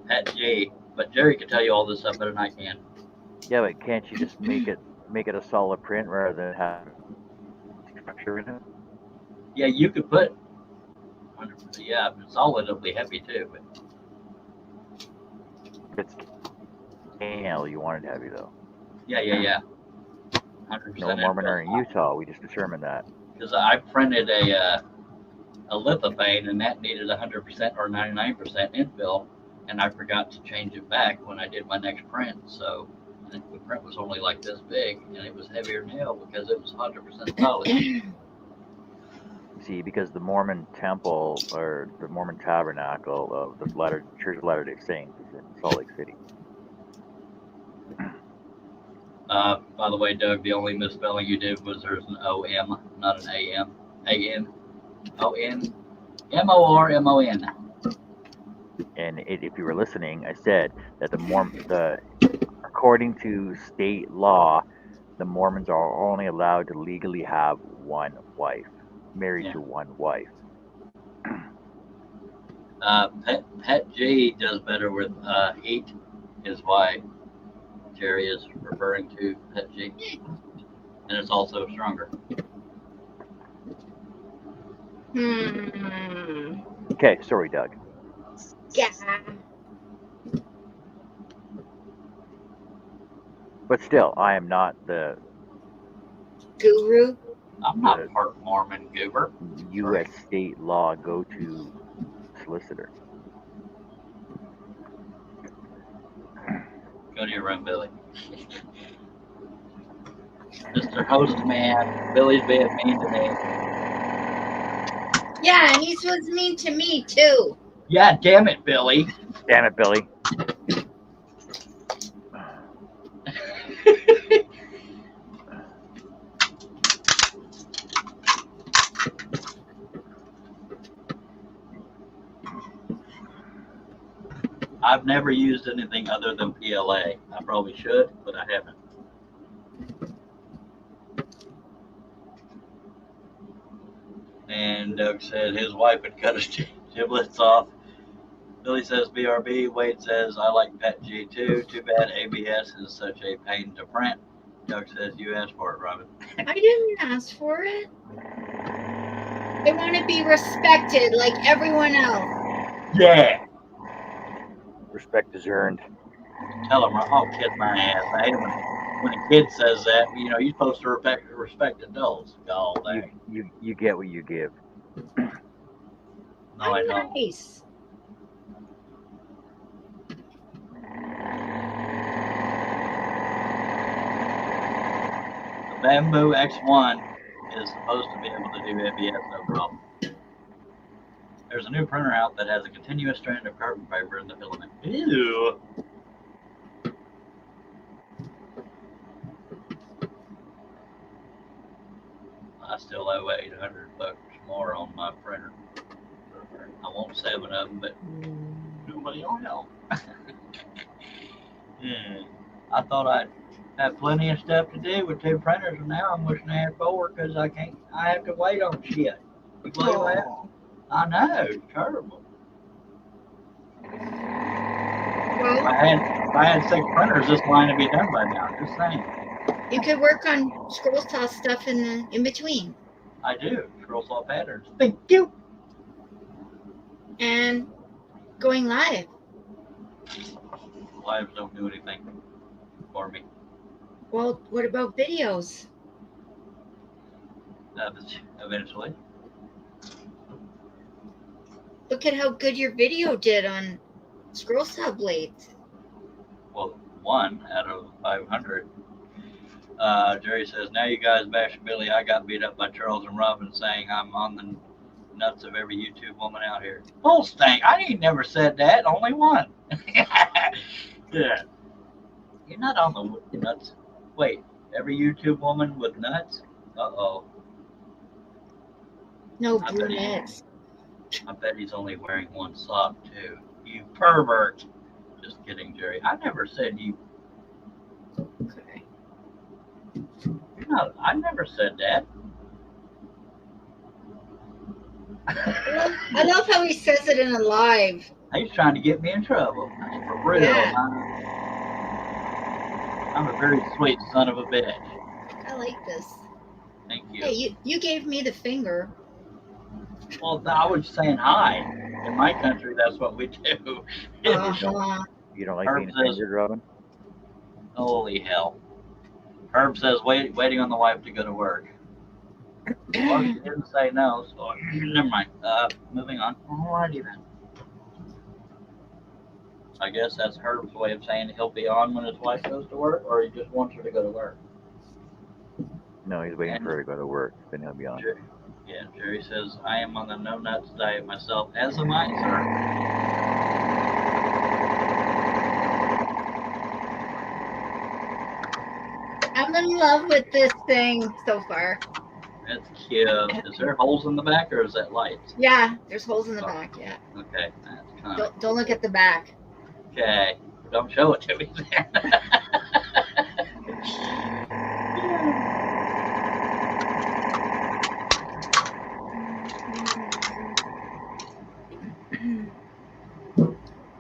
Pet G, but Jerry can tell you all this stuff better than I can. Yeah, but can't you just make it a solid print rather than have structure in it? Yeah, you could put 100%. Yeah, if it's solid, it'll be heavy too. But If it's cane, you want it heavy though. yeah, No 100% Mormon are infill. in Utah. We just determined that. Because I printed a lithophane, and that needed 100% or 99% infill, and I forgot to change it back when I did my next print. So the print was only like this big, and it was heavier than hell because it was 100% solid. See, because the Mormon temple or the Mormon tabernacle of the Church of Latter-day Saints is in Salt Lake City. By the way, Doug, the only misspelling you did was there's an O-M, not an A-M. A-N, O-N, M-O-R-M-O-N. And if you were listening, I said that according to state law, the Mormons are only allowed to legally have one wife, married Yeah. to one wife. Pet G does better with heat, is why Jerry is referring to Pet G. And it's also stronger. Okay, sorry, Doug. Yeah. But still, I am not the Guru. I'm not part Mormon goober. U.S. state law go-to solicitor. Go to your room, Billy. Mr. Host Man, Billy's being mean to me. Yeah, and he was mean to me too. Yeah, damn it, Billy. Damn it, Billy. I've never used anything other than PLA. I probably should, but I haven't. And Doug said his wife would cut his giblets off. Billy says BRB. Wade says I like Pet G too. Too bad ABS is such a pain to print. Doug says you asked for it, Robin. I didn't ask for it. I want to be respected like everyone else. Yeah. Respect is earned. Tell them, I'll kiss my ass. I hate when a kid says that. You know, you're supposed to respect adults. All You day. you get what you give. No, I don't. Nice. The Bamboo X1 is supposed to be able to do ABS no problem. There's a new printer out that has a continuous strand of carbon fiber in the filament. Ew. I still owe $800 more on my printer. I want 7 of them, but nobody will help. Yeah. I thought I'd have plenty of stuff to do with 2 printers, and now I'm wishing I had 4 because I can't. I have to wait on shit. You believe that? Oh. I know, it's terrible. Well, If I had 6 printers, this line would be done by now. Just saying. you could work on scroll saw stuff in between. I do. Scroll saw patterns. Thank you. And going live. Lives don't do anything for me. Well, what about videos? Eventually. Look at how good your video did on scroll saw blades. Well, 1 out of 500. Jerry says, now you guys bash Billy. I got beat up by Charles and Robin saying I'm on the nuts of every YouTube woman out here. Bull stank. I ain't never said that. Only one. Yeah. You're not on the nuts. Wait, every YouTube woman with nuts? Uh-oh. No I brunettes. bet he's only wearing 1 sock, too. You pervert. Just kidding, Jerry. I never said you. Okay. No, I never said that. I love how he says it in a live. He's trying to get me in trouble. For real. Yeah. I'm a very sweet son of a bitch. I like this. Thank you. Hey, you gave me the finger. Well, I was saying hi. In my country, that's what we do. Uh-huh. You don't like Herb being says- fingered, Robin? Holy hell. Herb says waiting on the wife to go to work. Well, she didn't say no, so never mind. Moving on. Alrighty then. I guess that's Herb's way of saying he'll be on when his wife goes to work, or he just wants her to go to work. No, he's waiting for her to go to work. Then he'll be on. Yeah, Jerry says, I am on the no nuts diet myself, as am I, sir. I'm in love with this thing so far. That's cute. Is there holes in the back, or is that lights? Yeah, there's holes in the back. Yeah. Okay, that's kind of. Don't look at the back. Okay, don't show it to me then.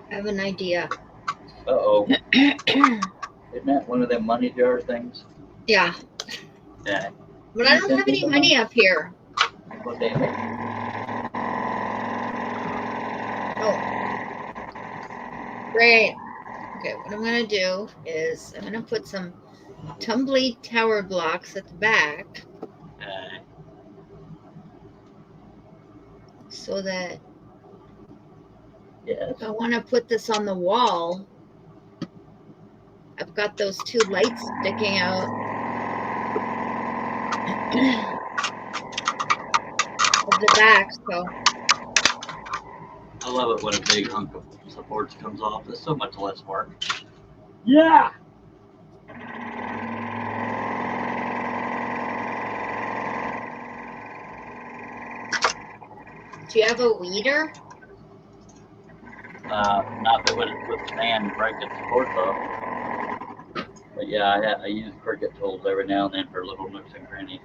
I have an idea. Uh-oh. Isn't that one of them money jar things? Yeah. Yeah. But I don't have any money up here. Well, damn it. Oh. Great. Okay, what I'm going to do is I'm going to put some tumbly tower blocks at the back Okay. so that Yes. if I want to put this on the wall, I've got those 2 lights sticking out of the back, so I love it when a big hunk of supports comes off. It's so much less work. Yeah. do you have a weeder? Not that would withstand breaking supports off. But yeah, I use cricket tools every now and then for little nooks and crannies.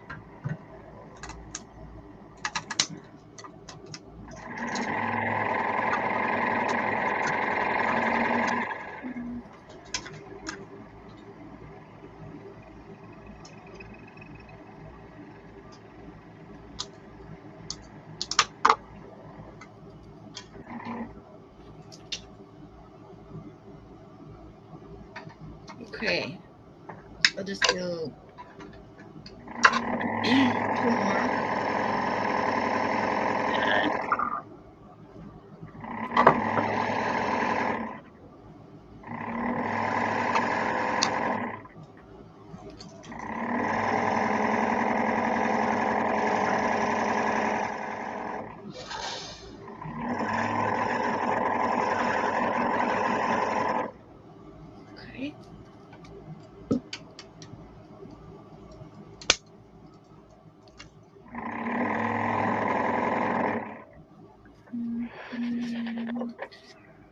Okay. I'll just do 2 more. Okay.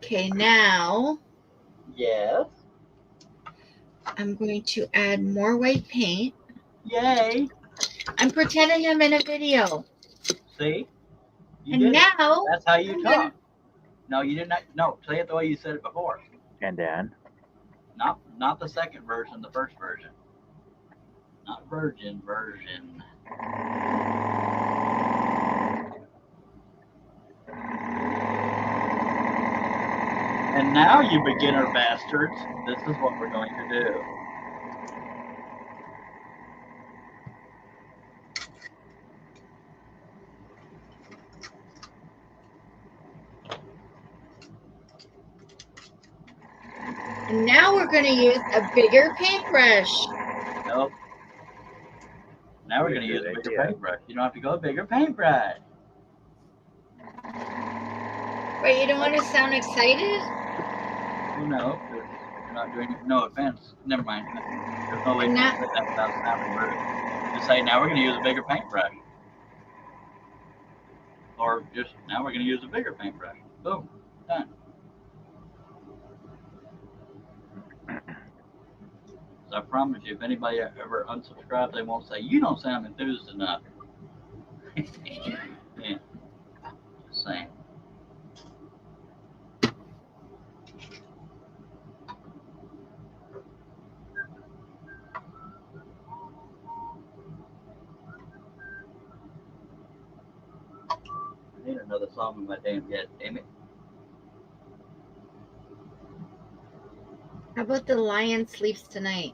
Okay, now Yes. I'm going to add more white paint. Yay. I'm pretending I'm in a video. See? You And did it. now That's how you I'm talk. gonna- No, you did not. No, say it the way you said it before. And Dan. Not the second version, the first version. Not virgin version. And now, you beginner bastards, this is what we're going to do. And now we're going to use a bigger paintbrush. Nope. Now we're going to use a bigger paintbrush. You don't have to go bigger paintbrush. Wait, you don't want to sound excited? Well, no, because you're not doing it. No offense. Never mind. There's no way to say that without sounding rude. Just say, now we're going to use a bigger paintbrush. Or just, now we're going to use a bigger paintbrush. Boom. Done. So I promise you, if anybody ever unsubscribes, they won't say, you don't sound enthused enough. Yeah. Just saying. I need another song in my damn head, damn it. How about The Lion Sleeps Tonight?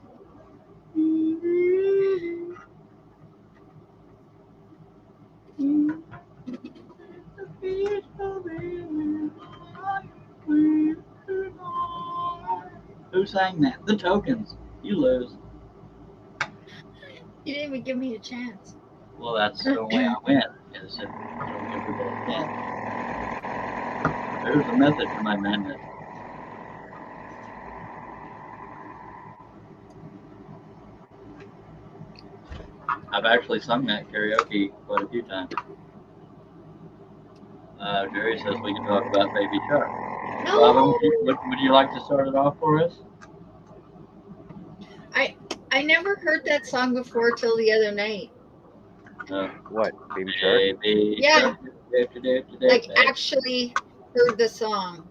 Who sang that? The Tokens. You lose. You didn't even give me a chance. Well, that's the way I win. Is if I don't give people a chance. There's a method to my madness. I've actually sung that karaoke quite a few times. Jerry says we can talk about Baby Shark. No. Robin, would you like to start it off for us? I never heard that song before till the other night. What? Baby Shark? Baby Yeah. Shark. Like, actually heard the song.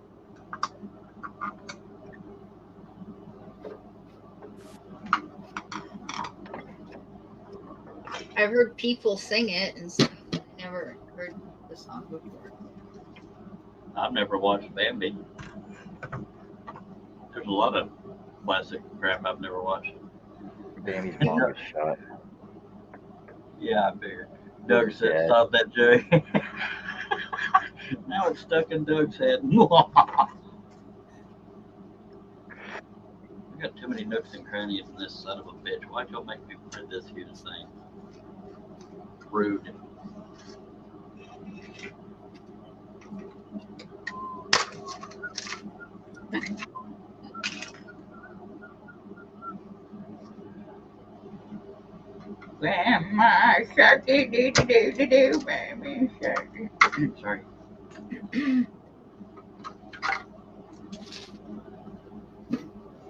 I've heard people sing it and stuff, but I never heard the song before. I've never watched Bambi. There's a lot of classic crap I've never watched. Bambi's longest shot. Yeah, I figured. Doug said, stop that, Jerry. Now it's stuck in Doug's head. We got too many nooks and crannies in this son of a bitch. Why'd y'all make me print this huge thing? Rude. Grandma Sharky doo doo doo doo, baby Sharky. Sorry.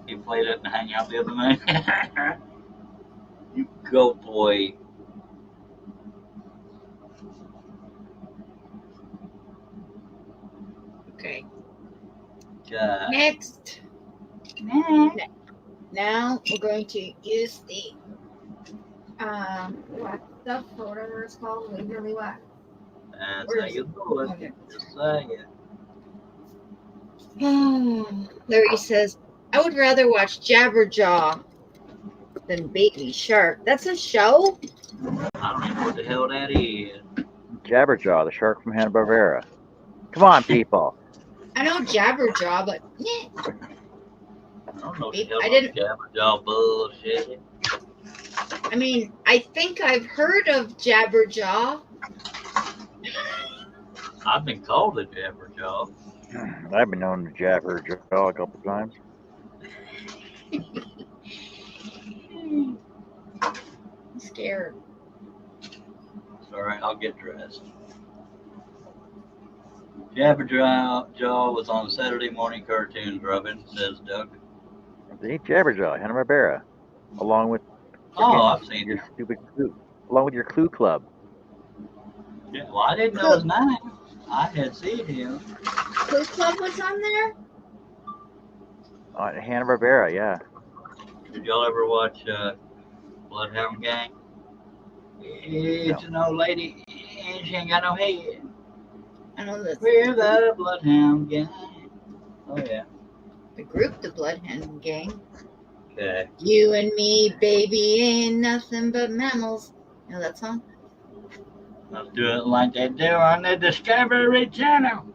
He played it and hang out the other night. You go, boy. Okay. God. Next. Now we're going to use the wax stuff or whatever it's called, Waverly wax. That's how you do it. Just saying. Larry says, I I would rather watch Jabberjaw than Baby Shark. That's a show? I don't even know what the hell that is. Jabberjaw, the shark from Hanna-Barbera. Come on, people. I know Jabberjaw, but I don't know what the hell I no didn't. Jabberjaw bullshit. I mean, I think I've heard of Jabberjaw. I've been called a Jabberjaw. I've been known to jab her jaw a couple times. I'm scared. It's all right. I'll get dressed. Jabberjaw was on Saturday morning cartoons, Robin, says Doug. See, Jabberjaw, Hanna-Barbera, along with Oh, I've seen your it. stupid Clue, along with your Clue Club. Yeah, well, I didn't know his name. I had seen him. Clue Club was on there? On Hanna-Barbera, yeah. Did y'all ever watch Bloodhound Gang? It's an old lady, and she ain't got no head. I know this. We're the Bloodhound Gang. Oh, yeah. The group, the Bloodhound Gang. Okay. You and me, baby, ain't nothing but mammals. You know that song? Let's do it like they do on the Discovery Channel.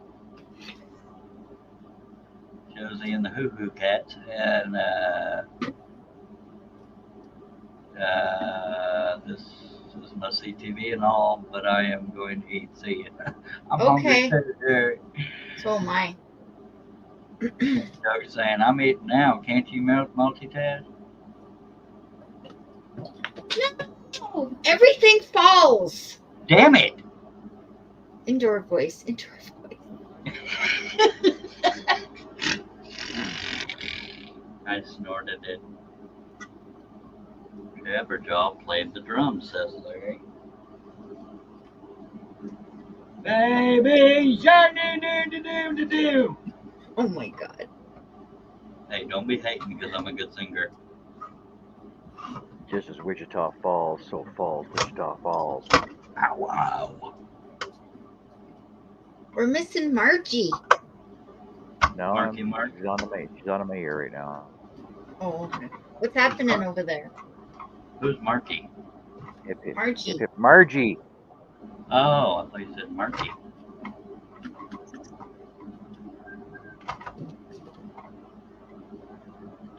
Josie and the Hoo Hoo Cats, and this is must see TV and all, but I am going to see it. I'm Okay. hungry too. So am I. Doug's saying, I'm eating now. Can't you multitask? No, everything falls. Damn it! Indoor voice. Indoor voice. I snorted it. Jabberjaw played the drums, says Larry. Baby, do. Oh my God. Hey, don't be hating because I'm a good singer. Just as Wichita Falls, so falls Wichita Falls. Ow, wow. We're missing Margie. No, Marky Mark. she's on the mayor right now. Oh, okay. What's happening over there? Who's Marky? Hip, hip, Margie. hip, hip. Margie. Oh, I thought you said Marky.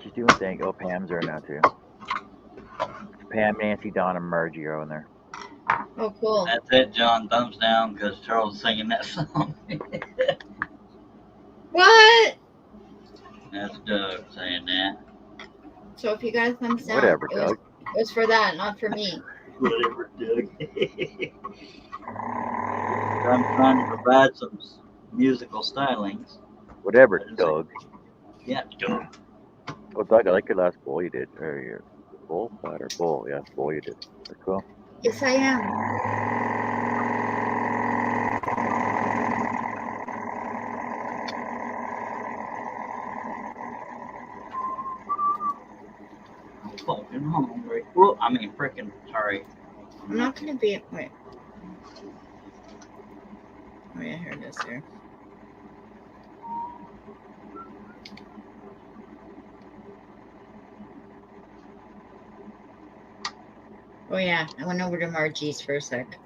She's doing things. Oh, Pam's there now too. Pam, Nancy, Dawn, and Margie are on there. Oh, cool. That's it, John. Thumbs down because Charles is singing that song. What? That's Doug saying that. So if you guys thumbs down, Whatever, it Doug. was for that, not for me. Whatever, Doug. I'm trying to provide some musical stylings. Whatever, Doug. Yeah, Doug. Oh, Doug, I like your last bowl you did. Or your bowl, platter, bowl. Yeah, bowl you did. That's cool. Yes, I am. Fucking hungry. Well, I mean, freaking sorry. I'm not going to be. Wait. Oh, yeah, here it is here. Oh, yeah. I went over to Margie's for a sec.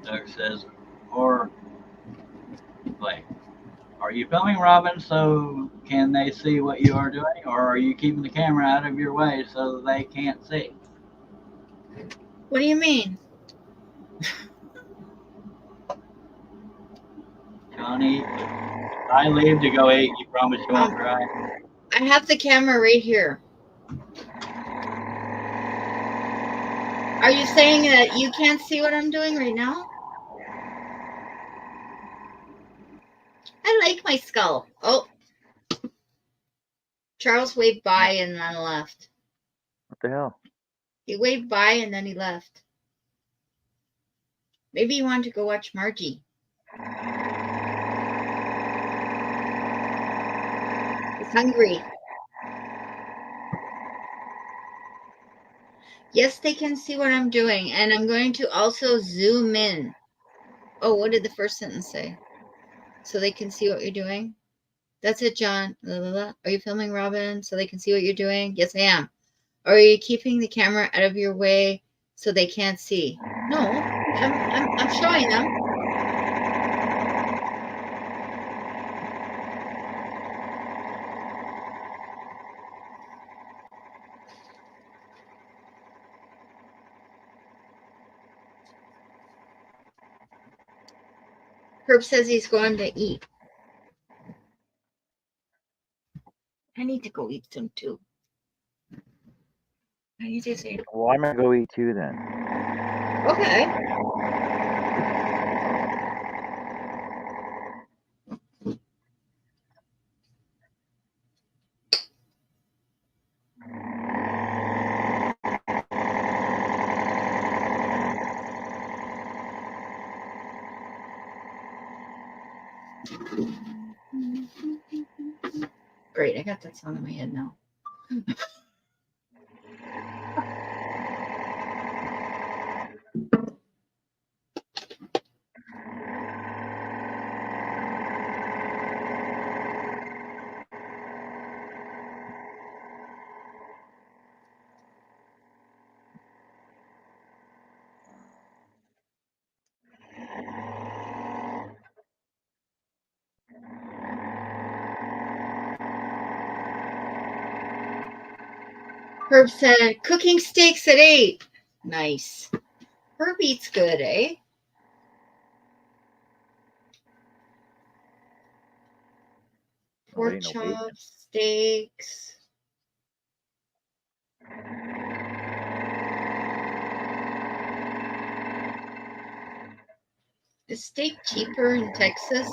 Doug says, or wait, are you filming, Robin, so can they see what you are doing, or are you keeping the camera out of your way so they can't see? What do you mean? Johnny, if I leave to go eat, you promise you won't cry? I have the camera right here. Are you saying that you can't see what I'm doing right now? I like my skull. Oh. Charles waved by and then left. What the hell? He waved by and then he left. Maybe he wanted to go watch Margie. He's hungry. Yes, they can see what I'm doing. And I'm going to also zoom in. Oh, what did the first sentence say? So they can see what you're doing. That's it, John. La, la, la. Are you filming, Robin, so they can see what you're doing? Yes, I am. Or are you keeping the camera out of your way so they can't see? No, I'm showing them. Herb says he's going to eat. I need to go eat some too. I need to say, Well, I'm gonna go eat too then. okay. Great, I got that song in my head now. Herb said, cooking steaks at 8. Nice. Herb eats good, eh? Pork chops, steaks. Is steak cheaper in Texas?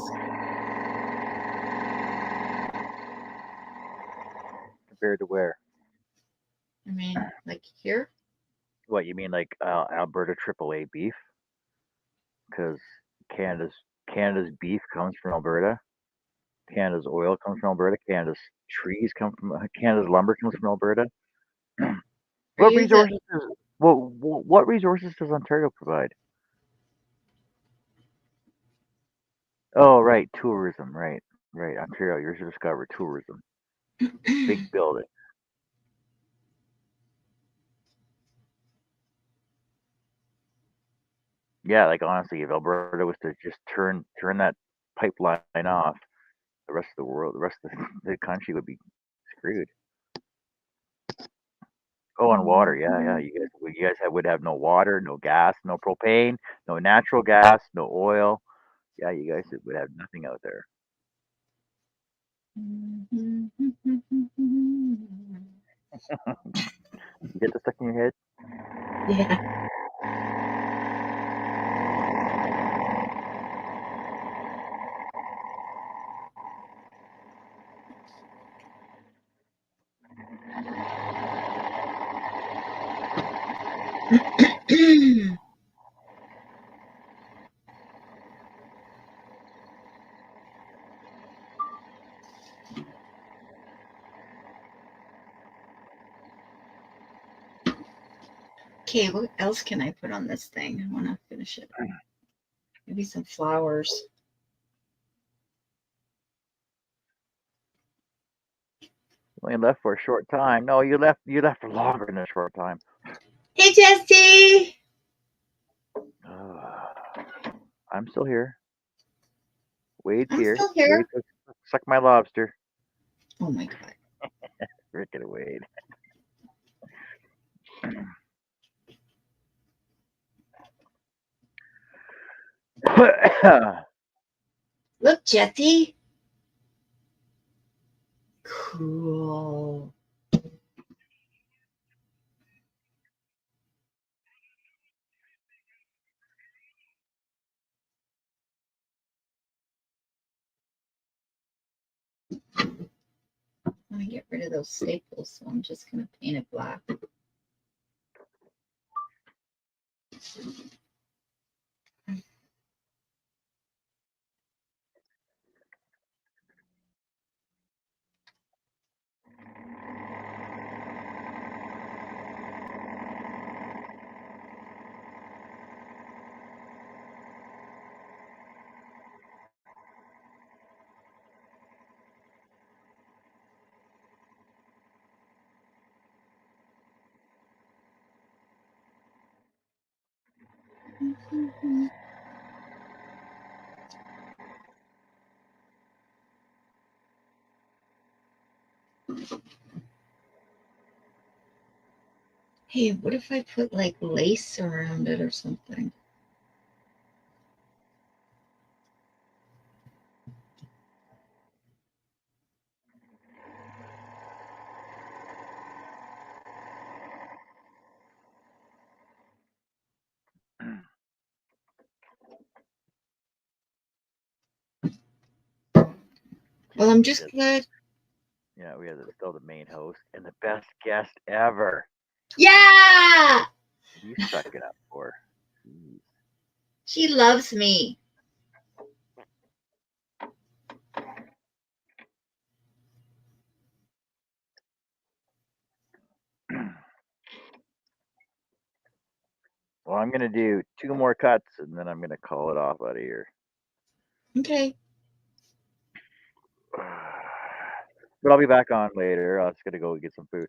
Compared to where? I mean, like here? What you mean, like Alberta AAA beef? Because Canada's beef comes from Alberta. Canada's oil comes from Alberta. Canada's trees come from Canada's lumber comes from Alberta. What resources does what resources does Ontario provide? Oh, right, tourism. Right, right. Ontario, yours to discover tourism. Big building. Yeah, like honestly, if Alberta was to just turn that pipeline off, the rest of the world, the rest of the country would be screwed. Oh, and water, yeah, yeah. You guys would have no water, no gas, no propane, no natural gas, no oil. Yeah, you guys would have nothing out there. You get this stuck in your head? Yeah. Okay, what else can I put on this thing? I want to finish it. Maybe some flowers. Well, you left for a short time. No, you left for longer than a short time. Hey, Jesse! I'm still here. Wade's I'm here. still here. Wade, suck my lobster. Oh my God. Frickin' Wade. Look, Jesse. Cool. I want to get rid of those staples, so I'm just going to paint it black. Hey, what if I put like lace around it or something? Well, I'm just glad. Yeah, we have still the main host and the best guest ever. Yeah! What are you sucking up for? Jeez. She loves me. Well, I'm gonna do 2 more cuts and then I'm gonna call it off out of here. Okay. But I'll be back on later. I was gonna go get some food.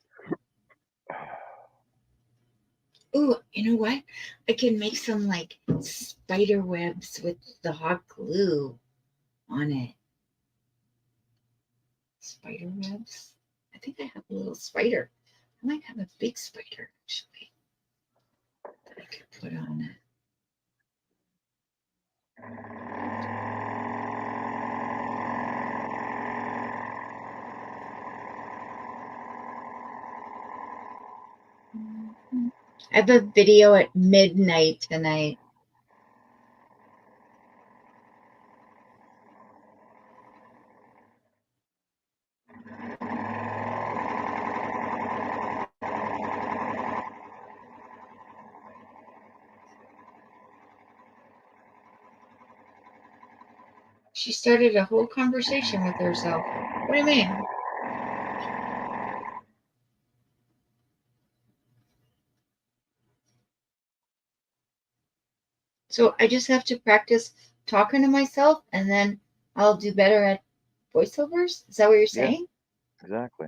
Ooh, you know what? I can make some like spider webs with the hot glue on it. Spider webs? I think I have a little spider. I might have a big spider actually that I could put on it. I have a video at midnight tonight. She started a whole conversation with herself. What do you mean? So I just have to practice talking to myself and then I'll do better at voiceovers? Is that what you're saying? Exactly.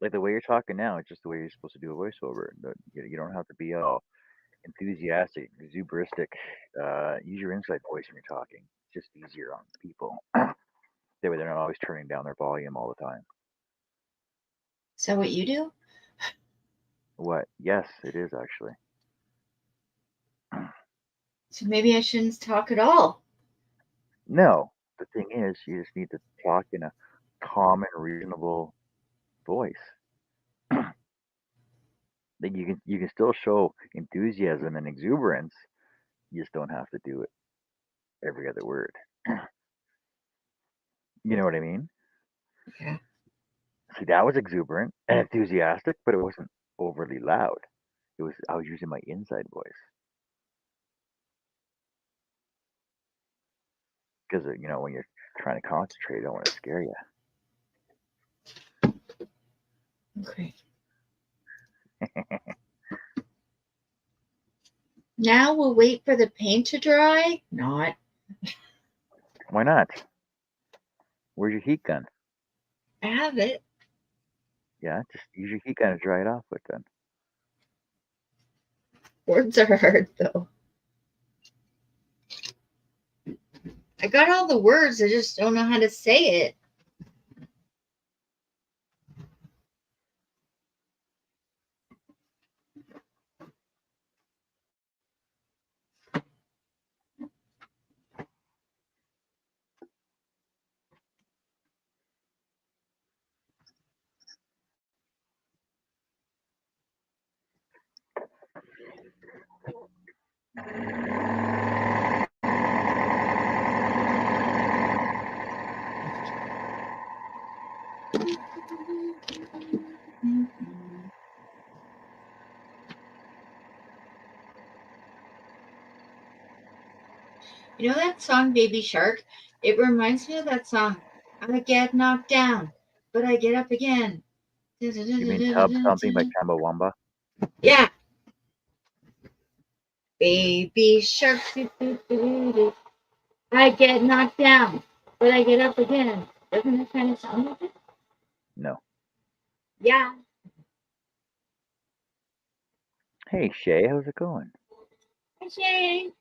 Like the way you're talking now, it's just the way you're supposed to do a voiceover. You don't have to be all enthusiastic, exuberistic. Use your inside voice when you're talking. It's just easier on people. That way they're not always turning down their volume all the time. Is that what you do? What? Yes, it is actually. So maybe I shouldn't talk at all. No, the thing is, you just need to talk in a calm and reasonable voice. Like you can still show enthusiasm and exuberance. You just don't have to do it every other word. You know what I mean? Yeah. See, that was exuberant and enthusiastic, but it wasn't overly loud. I was using my inside voice because when you're trying to concentrate, I don't want to scare you. Okay. Now we'll wait for the paint to dry? Not. Why not? Where's your heat gun? I have it. Yeah, just use your heat gun to dry it off with then. Words are hard though. I got all the words, I just don't know how to say it. You know that song, Baby Shark? It reminds me of that song. I get knocked down, but I get up again. You mean Tub Thumping by Chumbawamba? Yeah. Baby Shark. I get knocked down, but I get up again. Doesn't that kind of sound like it? No. Yeah. Hey Shay, how's it going? Shay.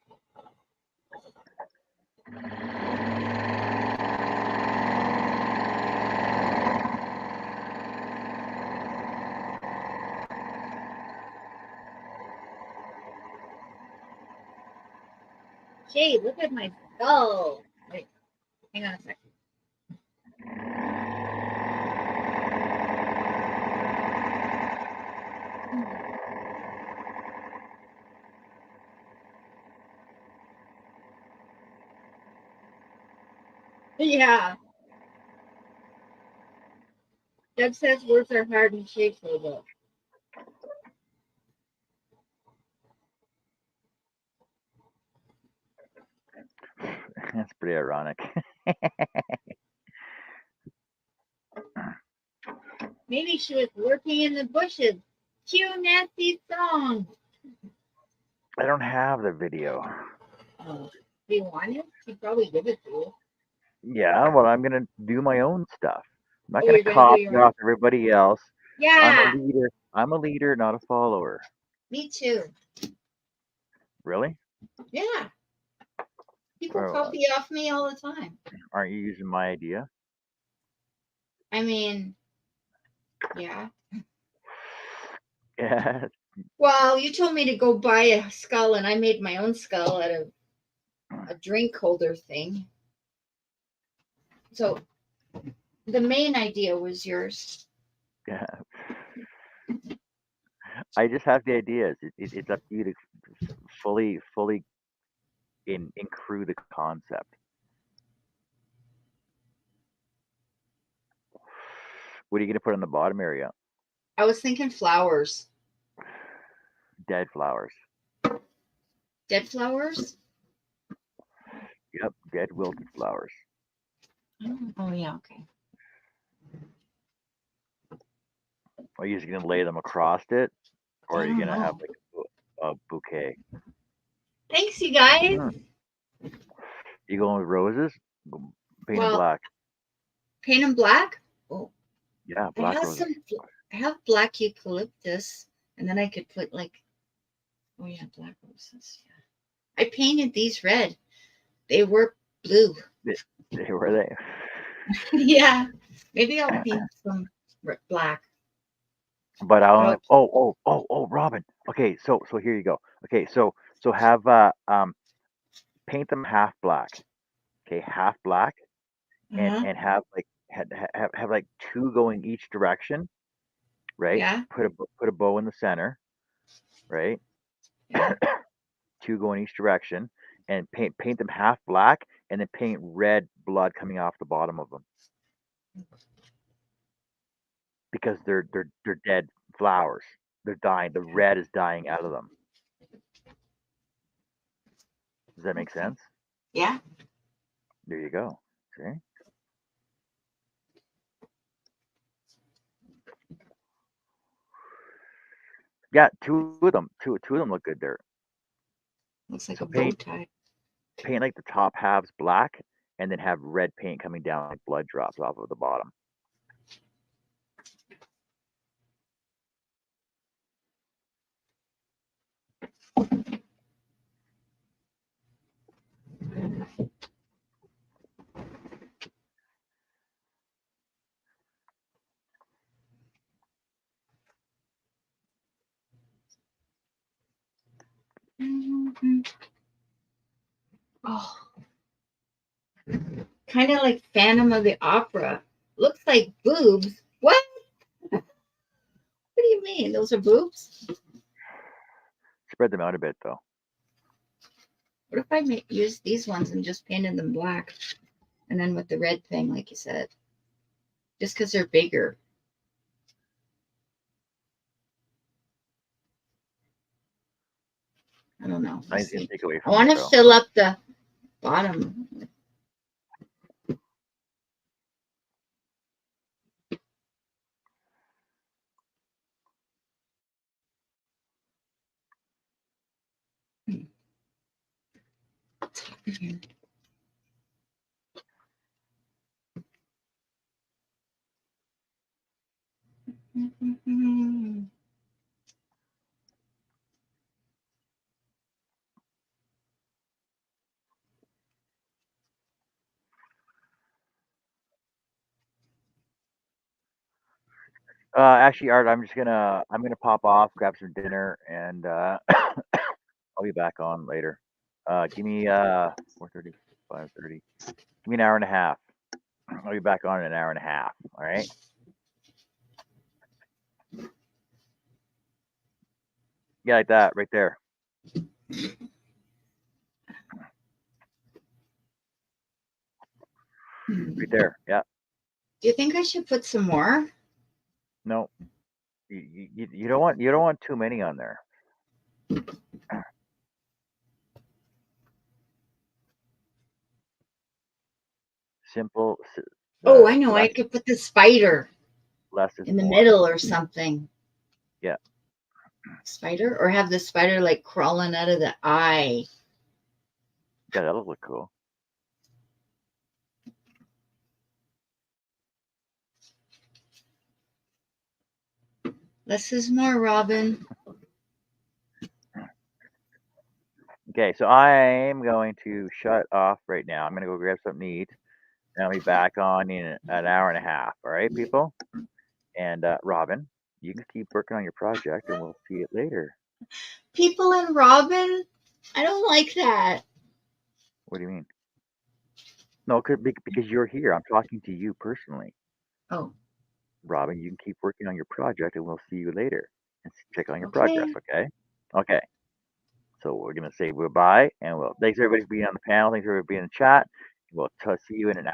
Shay, look at my skull. Wait, hang on a second. Yeah. Deb says words are hard and Shay's a little. That's pretty ironic. Maybe she was lurking in the bushes. Cue Nancy's song. I don't have the video. Oh, do you want it? She'd probably give it to you. Yeah, well, I'm gonna do my own stuff. I'm not Oh, gonna you're gonna do copy your own? off everybody else. I'm a Yeah, leader. I'm a leader, not a follower. me too. Really? Yeah, people Or copy off me all the time. aren't you using my idea? I mean, yeah. Yeah. Well, you told me to go buy a skull, and I made my own skull out of a drink holder thing. So the main idea was yours. Yeah. I just have the ideas. It's up to you to fully accrue the concept. What are you gonna put on the bottom area? I was thinking flowers. Dead flowers. Dead flowers? Yep, dead wilted flowers. Oh, yeah, okay. Are you just gonna lay them across it, or I are you don't gonna have know. like a bouquet? Thanks, you guys. You going with roses? Paint them Well, black. paint them black? Oh, Yeah, I black have roses. I have black eucalyptus, and then I could put like, oh yeah, black roses. Yeah. I painted these red. They were blue. Were they? Yeah, maybe I'll paint some black. But I only. But Oh, Robin. Okay, so here you go. Okay, so have paint them half black. Okay, half black, uh-huh. and have like have like two going each direction, right? Yeah, Put a bow in the center, right? yeah. Two going each direction, and paint them half black, and then paint red blood coming off the bottom of them because they're dead flowers. They're dying. The red is dying out of them. Does that make sense? Yeah. There you go. See? Yeah, two of them. Two of them look good there. Looks like So a bow tie. paint like the top halves black, and then have red paint coming down like blood drops off of the bottom. Mm-hmm. Oh, kind of like Phantom of the Opera. Looks like boobs. What? What do you mean? Those are boobs? Spread them out a bit though. What if I use these ones and just painted them black? And then with the red thing, like you said. Just because they're bigger. I don't know. Nice take away I from want it to though. fill up the bottom. Actually, Art, I'm gonna pop off, grab some dinner, and I'll be back on later. Give me 4:30, 5:30. Give me an hour and a half. I'll be back on in an hour and a half. All right. Yeah, like that, right there, right there. Yeah. Do you think I should put some more? No, you don't want too many on there. Simple. Oh, I know. I Less could put the spider less is in the more. middle or something. Yeah. Spider, or have the spider like crawling out of the eye. Yeah, that'll look cool. Less is more, Robin. Okay, so I'm going to shut off right now. I'm gonna go grab something to eat, and I'll be back on in an hour and a half. All right, people. And Robin, you can keep working on your project, and we'll see it later. People and Robin? I don't like that. What do you mean? No, because you're here. I'm talking to you personally. Oh, Robin, you can keep working on your project, and we'll see you later and check on your progress. okay. Okay. Okay. So we're gonna say goodbye, and thanks everybody for being on the panel. Thanks everybody for being in the chat. We'll see you in an hour.